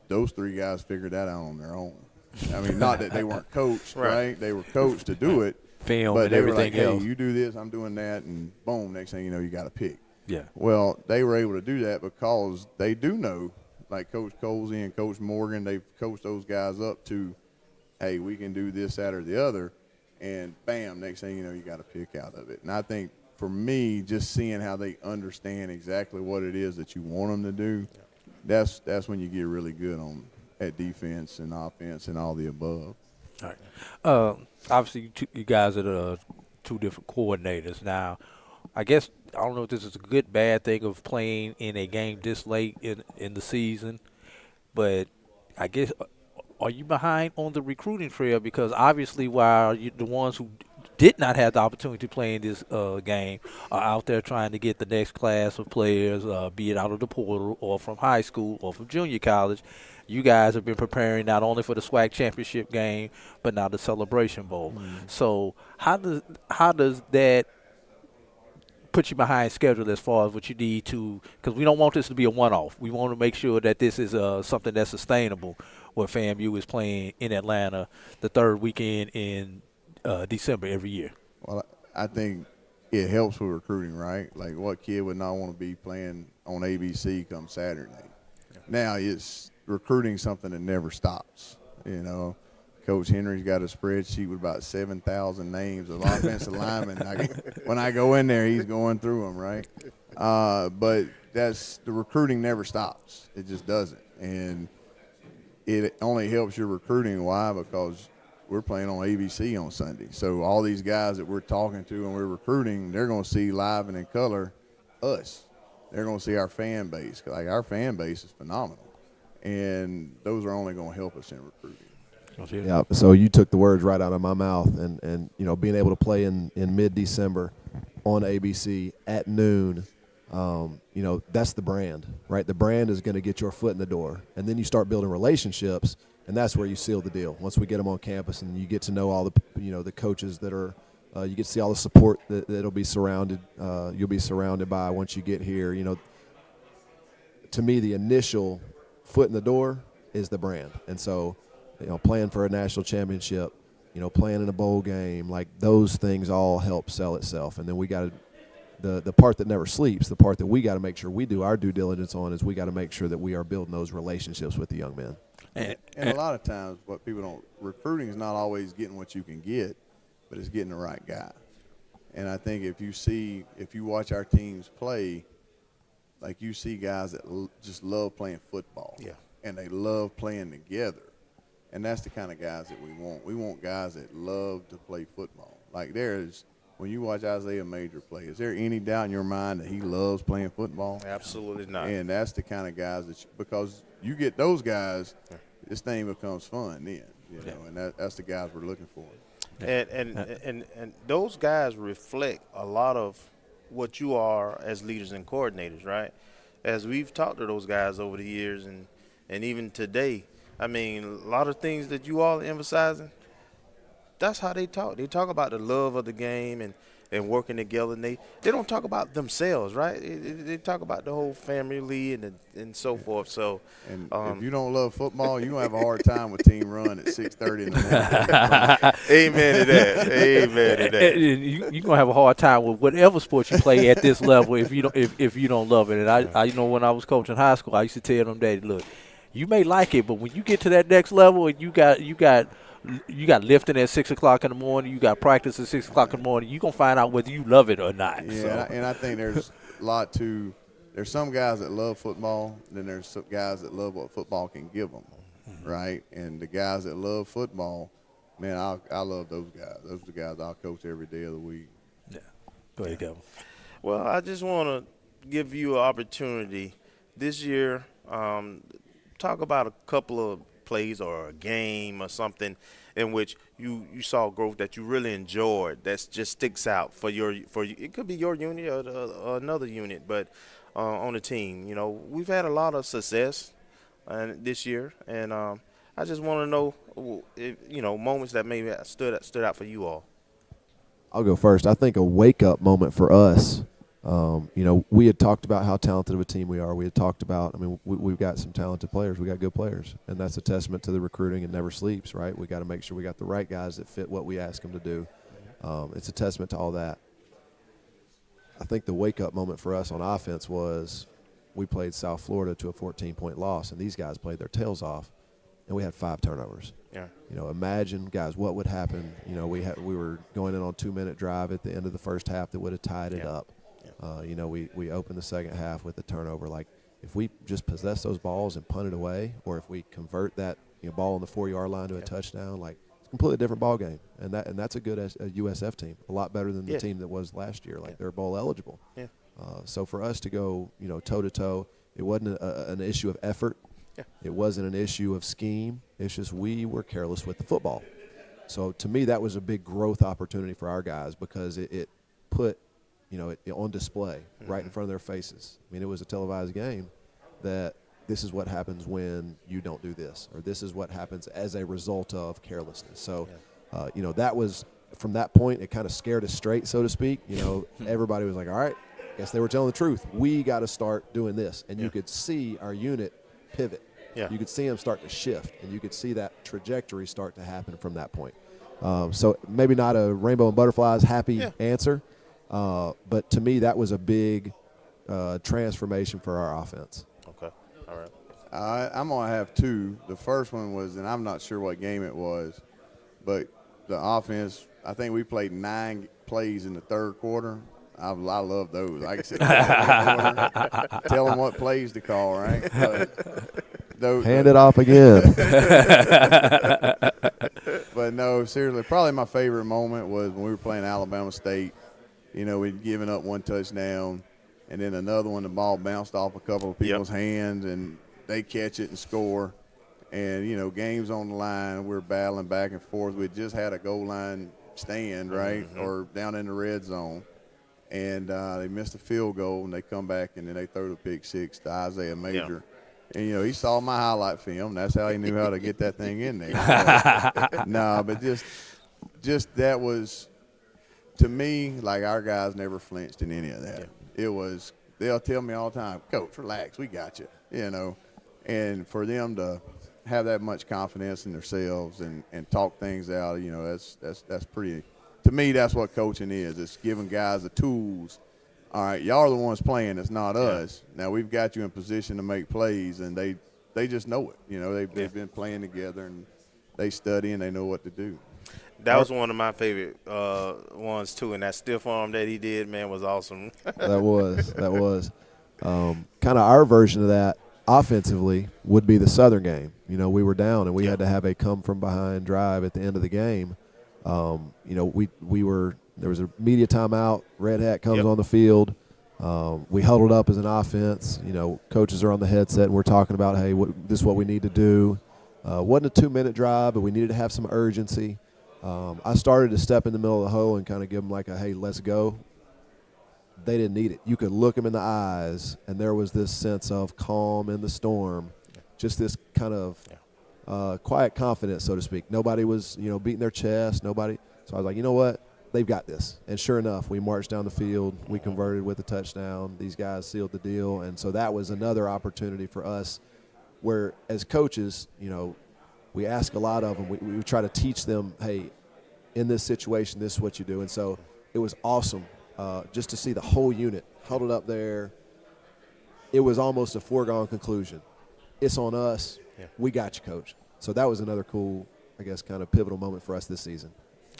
those three guys figured that out on their own. I mean, not that they weren't coached, right? They were coached to do it. Film but and they everything were like, else. hey, you do this, I'm doing that, and boom, next thing you know, you got a pick. Yeah. Well, they were able to do that because they do know, like Coach Colsey and Coach Morgan, they've coached those guys up to, hey, we can do this, that, or the other, and bam, next thing you know, you got a pick out of it. And I think for me, just seeing how they understand exactly what it is that you want them to do, that's when you get really good at defense and offense and all the above. All right. Obviously, you guys are the two different coordinators. Now, I guess I don't know if this is a good, bad thing of playing in a game this late in the season, but I guess are you behind on the recruiting trail? Because obviously, while the ones who did not have the opportunity to play in this game are out there trying to get the next class of players, be it out of the portal or from high school or from junior college. You guys have been preparing not only for the SWAC championship game, but now the Celebration Bowl. So how does that put you behind schedule as far as what you need to, because we don't want this to be a one-off. We want to make sure that this is something that's sustainable where FAMU is playing in Atlanta the third weekend in December every year. Well, I think it helps with recruiting, right? Like what kid would not want to be playing on ABC come Saturday? Now it's recruiting something that never stops, you know. Coach Henry's got a spreadsheet with about 7,000 names of offensive linemen. When I go in there, he's going through them, right? But the recruiting never stops. It just doesn't. And it only helps your recruiting. Why? Because we're playing on ABC on Sunday. So all these guys that we're talking to and we're recruiting, they're going to see live and in color us. They're going to see our fan base. Like our fan base is phenomenal. And those are only going to help us in recruiting. Yeah, so you took the words right out of my mouth, and you know, being able to play in mid-December on ABC at noon, you know, that's the brand, right? The brand is going to get your foot in the door, and then you start building relationships, and that's where you seal the deal. Once we get them on campus, and you get to know all the, you know, the coaches that are, you get to see all the support that'll be surrounded, you'll be surrounded by once you get here. You know, to me, the initial foot in the door is the brand, and so, you know, playing for a national championship, you know, playing in a bowl game, like those things all help sell itself. And then we got to, the part that never sleeps, the part that we got to make sure we do our due diligence on is we got to make sure that we are building those relationships with the young men. And a lot of times what people don't, recruiting is not always getting what you can get, but it's getting the right guy. And I think if you watch our teams play, like you see guys that just love playing football. Yeah. And they love playing together. And that's the kind of guys that we want. We want guys that love to play football. Like when you watch Isaiah Major play, is there any doubt in your mind that he loves playing football? Absolutely not. And that's the kind of guys because you get those guys, this thing becomes fun then, you know, and that's the guys we're looking for. And those guys reflect a lot of what you are as leaders and coordinators, right? As we've talked to those guys over the years and even today, I mean, a lot of things that you all are emphasizing, that's how they talk. They talk about the love of the game, and and working together, and they don't talk about themselves, right? They talk about the whole family and so forth. So, and if you don't love football, you're going to have a hard time with team run at 6:30 in the morning. Amen to that. Amen to that. You're going to have a hard time with whatever sport you play at this level if you don't love it. And I when I was coaching high school, I used to tell them, Daddy, look, you may like it, but when you get to that next level and you got lifting at 6 o'clock in the morning, you got practice at 6 o'clock in the morning, you're going to find out whether you love it or not. Yeah, so. and I think there's a lot to – there's some guys that love football, then there's some guys that love what football can give them, right? And the guys that love football, man, I love those guys. Those are the guys I'll coach every day of the week. Yeah. Go ahead, Kevin. Well, I just want to give you an opportunity this year. Talk about a couple of plays or a game or something in which you saw growth that you really enjoyed that just sticks out for you. It could be your unit or another unit, but on the team, we've had a lot of success this year, and I just want to know if, moments that maybe stood out for you all. I'll go first. I think a wake-up moment for us, we had talked about how talented of a team we are. We had talked about, we've got some talented players. We got good players, and that's a testament to the recruiting and never sleeps, right? We got to make sure we got the right guys that fit what we ask them to do. It's a testament to all that. I think the wake-up moment for us on offense was we played South Florida to a 14-point loss, and these guys played their tails off, and we had 5 turnovers. Yeah. Imagine, guys, what would happen. We were going in on a 2-minute drive at the end of the first half that would have tied it up. We opened the second half with a turnover. Like, if we just possess those balls and punt it away, or if we convert that ball on the 4-yard line to a touchdown, like, it's a completely different ball game. And that's a good USF team, a lot better than the team that was last year. Like, they're bowl eligible. Yeah. So for us to go, toe to toe, it wasn't an issue of effort. Yeah. It wasn't an issue of scheme. It's just we were careless with the football. So to me, that was a big growth opportunity for our guys because it put it on display right in front of their faces. It was a televised game that this is what happens when you don't do this, or this is what happens as a result of carelessness. So, that was from that point, it kind of scared us straight, so to speak. Everybody was like, all right, guess they were telling the truth. We got to start doing this. And you could see our unit pivot. Yeah. You could see them start to shift, and you could see that trajectory start to happen from that point. So maybe not a rainbow and butterflies happy answer, but to me that was a big transformation for our offense. Okay, all right. I'm going to have 2. The first one was, and I'm not sure what game it was, but the offense, I think we played 9 plays in the third quarter. I love those. I can sit tell them what plays to call, right? Hand it off again. But no, seriously, probably my favorite moment was when we were playing Alabama State. We'd given up 1 touchdown, and then another one, the ball bounced off a couple of people's hands, and they catch it and score. And, game's on the line. We're battling back and forth. We just had a goal line stand, right, or down in the red zone. And they missed a field goal, and they come back, and then they throw the pick 6 to Isaiah Major. And, he saw my highlight film. That's how he knew how to get that thing in there. But just that was, to me, like, our guys never flinched in any of that. It was, they'll tell me all the time, Coach, relax, we got you, And for them to have that much confidence in themselves and talk things out, that's pretty – to me, that's what coaching is. It's giving guys the tools. All right, y'all are the ones playing. It's not us. Now, we've got you in position to make plays, and they just know it. They've been playing together, and they study, and they know what to do. That was one of my favorite ones, too, and that stiff arm that he did, man, was awesome. That was. Kind of our version of that offensively would be the Southern game. We were down, and we had to have a come-from-behind drive at the end of the game. There was a media timeout. Red Hat comes on the field. We huddled up as an offense. Coaches are on the headset, and we're talking about, hey, this is what we need to do. Wasn't a 2-minute drive, but we needed to have some urgency. I started to step in the middle of the huddle and kind of give them like a, hey, let's go. They didn't need it. You could look them in the eyes, and there was this sense of calm in the storm, just this kind of quiet confidence, so to speak. Nobody was, beating their chest. Nobody. So I was like, you know what? they've got this. And sure enough, we marched down the field. We converted with a touchdown. These guys sealed the deal. And so that was another opportunity for us where, as coaches, we ask a lot of them. We try to teach them, hey, in this situation, this is what you do. And so it was awesome just to see the whole unit huddled up there. It was almost a foregone conclusion. It's on us. Yeah. We got you, Coach. So that was another cool, I guess, kind of pivotal moment for us this season.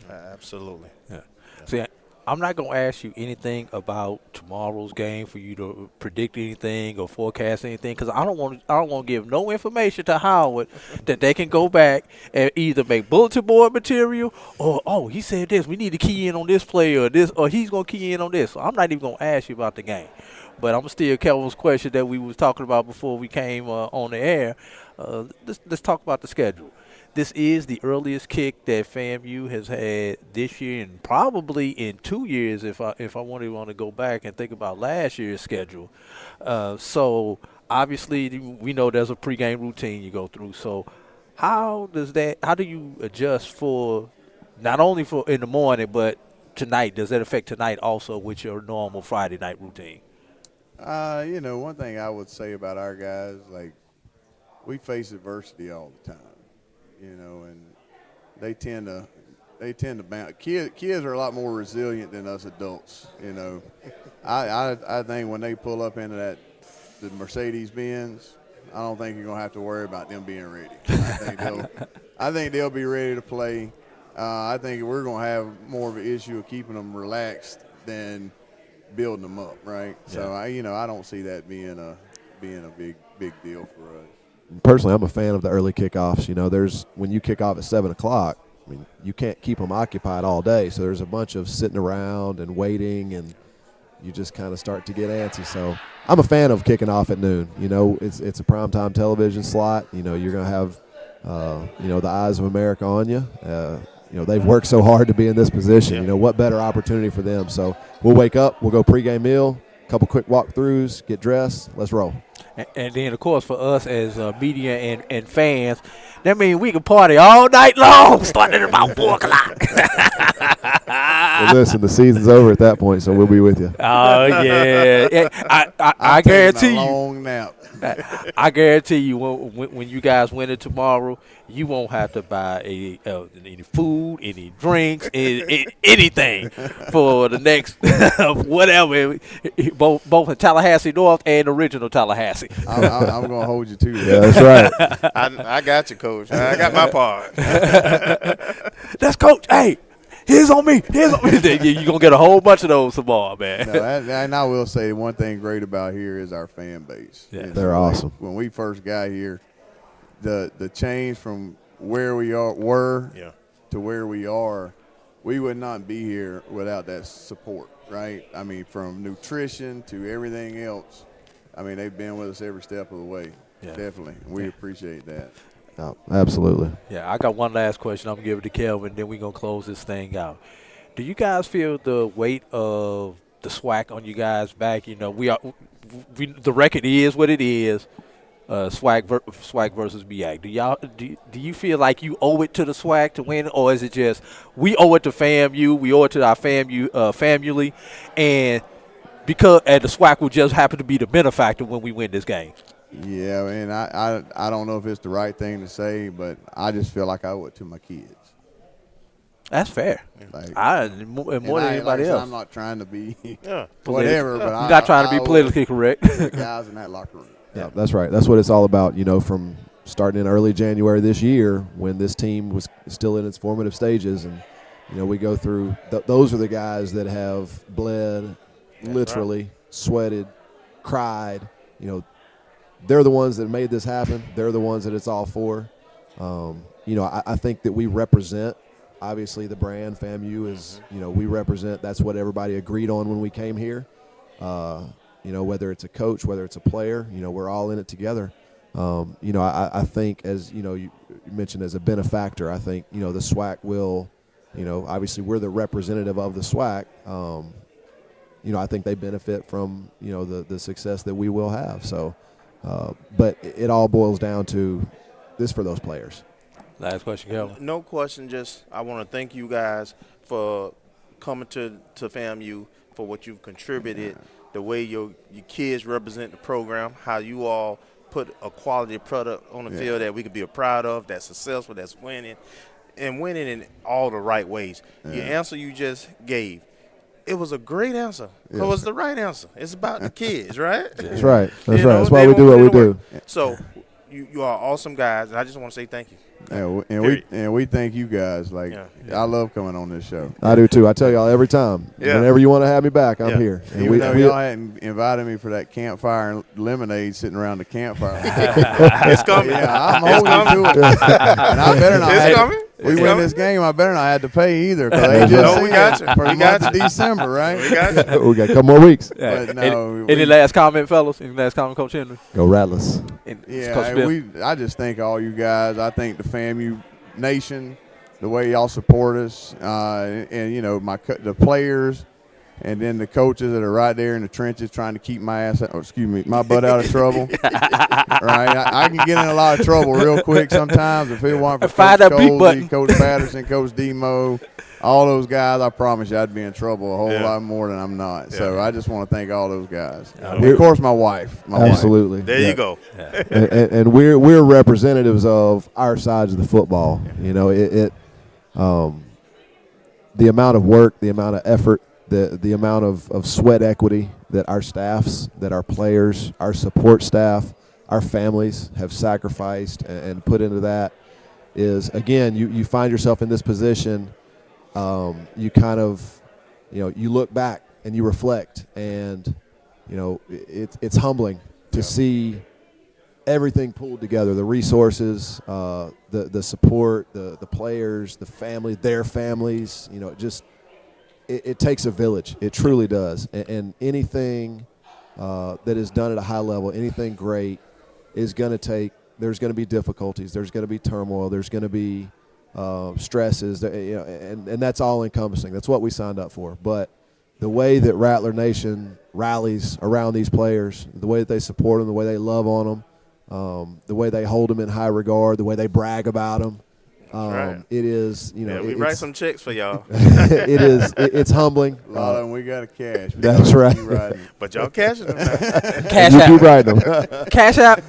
Absolutely. Yeah. See, I'm not going to ask you anything about tomorrow's game for you to predict anything or forecast anything, because I don't want to give no information to Howard that they can go back and either make bulletin board material or, oh, he said this, we need to key in on this play or this, or he's going to key in on this. So I'm not even going to ask you about the game. But I'm still Kelvin's question that we was talking about before we came on the air. Let's talk about the schedule. This is the earliest kick that FAMU has had this year, and probably in 2 years if I want to go back and think about last year's schedule. So obviously we know there's a pregame routine you go through. So how do you adjust for not only for in the morning but tonight? Does that affect tonight also with your normal Friday night routine? One thing I would say about our guys, like, we face adversity all the time. And they tend to bounce. Kids are a lot more resilient than us adults. I think when they pull up into the Mercedes-Benz, I don't think you're gonna have to worry about them being ready. I think they'll be ready to play. I think we're gonna have more of an issue of keeping them relaxed than building them up, right? Yeah. So I don't see that being a big deal for us. Personally, I'm a fan of the early kickoffs. When you kick off at 7 o'clock, you can't keep them occupied all day. So there's a bunch of sitting around and waiting, and you just kind of start to get antsy. So I'm a fan of kicking off at noon. It's a primetime television slot. You're going to have, the eyes of America on you. They've worked so hard to be in this position. Yeah. What better opportunity for them? So we'll wake up, we'll go pregame meal, a couple quick walkthroughs, get dressed, let's roll. And then, of course, for us as media and fans, that means we can party all night long, starting at about 4 o'clock. Well, listen, the season's over at that point, so we'll be with you. Oh, yeah. I guarantee you. Long nap. I guarantee you when you guys win it tomorrow, you won't have to buy any food, any drinks, anything for the next whatever, both in Tallahassee North and original Tallahassee. I'm going to hold you to that. Yeah, that's right. I got you, Coach. I got my part. That's Coach. Hey. Here's on me. You're going to get a whole bunch of those tomorrow, man. No, and I will say one thing great about here is our fan base. Yeah. They're awesome. When we first got here, the change from where we were to where we are, we would not be here without that support, right? From nutrition to everything else. They've been with us every step of the way. Yeah. Definitely. We appreciate that. Oh, absolutely. Yeah, I got one last question. I'm going to give it to Kelvin, then we're going to close this thing out. Do you guys feel the weight of the SWAC on you guys' back? The record is what it is, SWAC versus BIAC. Do you feel like you owe it to the SWAC to win, or is it just we owe it to FAMU, we owe it to our family, and the SWAC will just happen to be the benefactor when we win this game? Yeah, I don't know if it's the right thing to say, but I just feel like I owe it to my kids. That's fair. More than anybody else. I'm not trying to be whatever, but you're not trying to be politically correct. The guys in that locker room. Yeah, that's right. That's what it's all about. From starting in early January this year, when this team was still in its formative stages, and we go through. Those are the guys that have bled, literally sweated, cried. They're the ones that made this happen. They're the ones that it's all for. I think that we represent, obviously, the brand. FAMU is, we represent. That's what everybody agreed on when we came here. Whether it's a coach, whether it's a player, we're all in it together. I think, as you mentioned, as a benefactor, I think the SWAC will, obviously we're the representative of the SWAC. I think they benefit from the success that we will have. So. But it all boils down to this for those players. Last question, Kelvin. No question. Just I want to thank you guys for coming to FAMU, for what you've contributed, the way your kids represent the program, how you all put a quality product on the field that we could be proud of, that's successful, that's winning, and winning in all the right ways. Your answer you just gave, it was a great answer. It was the right answer. It's about the kids, right? That's right. That's You right. know, That's why they we do won't what put we in the do. work. So you are awesome guys, and I just want to say thank you. And we thank you guys. Like, I love coming on this show. I do too. I tell y'all every time. Whenever you want to have me back, I'm here. And Even though y'all hadn't invited me for that campfire and lemonade sitting around the campfire. It's coming. Yeah, I'm holding to it. And I better not. It's coming. We win this game, I better not have to pay either. They just we got you. For the We got month of you. December, right? We got you. We got a couple more weeks. But no, any last comment, fellas? Any last comment, Coach Henry? Go Rattlers. I just thank all you guys. I thank the FAMU Nation, the way y'all support us, and you know the players, and then the coaches that are right there in the trenches trying to keep my butt out of trouble. Right, I can get in a lot of trouble real quick sometimes if it weren't for Coach Colsey, Coach Patterson, Coach Demo, all those guys. I promise you, I'd be in trouble a whole lot more than I'm not. So I just want to thank all those guys. And of course, my wife. Absolutely. Wife. There you go. And we're representatives of our sides of the football. You know, the amount of work, the amount of effort, the amount of sweat equity that our staffs, that our players, our support staff, our families have sacrificed and put into that is, again, you find yourself in this position. You kind of, you look back and you reflect, and it's humbling to see everything pulled together, the resources, the support, the players, the family, their families. It takes a village. It truly does. And anything that is done at a high level, anything great, is going to take. There's going to be difficulties. There's going to be turmoil. There's going to be stresses. And that's all encompassing. That's what we signed up for. But the way that Rattler Nation rallies around these players, the way that they support them, the way they love on them, the way they hold them in high regard, the way they brag about them. Right. It is, we write some checks for y'all. It's humbling. A lot of them we got to cash. That's right. But y'all cashing them now. Cash you out. keep writing them. Cash out.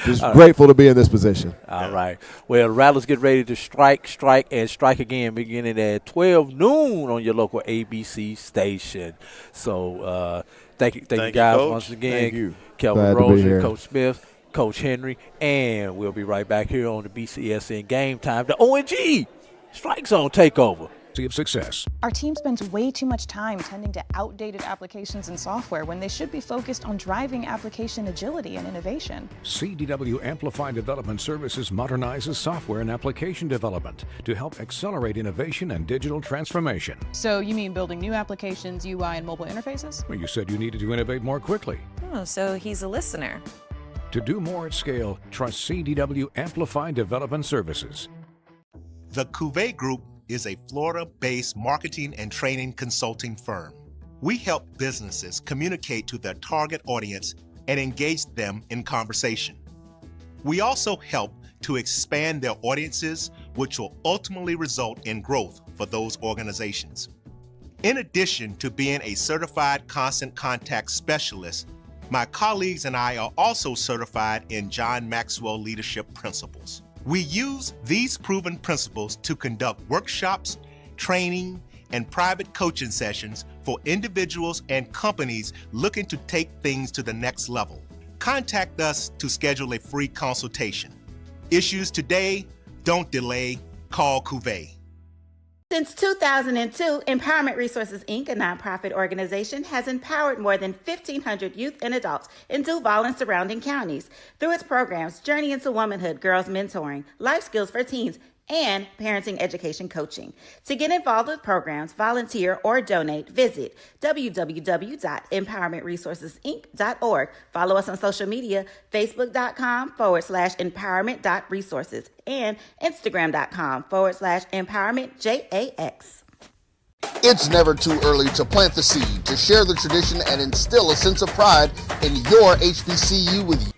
Just grateful to be in this position. All right. Well, Rattlers get ready to strike again, beginning at 12 noon on your local ABC station. So thank you guys, Coach. once again. Thank you. Kelvin Glad to be Rozier, here. Coach Smith, Coach Henry, and we'll be right back here on the BCSN Game Time, the ONG StrikeZone Takeover. Of success. Our team spends way too much time tending to outdated applications and software when they should be focused on driving application agility and innovation. CDW Amplified Development Services modernizes software and application development to help accelerate innovation and digital transformation. So you mean building new applications, UI, and mobile interfaces? Well, you said you needed to innovate more quickly. Oh, so he's a listener. To do more at scale, trust CDW Amplified Development Services. The Cuvée Group is a Florida-based marketing and training consulting firm. We help businesses communicate to their target audience and engage them in conversation. We also help to expand their audiences, which will ultimately result in growth for those organizations. In addition to being a certified constant contact specialist, my colleagues and I are also certified in John Maxwell Leadership Principles. We use these proven principles to conduct workshops, training, and private coaching sessions for individuals and companies looking to take things to the next level. Contact us to schedule a free consultation. Issues today, don't delay, call Cuvée. Since 2002, Empowerment Resources, Inc., a nonprofit organization, has empowered more than 1,500 youth and adults in Duval and surrounding counties through its programs Journey into Womanhood, Girls Mentoring, Life Skills for Teens, and Parenting Education Coaching. To get involved with programs, volunteer, or donate, visit www.empowermentresourcesinc.org. Follow us on social media, facebook.com/empowerment.resources and instagram.com/empowermentJAX. It's never too early to plant the seed, to share the tradition, and instill a sense of pride in your HBCU with you.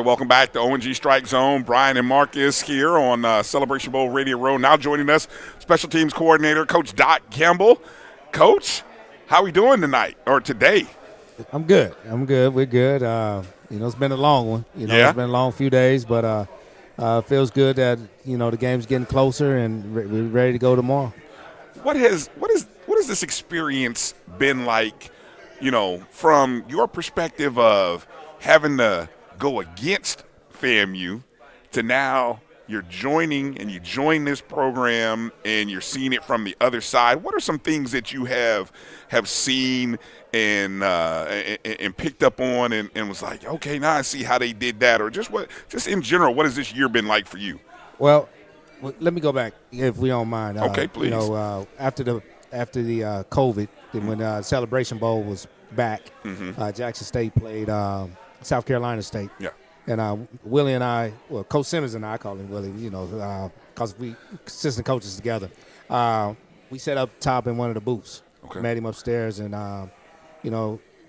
right, welcome back to ONG Strike Zone. Brian and Marcus here on Celebration Bowl Radio Row. Now joining us, Special Teams Coordinator, Coach Doc Campbell. Coach, how are we doing tonight or today? I'm good. We're good. It's been a long one. It's been a long few days, but feels good that the game's getting closer and we're ready to go tomorrow. What has this experience been like? From your perspective of having to go against FAMU to now you're joining and you join this program and you're seeing it from the other side. What are some things that you have seen and picked up on and was like, okay, now I see how they did that, or just in general, what has this year been like for you? Well, let me go back if we don't mind. Okay, please. After the COVID, when Celebration Bowl was back, Jackson State played South Carolina State. Yeah. And Willie and I, well, Coach Simmons and I call him Willie, because we assistant coaches together. We sat up top in one of the booths. Okay. Met him upstairs, and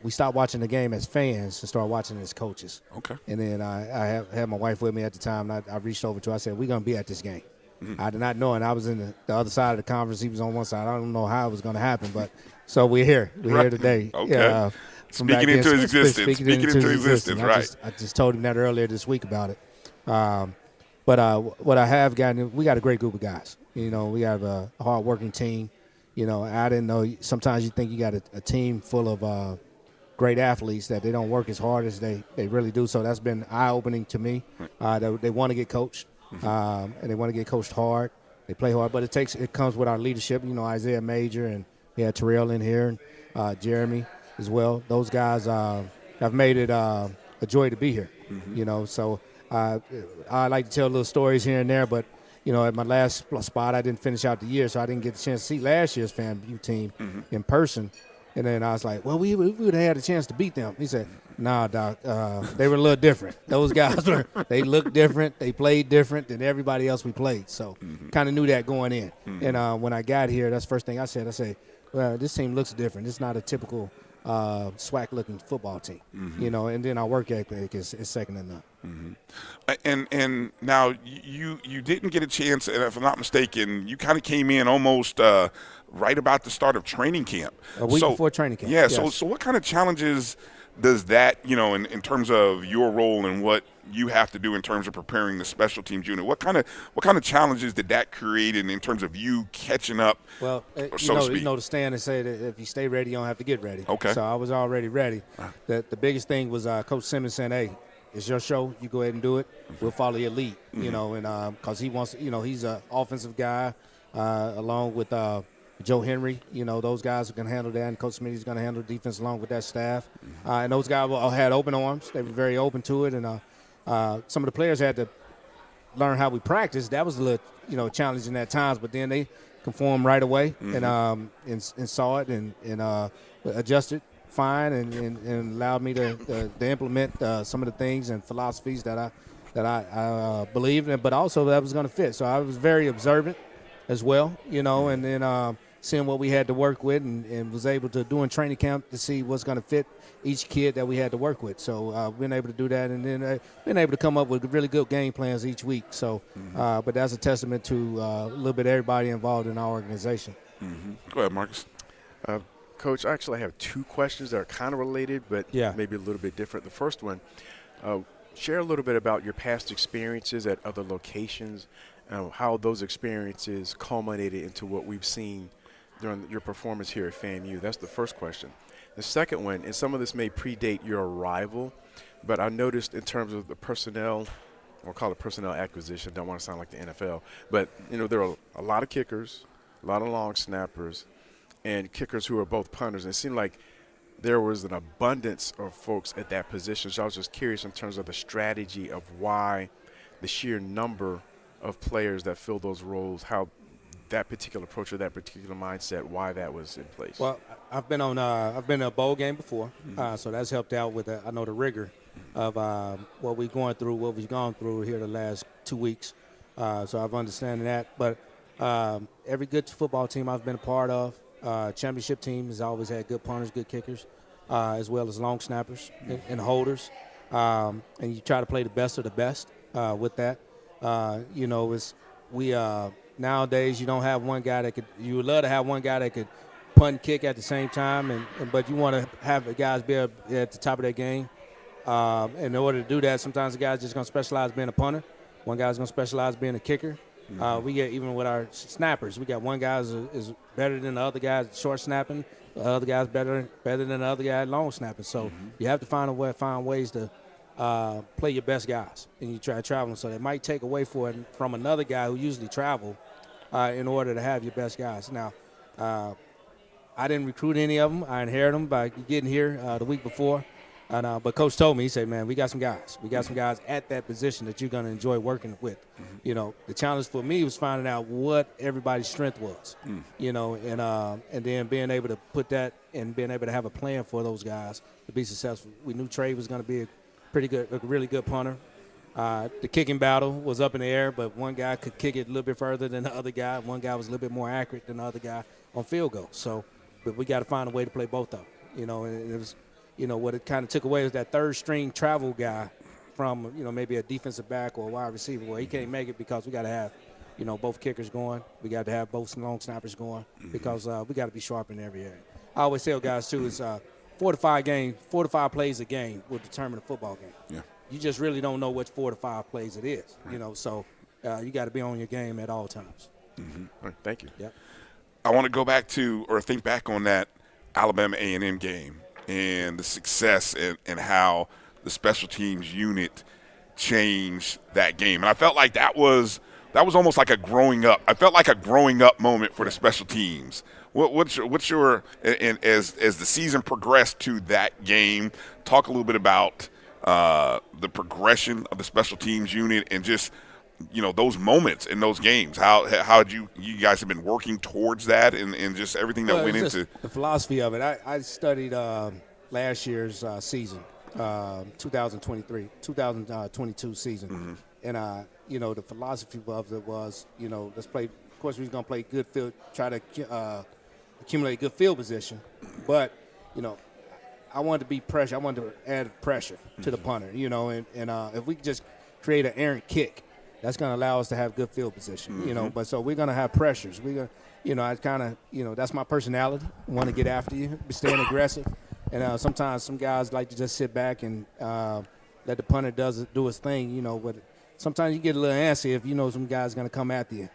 we stopped watching the game as fans and started watching it as coaches. Okay. And then I had my wife with me at the time, and I reached over to her. I said, we're going to be at this game. I did not know, and I was in the other side of the conference. He was on one side. I don't know how it was going to happen, but so we're here. We're here today. Okay. Speaking into existence, right. I just told him that earlier this week about it. But what I have gotten, we got a great group of guys. We have a hard-working team. I didn't know. Sometimes you think you got a team full of great athletes that they don't work as hard as they really do. So that's been eye-opening to me. They want to get coached, and they want to get coached hard. They play hard, but it comes with our leadership. Isaiah Major, and we had Terrell in here, and Jeremy as well. Those guys have made it a joy to be here. So I like to tell little stories here and there, but at my last spot, I didn't finish out the year, so I didn't get the chance to see last year's FAMU team in person. And then I was like, well, we would have had a chance to beat them. He said, nah, Doc, they were a little different. Those guys they looked different. They played different than everybody else we played. So kind of knew that going in. And when I got here, that's the first thing I said. I said, well, this team looks different. It's not a typical SWAC-looking football team, and then our work ethic is second to none. And now you didn't get a chance, and if I'm not mistaken, you kind of came in almost right about the start of training camp. A week before training camp. Yeah, yes. So what kind of challenges does that, in terms of your role and what you have to do in terms of preparing the special teams unit? What kind of challenges did that create in terms of you catching up? Well, so to speak? you know to stand and say that if you stay ready, you don't have to get ready. Okay. So I was already ready. The biggest thing was Coach Simmons saying, "Hey, it's your show. You go ahead and do it. We'll follow your lead." And because he wants, he's an offensive guy, along with Joe Henry, those guys are going to handle that, and Coach Smitty's going to handle the defense along with that staff. And those guys had open arms. They were very open to it, and some of the players had to learn how we practice. That was a little, challenging at times, but then they conformed right away and saw it and adjusted fine and allowed me to implement some of the things and philosophies that I believed in, but also that was going to fit. So I was very observant as well, and then seeing what we had to work with and was able to do in training camp to see what's going to fit each kid that we had to work with. So been able to do that, and then been able to come up with really good game plans each week. So, but that's a testament to a little bit of everybody involved in our organization. Go ahead, Marcus. Coach, I actually have two questions that are kind of related, but maybe a little bit different. The first one, share a little bit about your past experiences at other locations, how those experiences culminated into what we've seen during your performance here at FAMU. That's the first question. The second one, and some of this may predate your arrival, but I noticed in terms of the personnel, we'll call it personnel acquisition, don't want to sound like the NFL, but there are a lot of kickers, a lot of long snappers, and kickers who are both punters. And it seemed like there was an abundance of folks at that position. So I was just curious in terms of the strategy of why the sheer number of players that fill those roles, how that particular approach or that particular mindset, why that was in place. Well, I've been in a bowl game before, so that's helped out with the rigor of what we've gone through here the last 2 weeks. So I've understanding that. But every good football team I've been a part of, championship team has always had good punters, good kickers, as well as long snappers and holders. and you try to play the best of the best with that. Nowadays you don't have one guy that could. You would love to have one guy that could punt and kick at the same time, but you want to have the guys be at the top of their game. In order to do that, sometimes the guy's just going to specialize being a punter. One guy's going to specialize being a kicker. We get, even with our snappers, we got one guy is better than the other guy at short snapping. The other guy's better than the other guy at long snapping. So you have to find ways to play your best guys, and you try to travel them. So it might take away from another guy who usually travel in order to have your best guys. Now, I didn't recruit any of them. I inherited them by getting here the week before. But Coach told me, he said, man, we got some guys. We got some guys at that position that you're going to enjoy working with. The challenge for me was finding out what everybody's strength was, and then being able to put that and being able to have a plan for those guys to be successful. We knew Trey was going to be a really good punter. The kicking battle was up in the air, but one guy could kick it a little bit further than the other guy. One guy was a little bit more accurate than the other guy on field goal. So, but we got to find a way to play both of them, and it was – what it kind of took away was that third-string travel guy from, maybe a defensive back or a wide receiver. Well, he can't make it because we got to have, both kickers going. We got to have both long snappers going because we got to be sharp in every area. I always tell guys, too, is 4 to 5 plays a game will determine a football game. Yeah. You just really don't know which 4 to 5 plays it is, so you got to be on your game at all times. All right, thank you. Yep. I want to go back to or think back on that Alabama A&M game and the success and how the special teams unit changed that game. And I felt like that was almost like a growing up. I felt like a growing up moment for the special teams. What's your and as the season progressed to that game, talk a little bit about the progression of the special teams unit and just those moments in those games. How you guys have been working towards that and just everything that went into the philosophy of it. I studied last year's season, 2022 season, and the philosophy of it was let's play. Of course, we was gonna play good field, try to accumulate good field position, but I wanted to be pressure. I wanted to add pressure to the punter. And if we could just create an errant kick, that's going to allow us to have good field position, But so we're going to have pressures. We're going I kind of, that's my personality. I want to get after you, staying aggressive. And sometimes some guys like to just sit back and let the punter do his thing, But sometimes you get a little antsy if some guy's going to come after you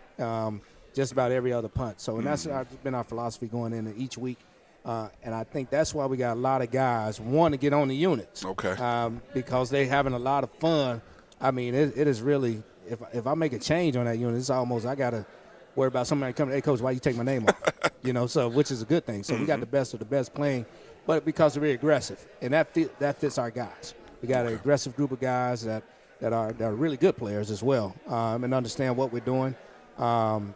just about every other punt. So, and that's been our philosophy going into each week. And I think that's why we got a lot of guys want to get on the units. Okay. Because they having a lot of fun. I mean, it is really – if I make a change on that unit, it's almost I got to worry about somebody coming, hey, Coach, why you take my name off? So which is a good thing. So we got the best of the best playing, but because we're aggressive. And that fits our guys. We got an aggressive group of guys that are really good players as well and understand what we're doing. So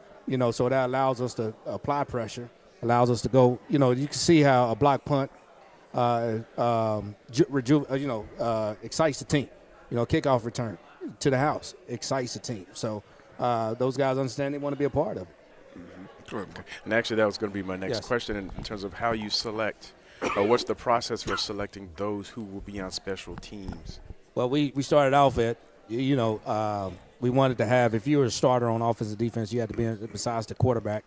that allows us to apply pressure, allows us to go, you can see how a block punt excites the team. Kickoff return to the house excites the team. So those guys understand they want to be a part of it. And actually, that was going to be my next question in terms of how you select, or what's the process for selecting those who will be on special teams? Well, we started off at, we wanted to have, if you were a starter on offensive defense, you had to be, besides the quarterback,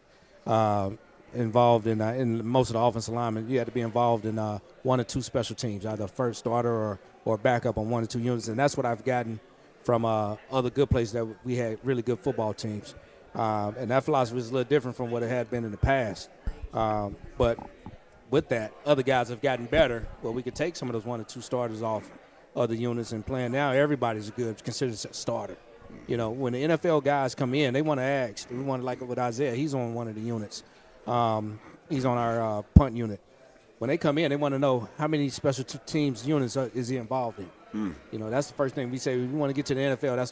involved in most of the offensive linemen, you had to be involved in 1 or 2 special teams, either first starter or backup on 1 or 2 units. And that's what I've gotten from other good places that we had really good football teams. And that philosophy is a little different from what it had been in the past. But with that, other guys have gotten better. Well, we could take some of those 1 or 2 starters off other units and playing. Now everybody's good, considered a starter. When the NFL guys come in, they want to ask. We want to, like with Isaiah, he's on 1 of the units. He's on our punt unit. When they come in, they want to know how many special teams units is he involved in. That's the first thing we say. We want to get to the NFL. That's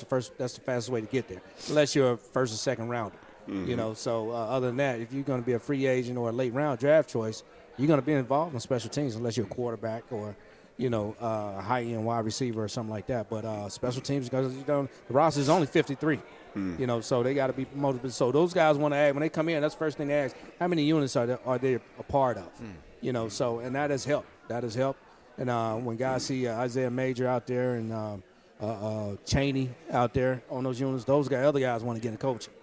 the fastest way to get there, unless you're a first or second rounder. So other than that, if you're going to be a free agent or a late round draft choice, you're going to be involved in special teams unless you're a quarterback or a high end wide receiver or something like that. But special teams, because the roster is only 53. So they got to be motivated. So those guys want to ask when they come in. That's the first thing they ask: how many units are they a part of? So and that has helped. And when guys see Isaiah Major out there and Chaney out there on those units, other guys want to get in coaching.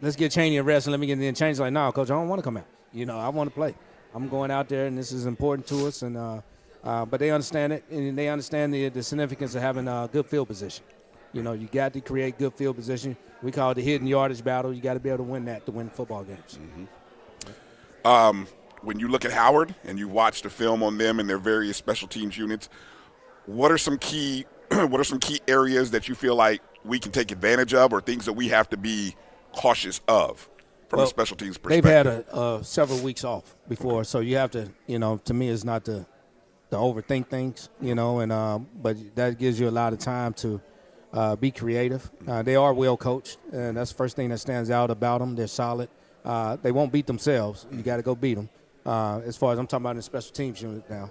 Let's get Chaney a rest and let me get in. Chaney's like, no, coach, I don't want to come out. I want to play. I'm going out there, and this is important to us. And but they understand it, and they understand the significance of having a good field position. You got to create good field position. We call it the hidden yardage battle. You got to be able to win that to win football games. When you look at Howard and you watch the film on them and their various special teams units, what are some key areas that you feel like we can take advantage of, or things that we have to be cautious of from a special teams perspective? They've had several weeks off before, so you have to, to me, it's not to overthink things, but that gives you a lot of time to be creative. They are well coached, and that's the first thing that stands out about them. They're solid. They won't beat themselves. You got to go beat them. As far as I'm talking about in the special teams unit now.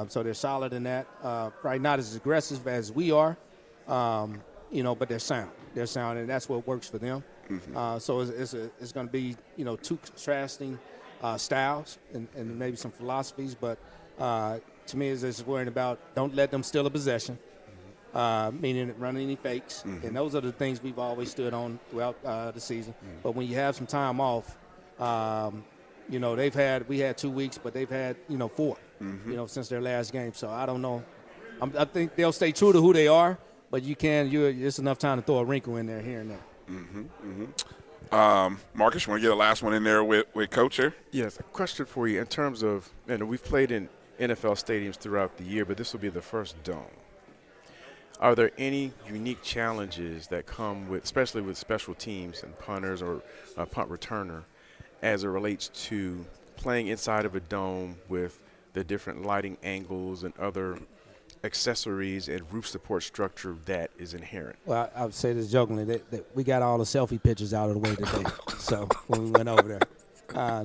So they're solid in that. Probably not as aggressive as we are, but they're sound. They're sound, and that's what works for them. So it's going to be, two contrasting styles and maybe some philosophies, but to me, it's just worrying about don't let them steal a possession, meaning running any fakes. And those are the things we've always stood on throughout the season. But when you have some time off, we had 2 weeks, but they've had, 4, since their last game. So I don't know. I think they'll stay true to who they are, but it's enough time to throw a wrinkle in there here and there. Marcus, you want to get a last one in there with Coach here? Yes, a question for you in terms of, we've played in NFL stadiums throughout the year, but this will be the first dome. Are there any unique challenges that come with, especially with special teams and punters or a punt returner, as it relates to playing inside of a dome with the different lighting angles and other accessories and roof support structure that is inherent? Well, I would say this jokingly that we got all the selfie pictures out of the way today. So when we went over there,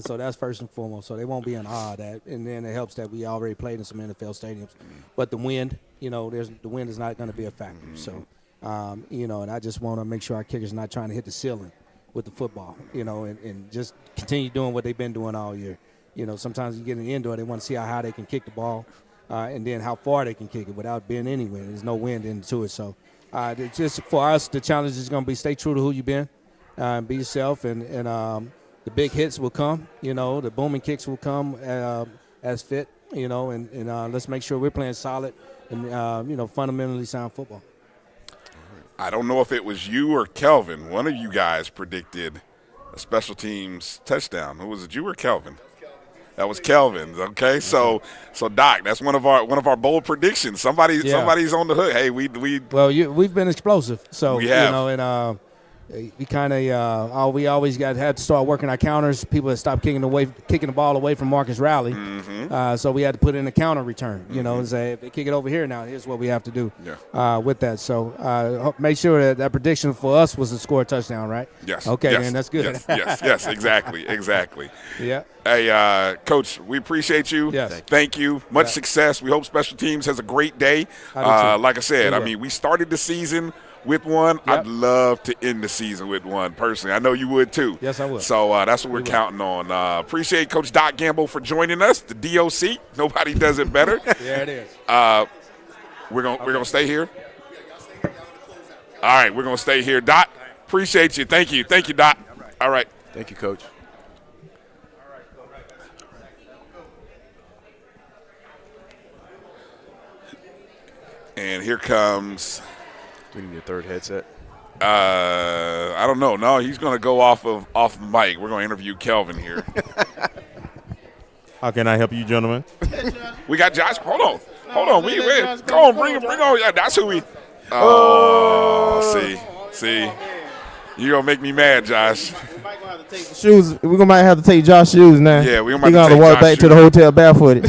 so that's first and foremost. So they won't be in awe of that, and then it helps that we already played in some NFL stadiums. But the wind, the wind is not going to be a factor. So, and I just want to make sure our kickers not trying to hit the ceiling with the football, and just continue doing what they've been doing all year. Sometimes you get in the indoor, they want to see how high they can kick the ball. And then how far they can kick it without being any wind. There's no wind into it. So just for us, the challenge is going to be stay true to who you've been, be yourself, and the big hits will come. The booming kicks will come as fit, and let's make sure we're playing solid and, fundamentally sound football. I don't know if it was you or Kelvin. One of you guys predicted a special teams touchdown. Who was it, you or Kelvin? That was Kelvin's. Okay, so Doc, that's one of our bold predictions. Somebody's on the hook. Hey, we've been explosive. So we have. And we kind of we always had to start working our counters. People had stopped kicking the ball away from Marcus Rowley. So we had to put in a counter return. And say if they kick it over here now, here's what we have to do with that. So make sure that prediction for us was to score a touchdown, right? Yes. Okay, yes. then that's good. Yes, exactly. Yeah. Hey, Coach, we appreciate you. Yes. Thank you. Much success. We hope Special Teams has a great day. Like I said, we started the season with one. Yep. I'd love to end the season with one personally. I know you would too. Yes, I would. So that's what we're counting on. Appreciate Coach Doc Gamble for joining us. The DOC. Nobody does it better. Yeah, it is. We're gonna stay here. All right, we're gonna stay here. Doc, appreciate you. Thank you, Doc. All right. Thank you, Coach. And here comes. Do we need a third headset? I don't know. No, he's going to go off the mic. We're going to interview Kelvin here. How can I help you, gentlemen? We got Josh. Hold on. Go on, bring him. Yeah, that's who we. Oh, see. You're going to make me mad, Josh. Shoes. We're might have to take Josh's shoes now. Yeah, we're going to have to walk back to the hotel barefooted.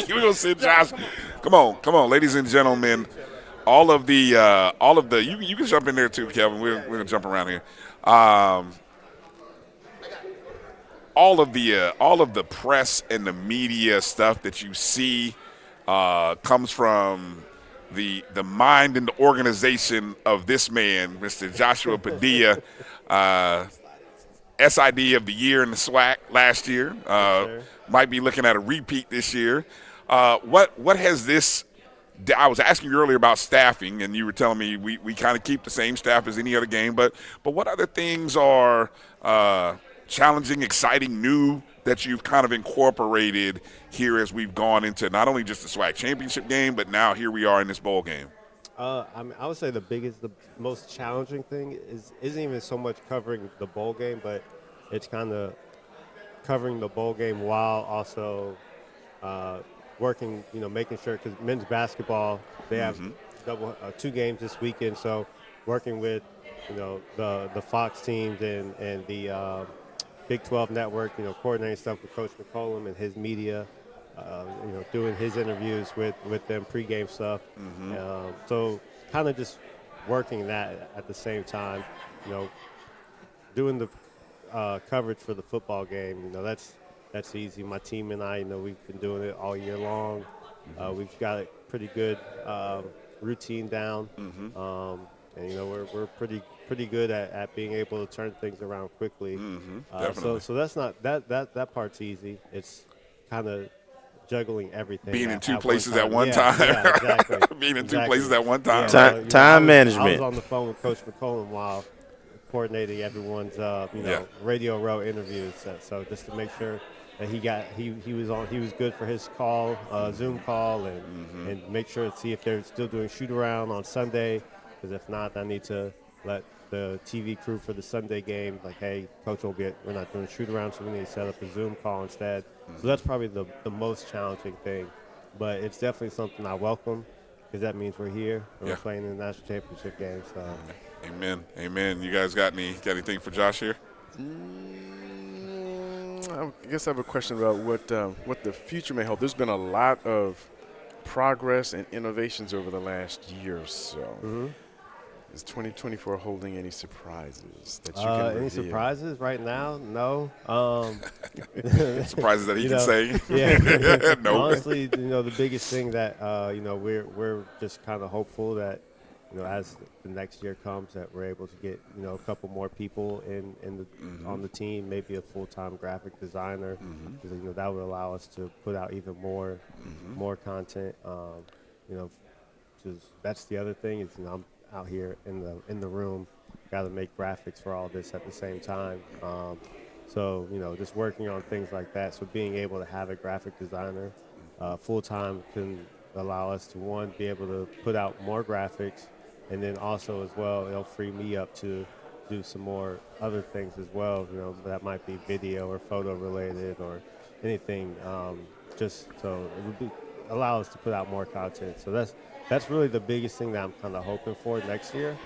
We're going to sit Josh. Come on, ladies and gentlemen. All of the you can jump in there too, Kelvin. We're gonna jump around here. All of the press and the media stuff that you see comes from the mind and the organization of this man, Mr. Joshua Padilla, SID of the year in the SWAC last year. Might be looking at a repeat this year. What has this? I was asking you earlier about staffing, and you were telling me we kind of keep the same staff as any other game. But what other things are challenging, exciting, new that you've kind of incorporated here as we've gone into not only just the SWAC championship game, but now here we are in this bowl game? I would say the most challenging thing isn't even so much covering the bowl game, but it's kind of covering the bowl game while also working, making sure, because men's basketball, they have two games this weekend, so working with, the Fox teams and the Big 12 network, coordinating stuff with Coach McCollum and his media, doing his interviews with them, pregame stuff. So kind of just working that at the same time, doing the coverage for the football game, that's easy. My team and I, we've been doing it all year long. We've got a pretty good routine down, and we're pretty good at being able to turn things around quickly. So that's not that part's easy. It's kind of juggling everything. Being in two places at one time. Yeah, exactly. Being in two places at one time. Time management. I was on the phone with Coach McCollum while coordinating everyone's Radio Row interviews. So just to make sure that he was good for his call, Zoom call, and make sure to see if they're still doing shoot around on Sunday, because if not, I need to let the TV crew for the Sunday game, like, hey, Coach, we're not doing shoot around, so we need to set up a Zoom call instead. So that's probably the most challenging thing, but it's definitely something I welcome, because that means we're here and we're playing in the national championship game. So, amen. You guys got anything for Josh here? I guess I have a question about what the future may hold. There's been a lot of progress and innovations over the last year or so. Is 2024 holding any surprises that you can reveal? Any surprises right now? No. Surprises that he can say? Yeah. No. Honestly, the biggest thing that we're just kind of hopeful that as the next year comes, that we're able to get a couple more people on the team, maybe a full-time graphic designer, because that would allow us to put out even more content. That's the other thing is I'm out here in the room, got to make graphics for all this at the same time. So just working on things like that. So being able to have a graphic designer full time can allow us to be able to put out more graphics, and then also as well it'll free me up to do some more other things as well. That might be video or photo related or anything. Just so it would allow us to put out more content. So that's really the biggest thing that I'm kind of hoping for next year.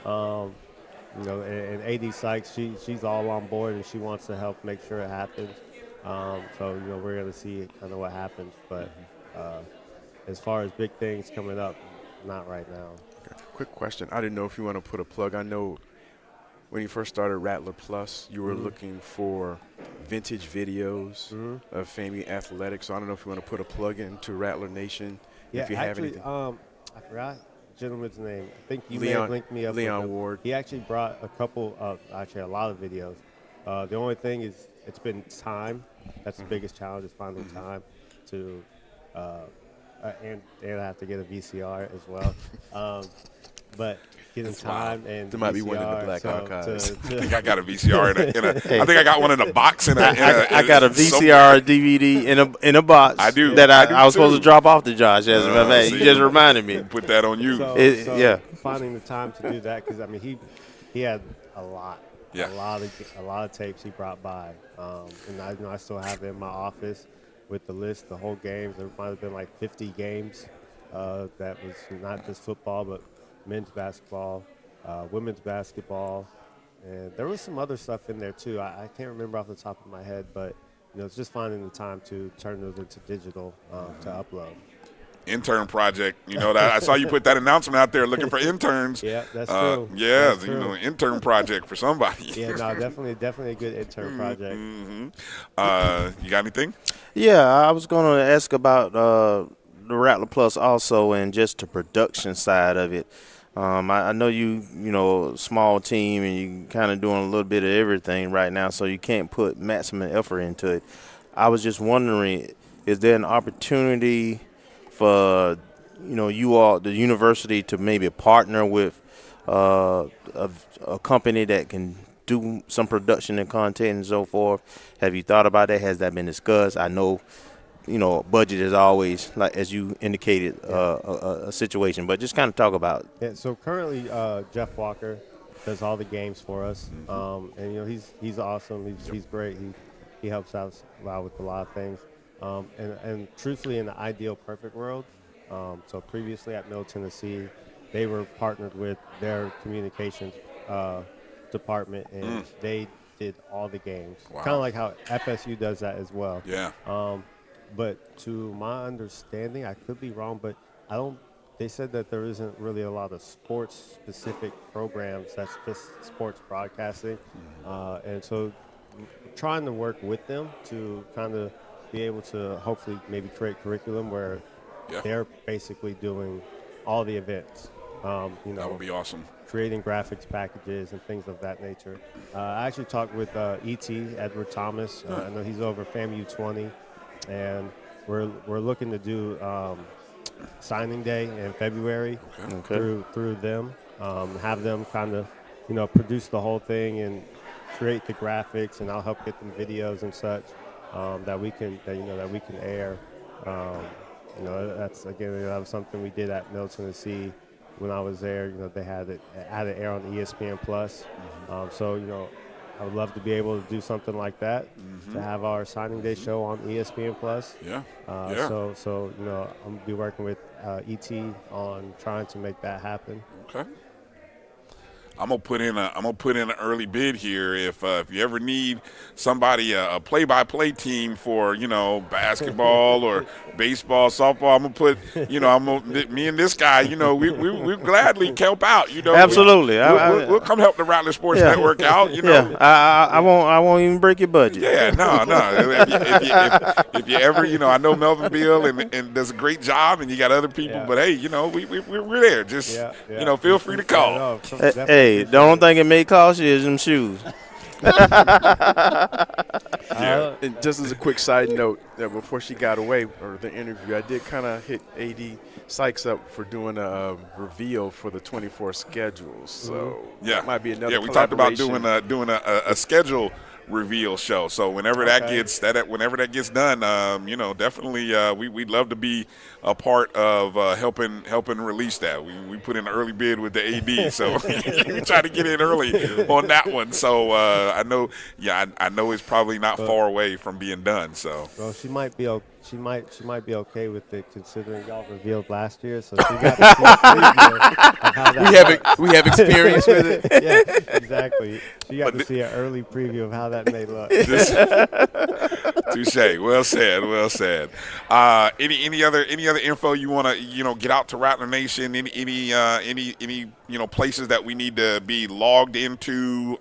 And AD Sykes, she's all on board and she wants to help make sure it happens. So we're going to see kind of what happens. But as far as big things coming up, not right now. Okay. Quick question. I didn't know if you want to put a plug. I know when you first started Rattler Plus, you were looking for vintage videos of FAMU athletics. So I don't know if you want to put a plug into Rattler Nation. Yeah, if you have anything. I forgot the gentleman's name. I think you may have linked me up Leon with him. Ward. He actually brought a lot of videos. The only thing is it's been time. That's the biggest challenge, is finding time to and I have to get a VCR as well. But getting time and there might VCR, be one in the Black Archives. I think I got a VCR I think I got one in a box. I got a VCR DVD in a box. I do. That I was too. supposed to drop off to Josh. As a matter of fact, you just reminded me. Put that on you. So finding the time to do that, because he had a lot of tapes he brought by, and I still have it in my office with the list, the whole games. There might have been like 50 games that was not just football, but men's basketball, women's basketball, and there was some other stuff in there too. I can't remember off the top of my head, but it's just finding the time to turn those into digital to upload. Intern project, that I saw you put that announcement out there looking for interns. Yeah, that's true. Yeah, that's true. Intern project for somebody. Yeah, no, definitely a good intern project. You got anything? Yeah, I was going to ask about the Rattler Plus also, and just the production side of it. I know you small team and you kind of doing a little bit of everything right now, so you can't put maximum effort into it. I was just wondering, is there an opportunity for you all, the university, to maybe partner with a company that can do some production and content and so forth? Have you thought about that? Has that been discussed? I know, budget is always, like as you indicated, a situation, but just kind of talk about it. Yeah, so currently Jeff Walker does all the games for us, and he's awesome. He's great. He helps out a lot with a lot of things, and truthfully, in the ideal perfect world, so previously at Middle Tennessee, they were partnered with their communications department, and they did all the games. Wow. Kind of like how FSU does that as well. Yeah. But to my understanding, I could be wrong, but they said that there isn't really a lot of sports-specific programs that's just sports broadcasting. And so trying to work with them to kind of be able to hopefully maybe create curriculum where they're basically doing all the events. That would be awesome. Creating graphics packages and things of that nature. I actually talked with E.T., Edward Thomas. I know he's over FAMU 20. And we're looking to do signing day in February through them. Have them kind of produce the whole thing and create the graphics, and I'll help get them videos and such that we can air. That was something we did at Middle Tennessee when I was there. They had it air on ESPN Plus. So I would love to be able to do something like that, to have our signing day show on ESPN Plus. So I'm gonna be working with ET on trying to make that happen. Okay. I'm gonna put in an early bid here. If you ever need somebody, a play-by-play team for basketball or baseball, softball, I'm gonna put me and this guy. We gladly help out. Absolutely. We'll come help the Rattlers Sports Network out. I won't even break your budget. Yeah, no. If you ever, I know Melvinville and does a great job, and you got other people, but hey, we're there. Just feel free to call. Hey, the only thing it may cost you is them shoes. And just as a quick side note, that before she got away, or the interview, I did kind of hit AD Sykes up for doing a reveal for the 24 schedules. So that might be another. Yeah, we talked about doing a schedule reveal show. So whenever that gets done, definitely we'd love to be a part of helping release that. We put in an early bid with the AD, so we try to get in early on that one. So I know it's probably not far away from being done. So well, she might be okay with it, considering y'all revealed last year. So she got to see a preview of how that we have experience with it. Yeah, exactly. She got to see an early preview of how that may look. Touche. Well said. Any other info you want to get out to Rattler Nation? Any places that we need to be logged into?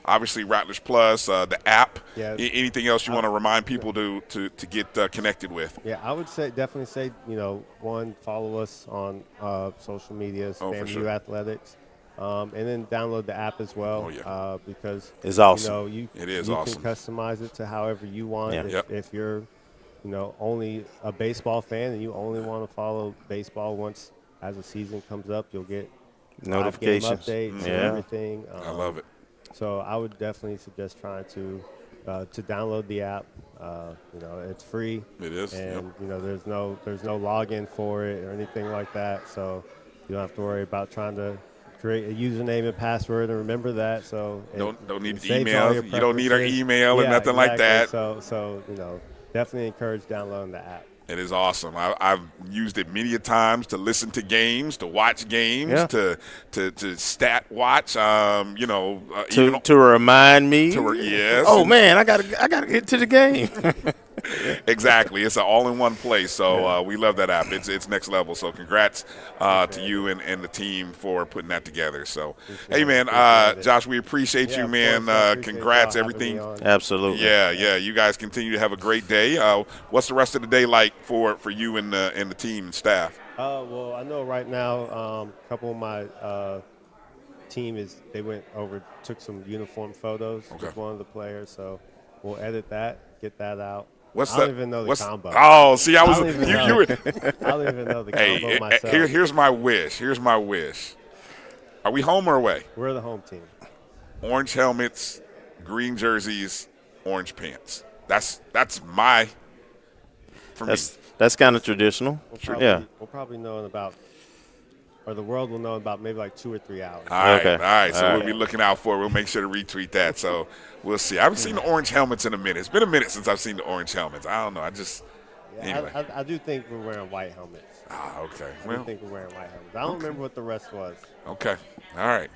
Obviously Rattlers Plus, the app. Yeah. Anything else you want to remind people to get connected with? Yeah, I would definitely say one, follow us on social media, FAMU Athletics. And then download the app as well, because it's awesome. You can customize it to however you want. If you're, only a baseball fan and you only want to follow baseball, once as the season comes up, you'll get notifications, updates, and everything. I love it. So I would definitely suggest trying to download the app. It's free. It is, and there's no login for it or anything like that. So you don't have to worry about trying to create a username and password and remember that. So don't need email. You don't need our email or nothing like that. So definitely encourage downloading the app. It is awesome. I've used it many a times to listen to games, to watch games, to stat watch. To remind me. Yes. Oh man, I gotta get to the game. Exactly. It's an all-in-one place. So we love that app. It's next level. So congrats to you and the team for putting that together. So, hey, man, Josh, we appreciate you, man. Congrats, everything. Absolutely. Yeah. You guys continue to have a great day. What's the rest of the day like for you and the team and staff? Well, I know right now a couple of my team they went over, took some uniform photos with one of the players. So we'll edit that, get that out. What's I don't even know the combo. Oh, see, I was. I don't even know. You I don't even know the hey, combo myself. here's my wish. Here's my wish. Are we home or away? We're the home team. Orange helmets, green jerseys, orange pants. That's my. For me. That's kind of traditional. We'll probably know in about, or the world will know in about maybe like 2 or 3 hours. All right. So we'll be looking out for it. We'll make sure to retweet that. So we'll see. I haven't seen the orange helmets in a minute. It's been a minute since I've seen the orange helmets. I don't know. Anyway. I do think we're wearing white helmets. Okay. I do think we're wearing white helmets. I don't remember what the rest was. Okay. All right.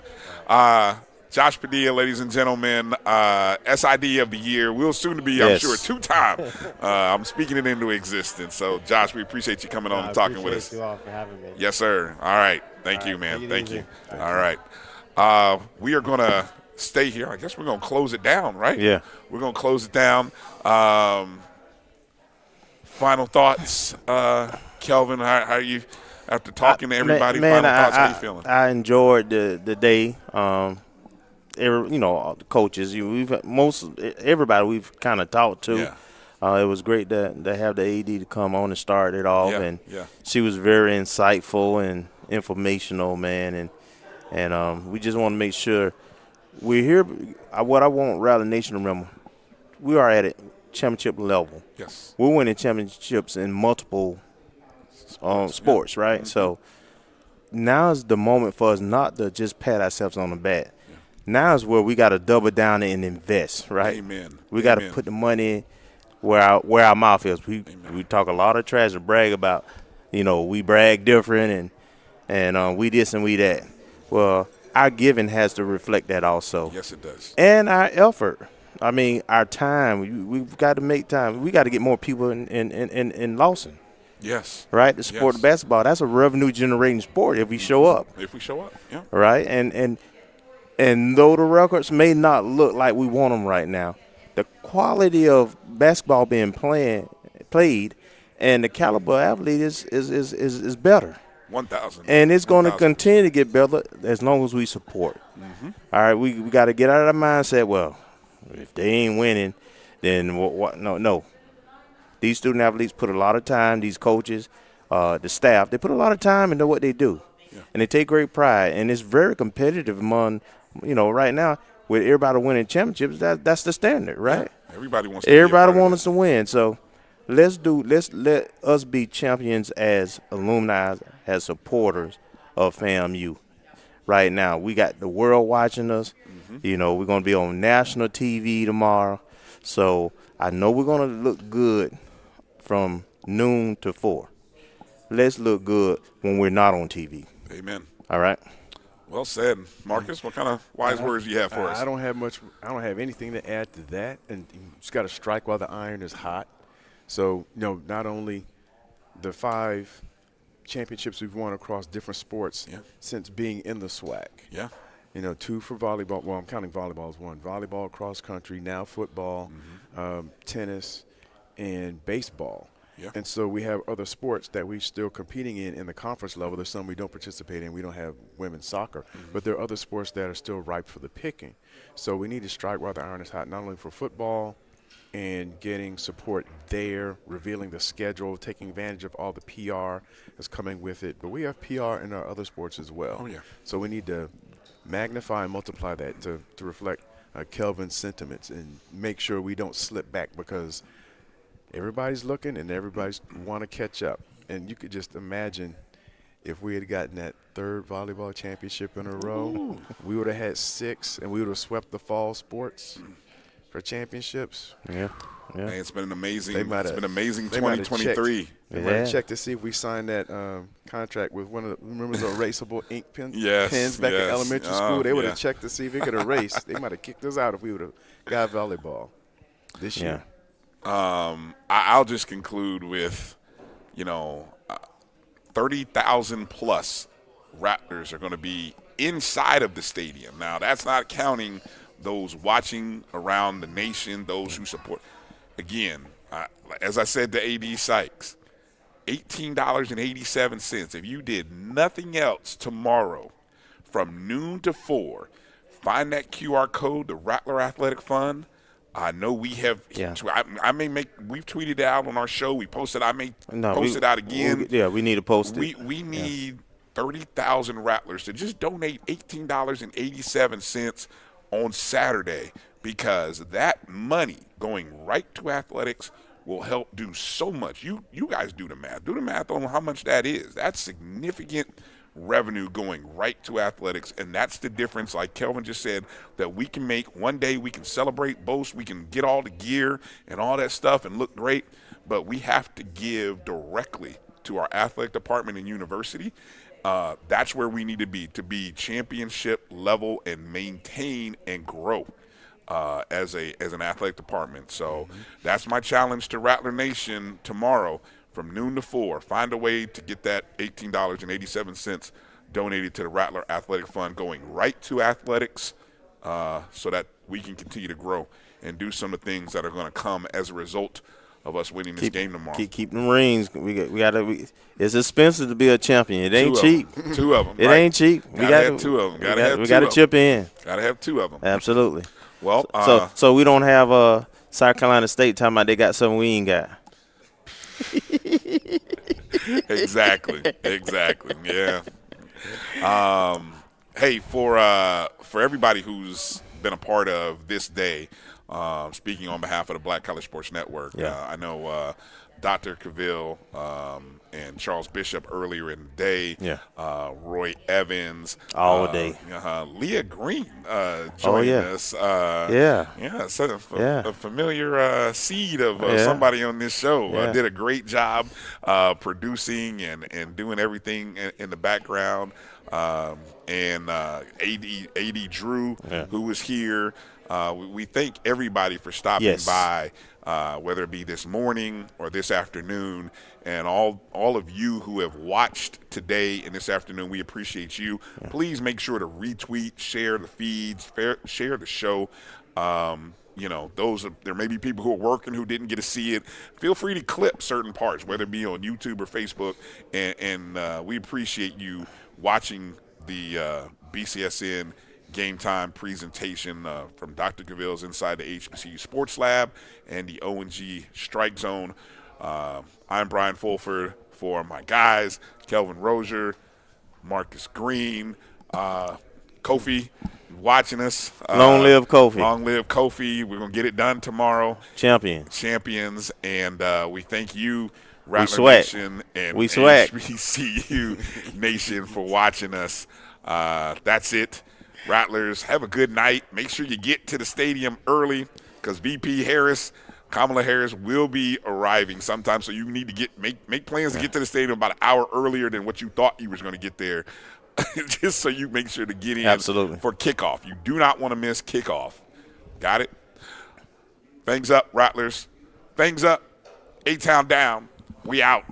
Josh Padilla, ladies and gentlemen, SID of the year. We'll soon to be, I'm sure, 2-time. I'm speaking it into existence. So, Josh, we appreciate you coming on and talking with us. Thank you all for having me. Yes, sir. All right. Thank you, man. Thank you. All right. We are going to stay here. I guess we're going to close it down, right? Yeah. We're going to close it down. Final thoughts, Kelvin, how are you, after talking to everybody, final thoughts, how are you feeling? I enjoyed the day. The coaches, everybody we've kind of talked to. Yeah. It was great to have the AD to come on and start it off, and yeah. she was very insightful and informational, man, and we just want to make sure we're here. What I want Rattler Nation to remember, we are at a championship level. Yes. We're winning championships in multiple sports, right? Mm-hmm. So now is the moment for us not to just pat ourselves on the back. Yeah. Now is where we got to double down and invest, right? Amen. We got to put the money where our mouth is. We talk a lot of trash and brag about, we brag different and we this and we that. Well, our giving has to reflect that also. Yes, it does. And our effort. I mean, our time. We've got to make time. We got to get more people in Lawson. Yes. Right? To support the basketball. That's a revenue-generating sport if we show up. If we show up, yeah. Right? And though the records may not look like we want them right now, the quality of basketball being played and the caliber of athlete is better. 1,000. And it's going to continue to get better as long as we support. Mm-hmm. All right, we got to get out of that mindset, well, if they ain't winning, then what? No. These student athletes put a lot of time, these coaches, the staff, they put a lot of time into what they do. Yeah. And they take great pride. And it's very competitive among, right now, with everybody winning championships, that's the standard, right? Yeah. Everybody wants us to win. So let us be champions as alumni, as supporters of FAMU. Right now, we got the world watching us. Mm-hmm. We're going to be on national TV tomorrow. So I know we're going to look good from noon to 4. Let's look good when we're not on TV. Amen. All right. Well said. Marcus, what kind of wise words do you have for us? I don't have anything to add to that. And you just got to strike while the iron is hot. So, not only the 5 championships we've won across different sports since being in the SWAC. Yeah. 2 for volleyball. Well, I'm counting volleyball as 1. Volleyball, cross country, now football, tennis, and baseball. Yeah. And so we have other sports that we're still competing in the conference level. There's some we don't participate in. We don't have women's soccer. Mm-hmm. But there are other sports that are still ripe for the picking. So we need to strike while the iron is hot, not only for football and getting support there, revealing the schedule, taking advantage of all the PR that's coming with it. But we have PR in our other sports as well. Oh, yeah. So we need to magnify and multiply that to reflect Kelvin's sentiments and make sure we don't slip back, because everybody's looking and everybody's want to catch up. And you could just imagine if we had gotten that 3rd volleyball championship in a row, we would have had 6 and we would have swept the fall sports for championships. Yeah. Hey, it's been an amazing 2023. They might have checked to see if we signed that contract with one of the, remember those erasable ink pens back in elementary school? They would have checked to see if it could erase. They might have kicked us out if we would have got volleyball this year. I'll just conclude with, 30,000 plus Rattlers are going to be inside of the stadium. Now, that's not counting those watching around the nation, those who support. Again, as I said to AD Sykes, $18.87. If you did nothing else tomorrow from noon to 4, find that QR code, the Rattler Athletic Fund, I know we have. Yeah. We've tweeted it out on our show. We posted. I may No, post it out again. We need to post it. We need 30,000 Rattlers to just donate $18.87 on Saturday, because that money going right to athletics will help do so much. You guys do the math. Do the math on how much that is. That's significant revenue going right to athletics, and that's the difference, like Kelvin just said, that we can make. One day we can celebrate, boast, we can get all the gear and all that stuff and look great, but we have to give directly to our athletic department and university. That's where we need to be championship level and maintain and grow as an athletic department. So that's my challenge to Rattler Nation tomorrow from noon to 4. Find a way to get that $18.87 donated to the Rattler Athletic Fund going right to athletics, so that we can continue to grow and do some of the things that are going to come as a result of us winning this game tomorrow. Keep them rings. It's expensive to be a champion. It ain't cheap. Two of them. It ain't cheap. We got to have two of them. We got to chip in. Got to have two of them. Absolutely. Well, so we don't have South Carolina State talking about they got something we ain't got. Exactly. Yeah. Hey, for everybody who's been a part of this day, speaking on behalf of the Black College Sports Network, I know Dr. Cavill and Charles Bishop earlier in the day, Roy Evans, all day, Leah Green joining us. So a familiar seed of somebody on this show. Did a great job producing and doing everything in the background. And AD Drew, who was here. We thank everybody for stopping by, whether it be this morning or this afternoon, and all of you who have watched today and this afternoon. We appreciate you. Please make sure to retweet, share the feeds, share the show. There may be people who are working who didn't get to see it. Feel free to clip certain parts, whether it be on YouTube or Facebook, and we appreciate you watching the BCSN Game Time presentation from Dr. Cavill's inside the HBCU Sports Lab and the O&G Strike Zone. I'm Brian Fulford for my guys, Kelvin Rozier, Marcus Green, Kofi watching us. Long live Kofi. Long live Kofi. We're going to get it done tomorrow. Champions. And we thank you, Rattler Nation and HBCU Nation, for watching us. That's it. Rattlers, have a good night. Make sure you get to the stadium early, because VP Kamala Harris will be arriving sometime, so you need to make plans to get to the stadium about an hour earlier than what you thought you was going to get there, just so you make sure to get in for kickoff. You do not want to miss kickoff. Got it? Fangs up, Rattlers. Fangs up. A-Town down. We out.